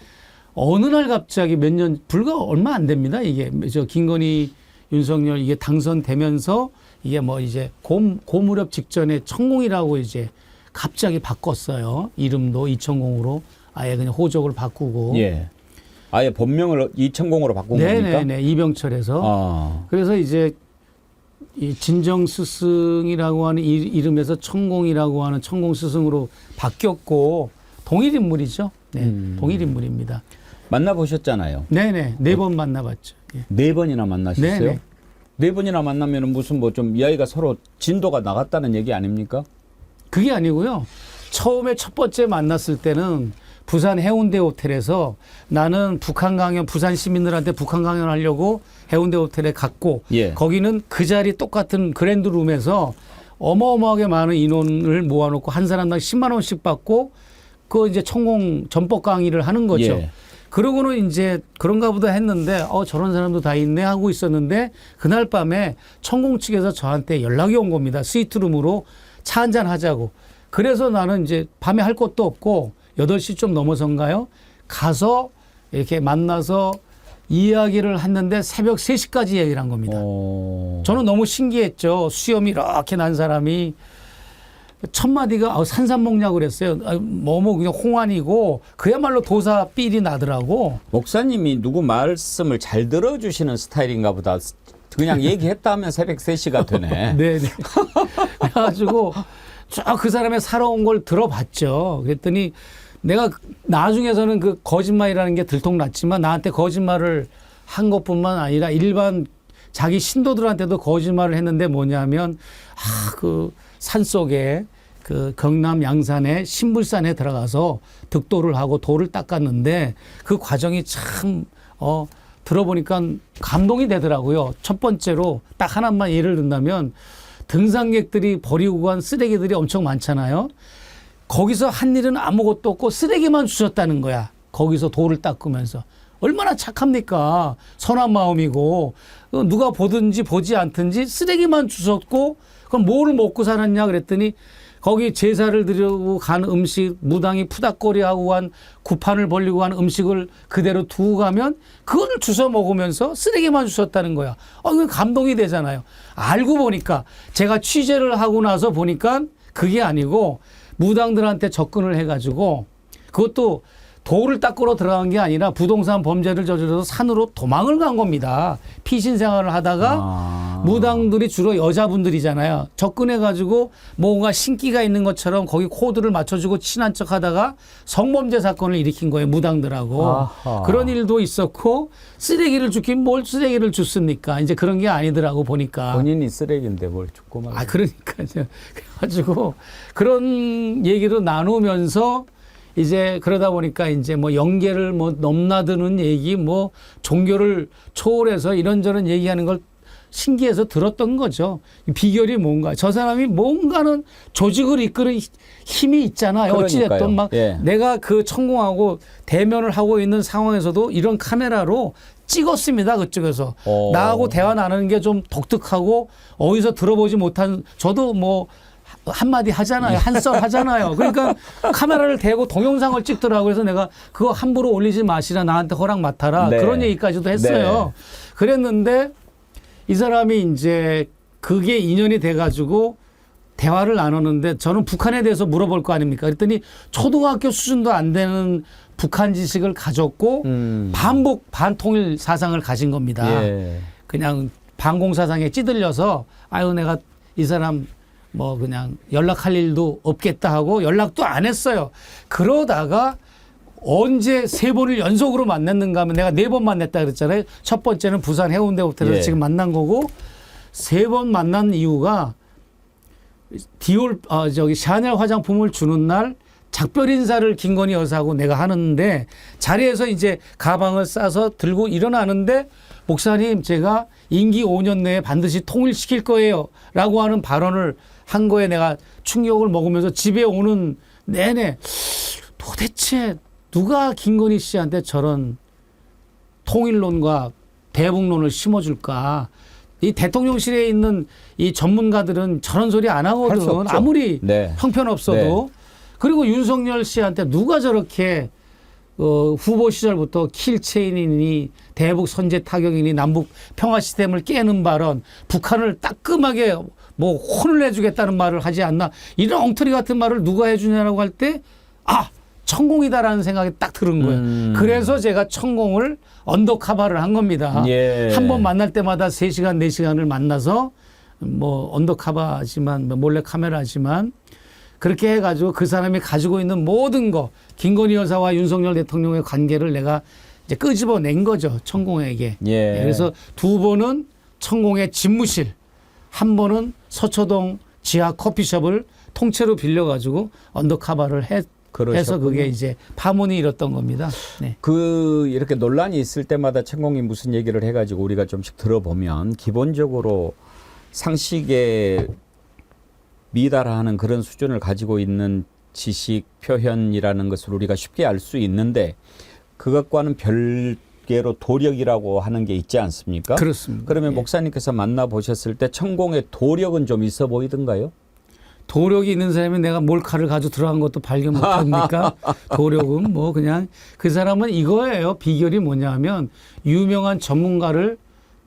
어느 날 갑자기 몇 년 불과 얼마 안 됩니다. 이게 저 김건희 윤석열 이게 당선되면서 이게 뭐 이제 고무렵 직전에 천공이라고 이제 갑자기 바꿨어요. 이름도 이천공으로 아예 그냥 호적을 바꾸고. 예. 아예 본명을 이천공으로 바꾼 겁니까? 네네네. 이병철에서. 그래서 이제 이 진정 스승이라고 하는 이름에서 천공이라고 하는 천공 스승으로 바뀌었고 동일 인물이죠. 네. 동일 인물입니다. 만나보셨잖아요. 네네. 4번 만나봤죠. 예. 4번이나 만나셨어요? 네네. 4번이나 만나면 무슨 뭐 좀 이야기가 서로 진도가 나갔다는 얘기 아닙니까? 그게 아니고요. 처음에 첫 번째 만났을 때는 부산 해운대 호텔에서 나는 북한 강연, 부산 시민들한테 북한 강연 하려고 해운대 호텔에 갔고 거기는 그 자리 똑같은 그랜드 룸에서 어마어마하게 많은 인원을 모아놓고 한 사람당 10만 원씩 받고 그 이제 천공 전법 강의를 하는 거죠. 그러고는 이제 그런가 보다 했는데 저런 사람도 다 있네 하고 있었는데 그날 밤에 천공 측에서 저한테 연락이 온 겁니다. 스위트룸으로 차 한잔 하자고. 그래서 나는 이제 밤에 할 것도 없고 8시 좀 넘어서인가요? 가서 이렇게 만나서 이야기를 했는데 새벽 3시까지 얘기를 한 겁니다. 저는 너무 신기했죠. 수염이 이렇게 난 사람이 첫 마디가 산삼 먹냐고 그랬어요. 뭐 그냥 홍안이고 그야말로 도사 삘이 나더라고. 목사님이 누구 말씀을 잘 들어주시는 스타일인가 보다. 그냥 얘기했다 하면 새벽 3시가 되네. 네. 그래가지고 쭉 그 사람의 살아온 걸 들어봤죠. 그랬더니 내가 나중에서는 그 거짓말이라는 게 들통났지만 나한테 거짓말을 한 것뿐만 아니라 일반 자기 신도들한테도 거짓말을 했는데 뭐냐면 그 산속에 그 경남 양산의 신불산에 들어가서 득도를 하고 돌을 닦았는데 그 과정이 참 들어보니까 감동이 되더라고요. 첫 번째로 딱 하나만 예를 든다면 등산객들이 버리고 간 쓰레기들이 엄청 많잖아요. 거기서 한 일은 아무것도 없고 쓰레기만 주셨다는 거야. 거기서 돌을 닦으면서. 얼마나 착합니까? 선한 마음이고 누가 보든지 보지 않든지 쓰레기만 주셨고 그럼 뭐를 먹고 살았냐 그랬더니 거기 제사를 드리고 간 음식 무당이 푸닥거리하고 간 구판을 벌리고 간 음식을 그대로 두고 가면 그걸 주워 먹으면서 쓰레기만 주셨다는 거야. 그건 감동이 되잖아요. 알고 보니까 제가 취재를 하고 나서 보니까 그게 아니고 무당들한테 접근을 해가지고 그것도 돌을 닦으러 들어간 게 아니라 부동산 범죄를 저질러서 산으로 도망을 간 겁니다. 피신 생활을 하다가 무당들이 주로 여자분들이잖아요. 접근해가지고 뭔가 신기가 있는 것처럼 거기 코드를 맞춰주고 친한 척 하다가 성범죄 사건을 일으킨 거예요. 무당들하고. 아하. 그런 일도 있었고 쓰레기를 주긴 뭘 쓰레기를 줬습니까? 이제 그런 게 아니더라고 보니까. 본인이 쓰레기인데 뭘 줬고 말이야. 그러니까요. 그래가지고 그런 얘기를 나누면서 이제 그러다 보니까 이제 뭐 영계를 뭐 넘나드는 얘기 뭐 종교를 초월해서 이런저런 얘기하는 걸 신기해서 들었던 거죠. 비결이 뭔가 저 사람이 뭔가는 조직을 이끄는 힘이 있잖아요. 어찌됐든 막 내가 그 천공하고 대면을 하고 있는 상황에서도 이런 카메라로 찍었습니다. 그쪽에서 나하고 대화 나누는 게 좀 독특하고 어디서 들어보지 못한 저도 뭐 한마디 하잖아요. 한썰 하잖아요. 그러니까 카메라를 대고 동영상을 찍더라고요. 그래서 내가 그거 함부로 올리지 마시라. 나한테 허락 맡아라. 그런 얘기까지도 했어요. 그랬는데 이 사람이 이제 그게 인연이 돼가지고 대화를 나누는데 저는 북한에 대해서 물어볼 거 아닙니까? 그랬더니 초등학교 수준도 안 되는 북한 지식을 가졌고 반북 반통일 사상을 가진 겁니다. 그냥 반공사상에 찌들려서 아유 내가 이 사람 뭐 그냥 연락할 일도 없겠다 하고 연락도 안 했어요. 그러다가 언제 3번을 연속으로 만났는가 하면 내가 4번 만났다 그랬잖아요. 첫 번째는 부산 해운대 호텔에서 지금 만난 거고 3번 만난 이유가 샤넬 화장품을 주는 날 작별 인사를 김건희 여사하고 내가 하는데 자리에서 이제 가방을 싸서 들고 일어나는데 목사님 제가 임기 5년 내에 반드시 통일시킬 거예요 라고 하는 발언을 한 거에 내가 충격을 먹으면서 집에 오는 내내 도대체 누가 김건희 씨한테 저런 통일론과 대북론을 심어줄까. 이 대통령실에 있는 이 전문가들은 저런 소리 안 할수 하거든. 없죠. 아무리 네. 형편없어도. 그리고 윤석열 씨한테 누가 저렇게 후보 시절부터 킬체인이니 대북 선제 타격이니 남북 평화 시스템을 깨는 발언, 북한을 따끔하게 뭐 혼을 내주겠다는 말을 하지 않나. 이런 엉터리 같은 말을 누가 해주냐라고 할 때 천공이다라는 생각이 딱 들은 거예요. 그래서 제가 천공을 언더카바를 한 겁니다. 예. 한 번 만날 때마다 3시간, 4시간을 만나서 뭐 언더카바지만 몰래 카메라지만 그렇게 해가지고 그 사람이 가지고 있는 모든 거 김건희 여사와 윤석열 대통령의 관계를 내가 이제 끄집어낸 거죠. 천공에게. 예. 그래서 2번은 천공의 집무실, 한 번은 서초동 지하 커피숍을 통째로 빌려가지고 언더카바를 해서 그러셨군요. 그게 이제 파문이 일었던 겁니다. 네. 이렇게 논란이 있을 때마다 천공이 무슨 얘기를 해가지고 우리가 좀씩 들어보면 기본적으로 상식에 미달하는 그런 수준을 가지고 있는 지식 표현이라는 것을 우리가 쉽게 알 수 있는데 그것과는 별개로 도력이라고 하는 게 있지 않습니까? 그렇습니다. 그러면 예. 목사님께서 만나보셨을 때 천공의 도력은 좀 있어 보이던가요? 도력이 있는 사람이 내가 몰카를 가지고 들어간 것도 발견 못합니까? 도력은 뭐 그냥 그 사람은 이거예요. 비결이 뭐냐면 유명한 전문가를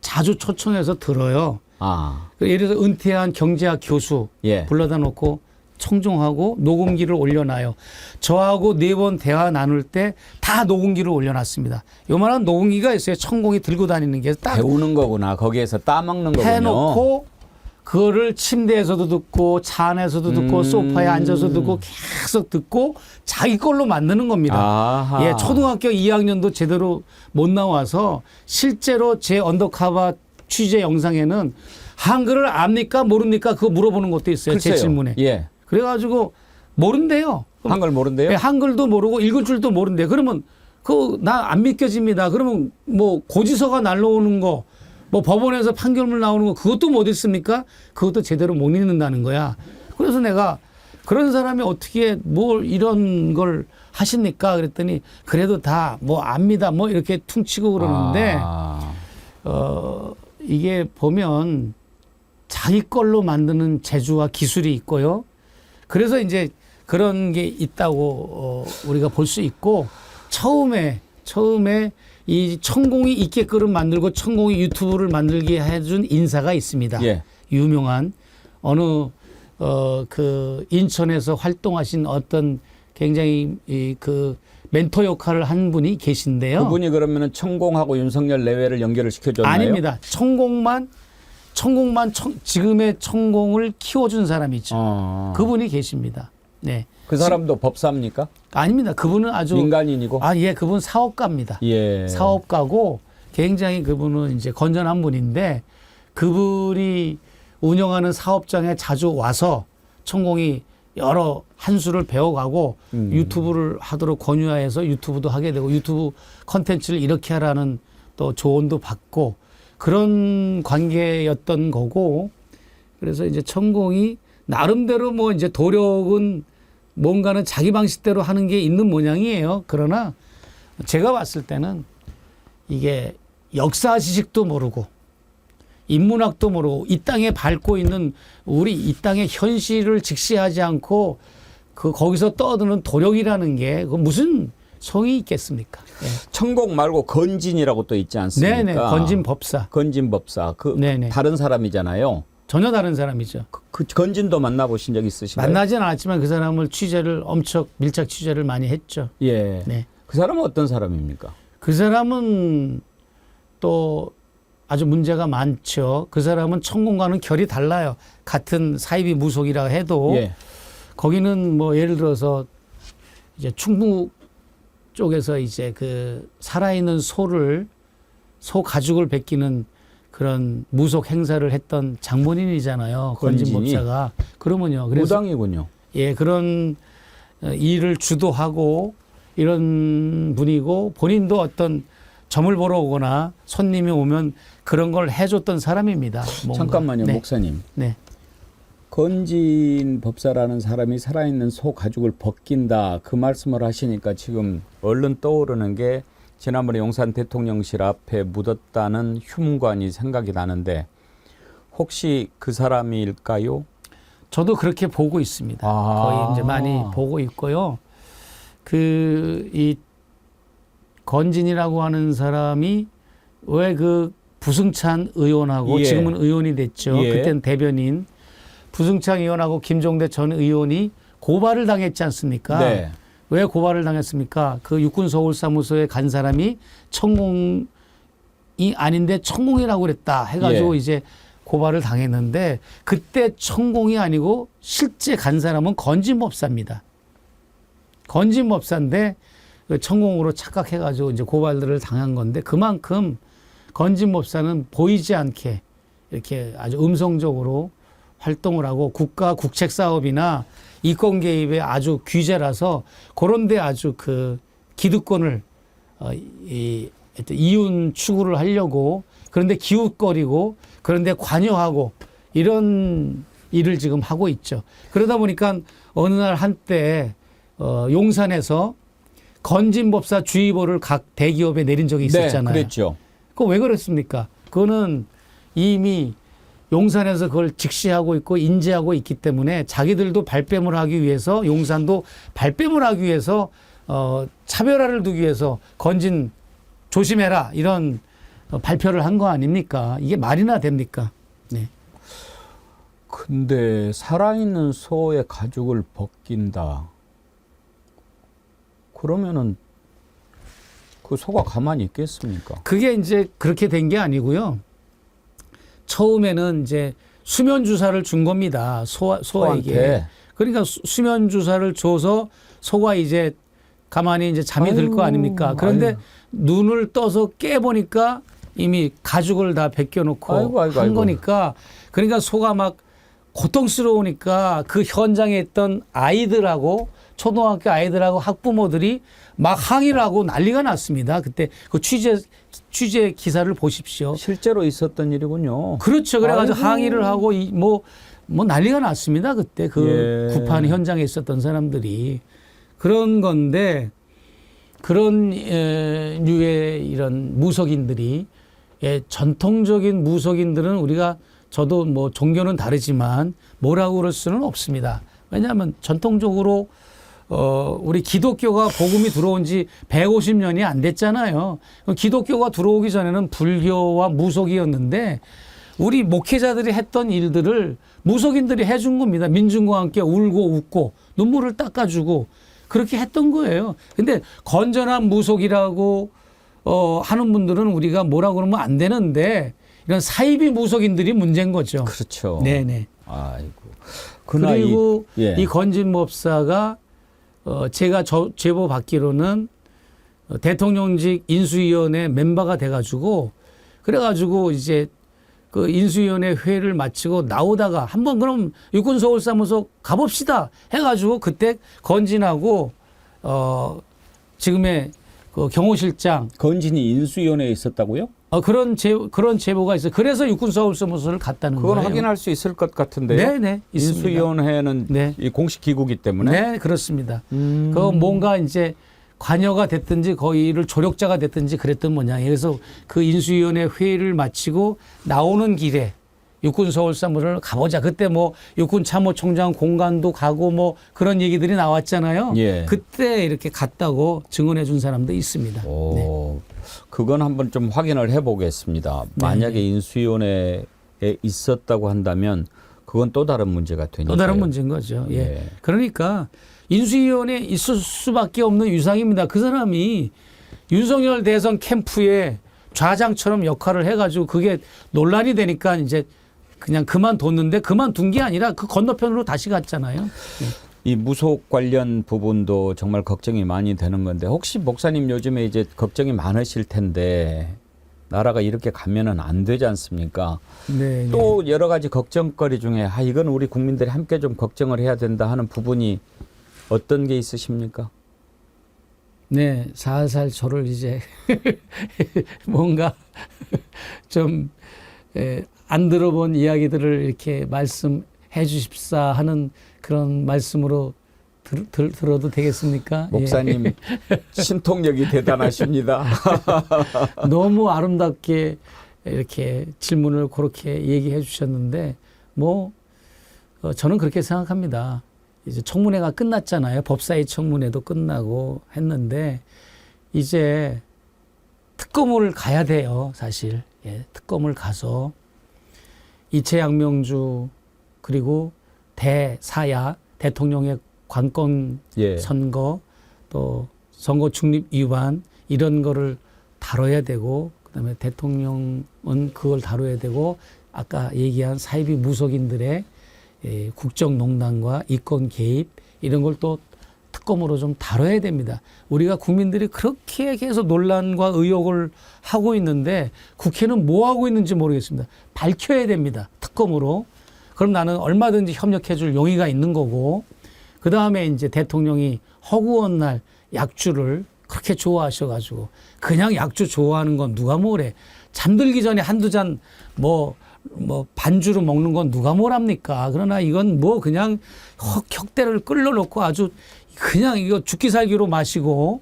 자주 초청해서 들어요. 예를 들어서 은퇴한 경제학 교수 예. 불러다 놓고 청중하고 녹음기를 올려놔요. 저하고 4번 대화 나눌 때 다 녹음기를 올려놨습니다. 요만한 녹음기가 있어요. 천공이 들고 다니는 게 딱 배우는 거구나. 거기에서 따먹는 거군요. 해놓고 그거를 침대에서도 듣고 차 안에서도 듣고 소파에 앉아서 듣고 계속 듣고 자기 걸로 만드는 겁니다. 아하. 예, 초등학교 2학년도 제대로 못 나와서 실제로 제 언더카바 취재 영상에는 한글을 압니까 모릅니까 그거 물어보는 것도 있어요. 글쎄요. 제 질문에. 예. 그래가지고 모른대요. 한글 모른대요? 예, 한글도 모르고 읽을 줄도 모른대. 그러면 그거 나 안 믿겨집니다. 그러면 뭐 고지서가 날라오는 거 뭐 법원에서 판결문 나오는 거 그것도 못 읽습니까? 그것도 제대로 못 읽는다는 거야. 그래서 내가 그런 사람이 어떻게 뭘 이런 걸 하십니까? 그랬더니 그래도 다 뭐 압니다. 뭐 이렇게 퉁치고 그러는데 이게 보면 자기 걸로 만드는 재주와 기술이 있고요. 그래서 이제 그런 게 있다고 우리가 볼 수 있고 처음에 이 천공이 있게끔 만들고 천공이 유튜브를 만들게 해준 인사가 있습니다. 예. 유명한 어느 그 인천에서 활동하신 어떤 굉장히 그 멘토 역할을 한 분이 계신데요. 그분이 그러면은 천공하고 윤석열 내외를 연결을 시켜줬나요? 아닙니다. 천공만 지금의 천공을 키워준 사람이죠. 그분이 계십니다. 네. 그 사람도 법사입니까? 아닙니다. 그분은 아주 민간인이고. 예, 그분 사업가입니다. 예. 사업가고 굉장히 그분은 이제 건전한 분인데 그분이 운영하는 사업장에 자주 와서 천공이 여러 한수를 배워가고 유튜브를 하도록 권유해서 유튜브도 하게 되고 유튜브 컨텐츠를 이렇게 하라는 또 조언도 받고 그런 관계였던 거고 그래서 이제 천공이 나름대로 뭐 이제 도력은 뭔가는 자기 방식대로 하는 게 있는 모양이에요. 그러나 제가 봤을 때는 이게 역사 지식도 모르고 인문학도 모르고 이 땅에 밟고 있는 우리 이 땅의 현실을 직시하지 않고 그 거기서 떠드는 도력이라는 게 그 무슨 성이 있겠습니까? 네. 천공 말고 건진이라고 또 있지 않습니까? 네네. 건진법사. 건진법사. 네네. 다른 사람이잖아요. 전혀 다른 사람이죠. 그 건진도 만나보신 적 있으신가요? 만나진 않았지만 그 사람을 취재를 엄청 밀착 취재를 많이 했죠. 예. 네. 그 사람은 어떤 사람입니까? 그 사람은 또 아주 문제가 많죠. 그 사람은 천공과는 결이 달라요. 같은 사이비 무속이라 해도 예. 거기는 뭐 예를 들어서 이제 충북 쪽에서 이제 그 살아있는 소 가죽을 베끼는 그런 무속 행사를 했던 장본인이잖아요. 건진법사가. 그러면요. 그래서 무당이군요. 예, 그런 일을 주도하고 이런 분이고 본인도 어떤 점을 보러 오거나 손님이 오면 그런 걸 해줬던 사람입니다. 뭔가. 잠깐만요, 네. 목사님. 네. 건진 법사라는 사람이 살아있는 소 가죽을 벗긴다 그 말씀을 하시니까 지금 얼른 떠오르는 게 지난번에 용산 대통령실 앞에 묻었다는 흉관이 생각이 나는데 혹시 그 사람일까요? 저도 그렇게 보고 있습니다. 거의 이제 많이 보고 있고요. 이 건진이라고 하는 사람이 왜 그 부승찬 의원하고 예. 지금은 의원이 됐죠. 예. 그때는 대변인 부승찬 의원하고 김종대 전 의원이 고발을 당했지 않습니까? 네. 왜 고발을 당했습니까? 그 육군 서울사무소에 간 사람이 천공이 아닌데 천공이라고 그랬다 해가지고 예. 이제 고발을 당했는데 그때 천공이 아니고 실제 간 사람은 건진법사입니다. 건진법사인데 그 천공으로 착각해가지고 이제 고발들을 당한 건데 그만큼 건진법사는 보이지 않게 이렇게 아주 음성적으로 활동을 하고 국가 국책 사업이나 이권 개입에 아주 귀재라서 그런데 아주 그 기득권을 이윤 추구를 하려고 그런데 기웃거리고 그런데 관여하고 이런 일을 지금 하고 있죠. 그러다 보니까 어느 날 한때 용산에서 건진법사 주의보를 각 대기업에 내린 적이 있었잖아요. 네, 그랬죠. 그거 왜 그랬습니까? 그거는 이미 용산에서 그걸 직시하고 있고 인지하고 있기 때문에 자기들도 발뺌을 하기 위해서 용산도 발뺌을 하기 위해서 차별화를 두기 위해서 건진 조심해라 이런 발표를 한 거 아닙니까? 이게 말이나 됩니까? 네. 근데 살아있는 소의 가죽을 벗긴다. 그러면은 그 소가 가만히 있겠습니까? 그게 이제 그렇게 된 게 아니고요. 처음에는 이제 수면 주사를 준 겁니다. 소에게. 소한테. 그러니까 수면 주사를 줘서 소가 이제 가만히 이제 잠이 들 거 아닙니까? 그런데 눈을 떠서 깨 보니까 이미 가죽을 다 벗겨놓고 한 거니까 그러니까 소가 막 고통스러우니까 그 현장에 있던 아이들하고 초등학교 아이들하고 학부모들이 막 항의를 하고 난리가 났습니다. 그때 그 취재 기사를 보십시오. 실제로 있었던 일이군요. 그렇죠. 그래가지고 아이고. 항의를 하고 뭐 난리가 났습니다. 그때 그 예. 구판 현장에 있었던 사람들이 그런 건데 그런 류의 이런 무속인들이 전통적인 무속인들은 우리가 저도 뭐 종교는 다르지만 뭐라고 그럴 수는 없습니다. 왜냐하면 전통적으로 우리 기독교가 복음이 들어온 지 150년이 안 됐잖아요. 기독교가 들어오기 전에는 불교와 무속이었는데 우리 목회자들이 했던 일들을 무속인들이 해준 겁니다. 민중과 함께 울고 웃고 눈물을 닦아주고 그렇게 했던 거예요. 근데 건전한 무속이라고 하는 분들은 우리가 뭐라고 그러면 안 되는데 이런 사이비 무속인들이 문제인 거죠. 그렇죠. 네네. 아이고. 그리고 예. 이 건진법사가 제가 제보 받기로는 대통령직 인수위원회 멤버가 돼가지고 그래가지고 이제 그 인수위원회 회의를 마치고 나오다가 한번 그럼 육군서울사무소 가봅시다 해가지고 그때 건진하고 지금의 그 경호실장 건진이 인수위원회에 있었다고요? 그런 제보가 있어요. 그래서 육군서울사무소를 갔다는 그건 거예요. 확인할 수 있을 것 같은데요. 네네. 인수위원회는 네. 이 공식 기구기 때문에. 네, 그렇습니다. 그 뭔가 이제 관여가 됐든지 거의를 조력자가 됐든지 그랬던 모양이에요. 그래서 그 인수위원회 회의를 마치고 나오는 길에 육군서울사무소를 가보자. 그때 뭐 육군참모총장 공간도 가고 뭐 그런 얘기들이 나왔잖아요. 예. 그때 이렇게 갔다고 증언해 준 사람도 있습니다. 오, 그건 한번 좀 확인을 해보겠습니다. 만약에 인수위원회에 있었다고 한다면 그건 또 다른 문제가 되니까요. 또 다른 문제인 거죠. 예. 예. 그러니까 인수위원회에 있을 수밖에 없는 유상입니다. 그 사람이 윤석열 대선 캠프에 좌장처럼 역할을 해가지고 그게 논란이 되니까 이제 그냥 그만뒀는데 그만둔 게 아니라 그 건너편으로 다시 갔잖아요. 예. 이 무속 관련 부분도 정말 걱정이 많이 되는 건데 혹시 목사님 요즘에 이제 걱정이 많으실 텐데 나라가 이렇게 가면은 안 되지 않습니까? 네, 또 여러 가지 걱정거리 중에 이건 우리 국민들이 함께 좀 걱정을 해야 된다 하는 부분이 어떤 게 있으십니까? 네, 살살 저를 이제 뭔가 좀 안 들어본 이야기들을 이렇게 말씀해 주십사 하는 그런 말씀으로 들어도 되겠습니까? 목사님 예. 신통력이 대단하십니다. 너무 아름답게 이렇게 질문을 그렇게 얘기해 주셨는데 저는 그렇게 생각합니다. 이제 청문회가 끝났잖아요. 법사위 청문회도 끝나고 했는데 이제 특검을 가야 돼요. 사실 특검을 가서 이채양명주 그리고 대사야 대통령의 관건 선거 또 선거 중립 위반 이런 거를 다뤄야 되고 그다음에 대통령은 그걸 다뤄야 되고 아까 얘기한 사이비 무속인들의 국정농단과 이권 개입 이런 걸 또 특검으로 좀 다뤄야 됩니다. 우리가 국민들이 그렇게 계속 논란과 의혹을 하고 있는데 국회는 뭐 하고 있는지 모르겠습니다. 밝혀야 됩니다. 특검으로. 그럼 나는 얼마든지 협력해 줄 용의가 있는 거고 그다음에 이제 대통령이 허구한 날 약주를 그렇게 좋아하셔가지고 그냥 약주 좋아하는 건 누가 뭐래. 잠들기 전에 한두 잔 반주로 먹는 건 누가 뭐랍니까. 그러나 이건 그냥 혁대를 끌어놓고 아주 그냥 이거 죽기 살기로 마시고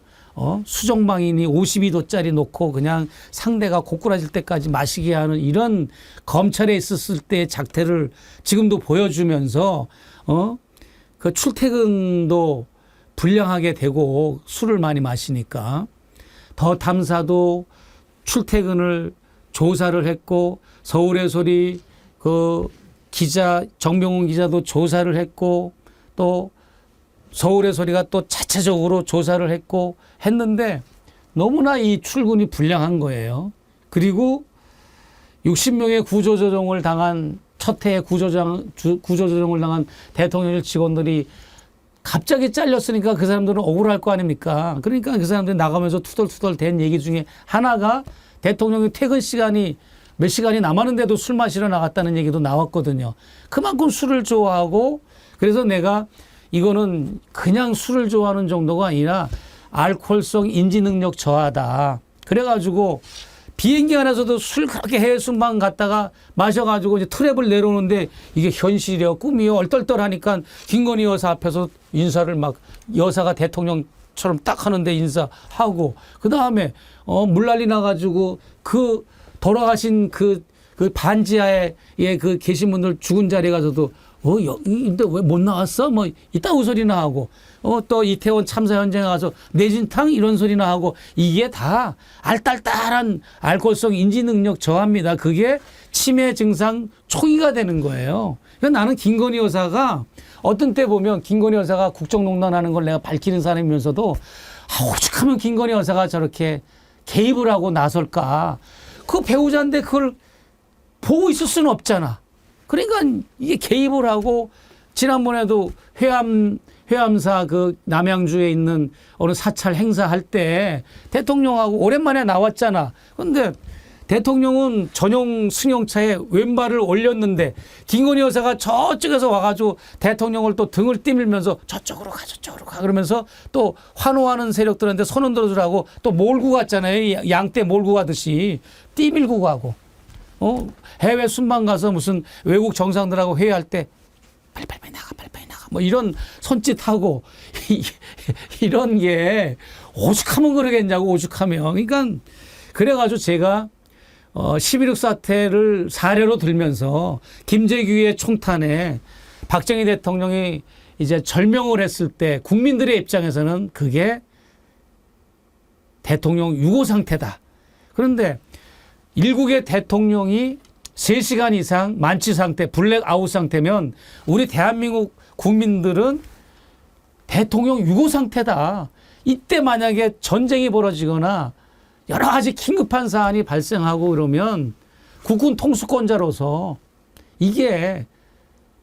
수정방인이 52도짜리 놓고 그냥 상대가 고꾸라질 때까지 마시게 하는 이런 검찰에 있었을 때의 작태를 지금도 보여주면서 그 출퇴근도 불량하게 되고 술을 많이 마시니까 더 탐사도 출퇴근을 조사를 했고 서울의 소리 그 기자 정병훈 기자도 조사를 했고 또 서울의 소리가 또 자체적으로 조사를 했는데 너무나 이 출근이 불량한 거예요. 그리고 60명의 구조조정을 당한 첫 해에 구조조정을 당한 대통령 직원들이 갑자기 잘렸으니까 그 사람들은 억울할 거 아닙니까? 그러니까 그 사람들이 나가면서 투덜투덜 된 얘기 중에 하나가 대통령이 퇴근 시간이 몇 시간이 남았는데도 술 마시러 나갔다는 얘기도 나왔거든요. 그만큼 술을 좋아하고 그래서 내가 이거는 그냥 술을 좋아하는 정도가 아니라 알코올성 인지능력 저하다. 그래가지고 비행기 안에서도 술 그렇게 해외 순방 갔다가 마셔가지고 이제 트랩을 내려오는데 이게 현실이요 꿈이요 얼떨떨하니까 김건희 여사 앞에서 인사를 막 여사가 대통령처럼 딱 하는데 인사하고 그 다음에 물난리 나가지고 그 돌아가신 그 반지하에 그 계신 분들 죽은 자리에 가서도 근데 왜 못 나왔어? 이따구 소리나 하고, 또 이태원 참사 현장에 가서 내진탕 이런 소리나 하고, 이게 다 알딸딸한 알코올성 인지능력 저하입니다. 그게 치매 증상 초기가 되는 거예요. 그러니까 나는 김건희 여사가 어떤 때 보면 김건희 여사가 국정농단하는 걸 내가 밝히는 사람이면서도 오죽하면 김건희 여사가 저렇게 개입을 하고 나설까. 그 배우자인데 그걸 보고 있을 수는 없잖아. 그러니까 이게 개입을 하고 지난번에도 회암사 그 남양주에 있는 어느 사찰 행사할 때 대통령하고 오랜만에 나왔잖아. 그런데 대통령은 전용 승용차에 왼발을 올렸는데 김건희 여사가 저쪽에서 와가지고 대통령을 또 등을 띠밀면서 저쪽으로 가 그러면서 또 환호하는 세력들한테 손 흔들어주라고 또 몰고 갔잖아요. 양떼 몰고 가듯이 띠밀고 가고. 해외 순방 가서 무슨 외국 정상들하고 회의할 때 빨리빨리 나가 이런 손짓하고 이런 게 오죽하면 그러겠냐고 오죽하면. 그러니까 그래가지고 제가 11.6 사태를 사례로 들면서 김재규의 총탄에 박정희 대통령이 이제 절명을 했을 때 국민들의 입장에서는 그게 대통령 유고 상태다. 그런데 일국의 대통령이 3시간 이상 만취 상태, 블랙아웃 상태면 우리 대한민국 국민들은 대통령 유고 상태다. 이때 만약에 전쟁이 벌어지거나 여러 가지 긴급한 사안이 발생하고 그러면 국군 통수권자로서 이게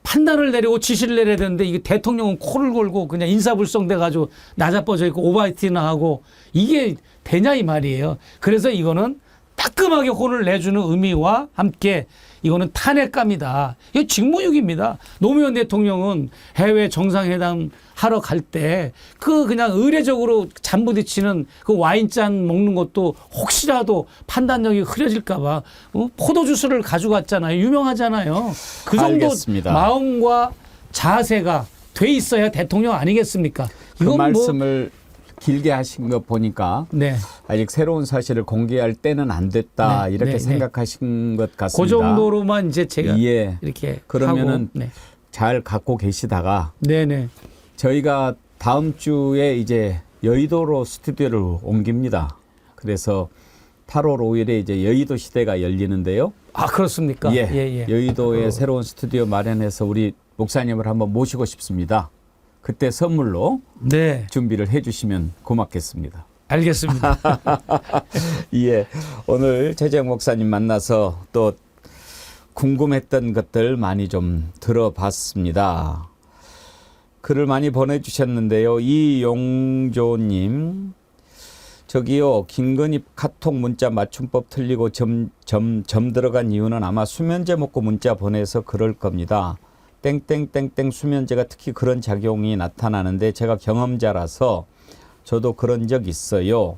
판단을 내리고 지시를 내려야 되는데 이게 대통령은 코를 골고 그냥 인사불성 돼가지고 나자빠져 있고 오바이트나 하고 이게 되냐 이 말이에요. 그래서 이거는 따끔하게 혼을 내주는 의미와 함께 이거는 탄핵감이다. 이거 직무유기입니다. 노무현 대통령은 해외 정상회담 하러 갈 때 그냥 의례적으로 잔부딪히는 그 와인잔 먹는 것도 혹시라도 판단력이 흐려질까봐 포도주스를 가져갔잖아요. 유명하잖아요. 그 정도 알겠습니다. 마음과 자세가 돼 있어야 대통령 아니겠습니까? 그 이건 말씀을 길게 하신 거 보니까 네. 아직 새로운 사실을 공개할 때는 안 됐다 네, 이렇게 네, 생각하신 것 같습니다. 그 정도로만 이제 제가 예. 이렇게 그러면은 하고, 잘 갖고 계시다가 네네. 저희가 다음 주에 이제 여의도로 스튜디오를 옮깁니다. 그래서 8월 5일에 이제 여의도 시대가 열리는데요. 아 그렇습니까? 예. 여의도에 새로운 스튜디오 마련해서 우리 목사님을 한번 모시고 싶습니다. 그때 선물로 네. 준비를 해주시면 고맙겠습니다. 알겠습니다. 예, 오늘 최재형 목사님 만나서 또 궁금했던 것들 많이 좀 들어봤습니다. 글을 많이 보내주셨는데요. 이용조님, 저기요, 김건희 카톡 문자 맞춤법 틀리고 점 들어간 이유는 아마 수면제 먹고 문자 보내서 그럴 겁니다. 땡땡땡땡 수면제가 특히 그런 작용이 나타나는데 제가 경험자라서 저도 그런 적 있어요.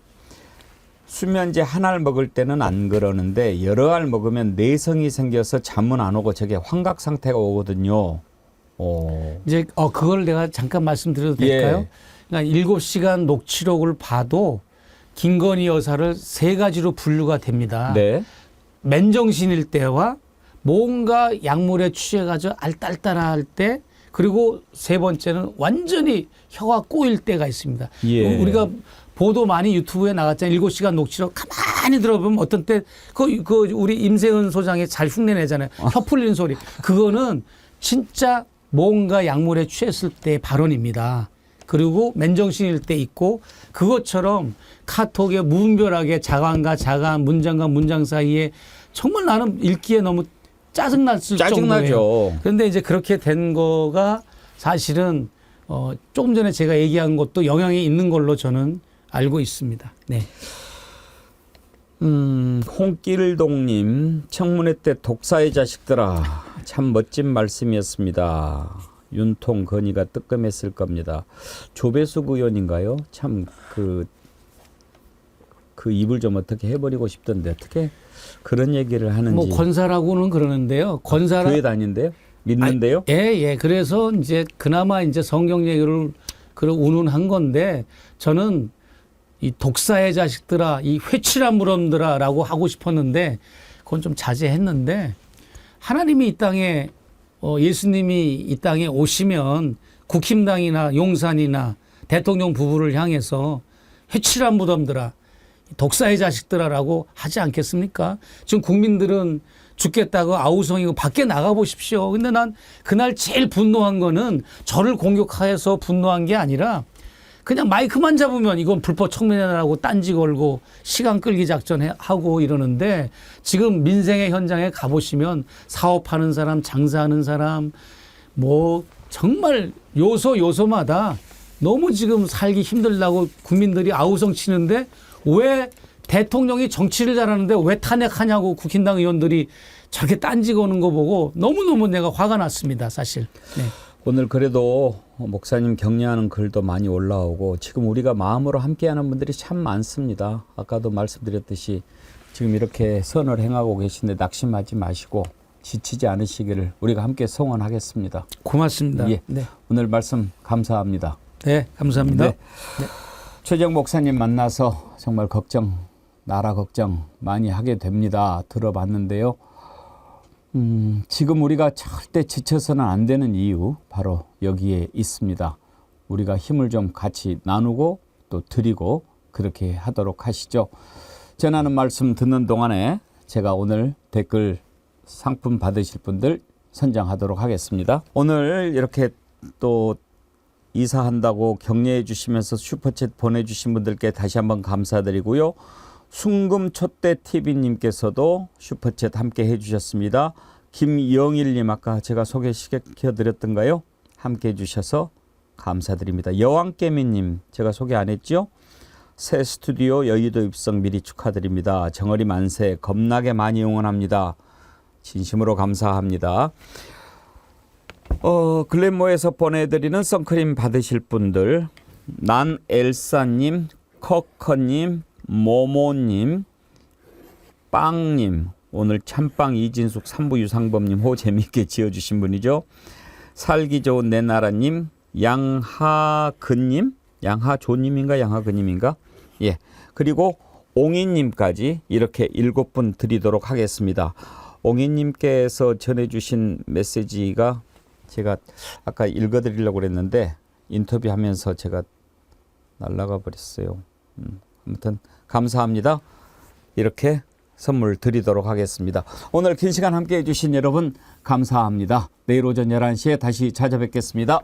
수면제 한 알 먹을 때는 안 그러는데 여러 알 먹으면 내성이 생겨서 잠은 안 오고 저게 환각 상태가 오거든요. 이제 그걸 내가 잠깐 말씀드려도 될까요? 예. 그러니까 7시간 녹취록을 봐도 김건희 여사를 세 가지로 분류가 됩니다. 네. 맨정신일 때와 뭔가 약물에 취해가지고 알딸딸할 때, 그리고 세 번째는 완전히 혀가 꼬일 때가 있습니다. 예. 우리가 보도 많이 유튜브에 나갔잖아요. 7시간 녹취록 가만히 들어보면 어떤 때 우리 임세은 소장이 잘 흉내내잖아요. 혀 풀리는 소리. 그거는 진짜 뭔가 약물에 취했을 때의 발언입니다. 그리고 맨정신일 때 있고, 그것처럼 카톡에 무분별하게 자관과 자관, 문장과 문장 사이에 정말 나는 읽기에 너무 짜증났을 짜증나죠. 정도예요. 그런데 이제 그렇게 된 거가 사실은 조금 전에 제가 얘기한 것도 영향이 있는 걸로 저는 알고 있습니다. 네. 홍길동님, 청문회 때 독사의 자식들아, 참 멋진 말씀이었습니다. 윤통 건의가 뜨끔했을 겁니다. 조배숙 의원인가요? 참 그 입을 좀 어떻게 해버리고 싶던데 어떻게 그런 얘기를 하는지. 뭐 권사라고는 그러는데요. 권사라 교회 다닌대요? 믿는데요? 예. 그래서 이제 그나마 이제 성경 얘기를 운운한 건데, 저는 이 독사의 자식들아, 이 회칠한 무덤들아라고 하고 싶었는데 그건 좀 자제했는데, 하나님이 이 땅에 예수님이 이 땅에 오시면 국힘당이나 용산이나 대통령 부부를 향해서 회칠한 무덤들아, 독사의 자식들아라고 하지 않겠습니까? 지금 국민들은 죽겠다고 아우성이고 밖에 나가 보십시오. 근데 난 그날 제일 분노한 거는 저를 공격해서 분노한 게 아니라 그냥 마이크만 잡으면 이건 불법 청문회라고 딴지 걸고 시간 끌기 작전하고 이러는데, 지금 민생의 현장에 가보시면 사업하는 사람, 장사하는 사람, 뭐 정말 요소마다 너무 지금 살기 힘들다고 국민들이 아우성 치는데, 왜 대통령이 정치를 잘하는데 왜 탄핵하냐고 국힘당 의원들이 저렇게 딴지 거는 거 보고 너무너무 내가 화가 났습니다, 사실. 네. 오늘 그래도 목사님 격려하는 글도 많이 올라오고 지금 우리가 마음으로 함께하는 분들이 참 많습니다. 아까도 말씀드렸듯이 지금 이렇게 선을 행하고 계신데 낙심하지 마시고 지치지 않으시기를 우리가 함께 성원하겠습니다. 고맙습니다. 예. 네. 오늘 말씀 감사합니다. 네, 감사합니다. 네. 최재형 목사님 만나서 정말 나라 걱정 많이 하게 됩니다. 들어봤는데요. 지금 우리가 절대 지쳐서는 안 되는 이유 바로 여기에 있습니다. 우리가 힘을 좀 같이 나누고 또 드리고 그렇게 하도록 하시죠. 전하는 말씀 듣는 동안에 제가 오늘 댓글 상품 받으실 분들 선정하도록 하겠습니다. 오늘 이렇게 또 이사한다고 격려해 주시면서 슈퍼챗 보내주신 분들께 다시 한번 감사드리고요. 순금촛대TV님께서도 슈퍼챗 함께 해주셨습니다. 김영일님 아까 제가 소개시켜드렸던가요? 함께 해주셔서 감사드립니다. 여왕깨미님 제가 소개 안 했죠? 새 스튜디오 여의도 입성 미리 축하드립니다. 정어리 만세 겁나게 많이 응원합니다. 진심으로 감사합니다. 글랜모에서 보내드리는 선크림 받으실 분들, 난 엘사님, 커커님, 모모님, 빵님, 오늘 참빵 이진숙 3부 유상범님 호 재미있게 지어주신 분이죠. 살기 좋은 내 나라님, 양하근님, 양하조님인가 양하근님인가? 예. 그리고 옹이님까지 이렇게 7분 드리도록 하겠습니다. 옹이님께서 전해주신 메시지가 제가 아까 읽어드리려고 그랬는데 인터뷰하면서 제가 날아가 버렸어요. 아무튼 감사합니다. 이렇게 선물 드리도록 하겠습니다. 오늘 긴 시간 함께해 주신 여러분 감사합니다. 내일 오전 11시에 다시 찾아뵙겠습니다.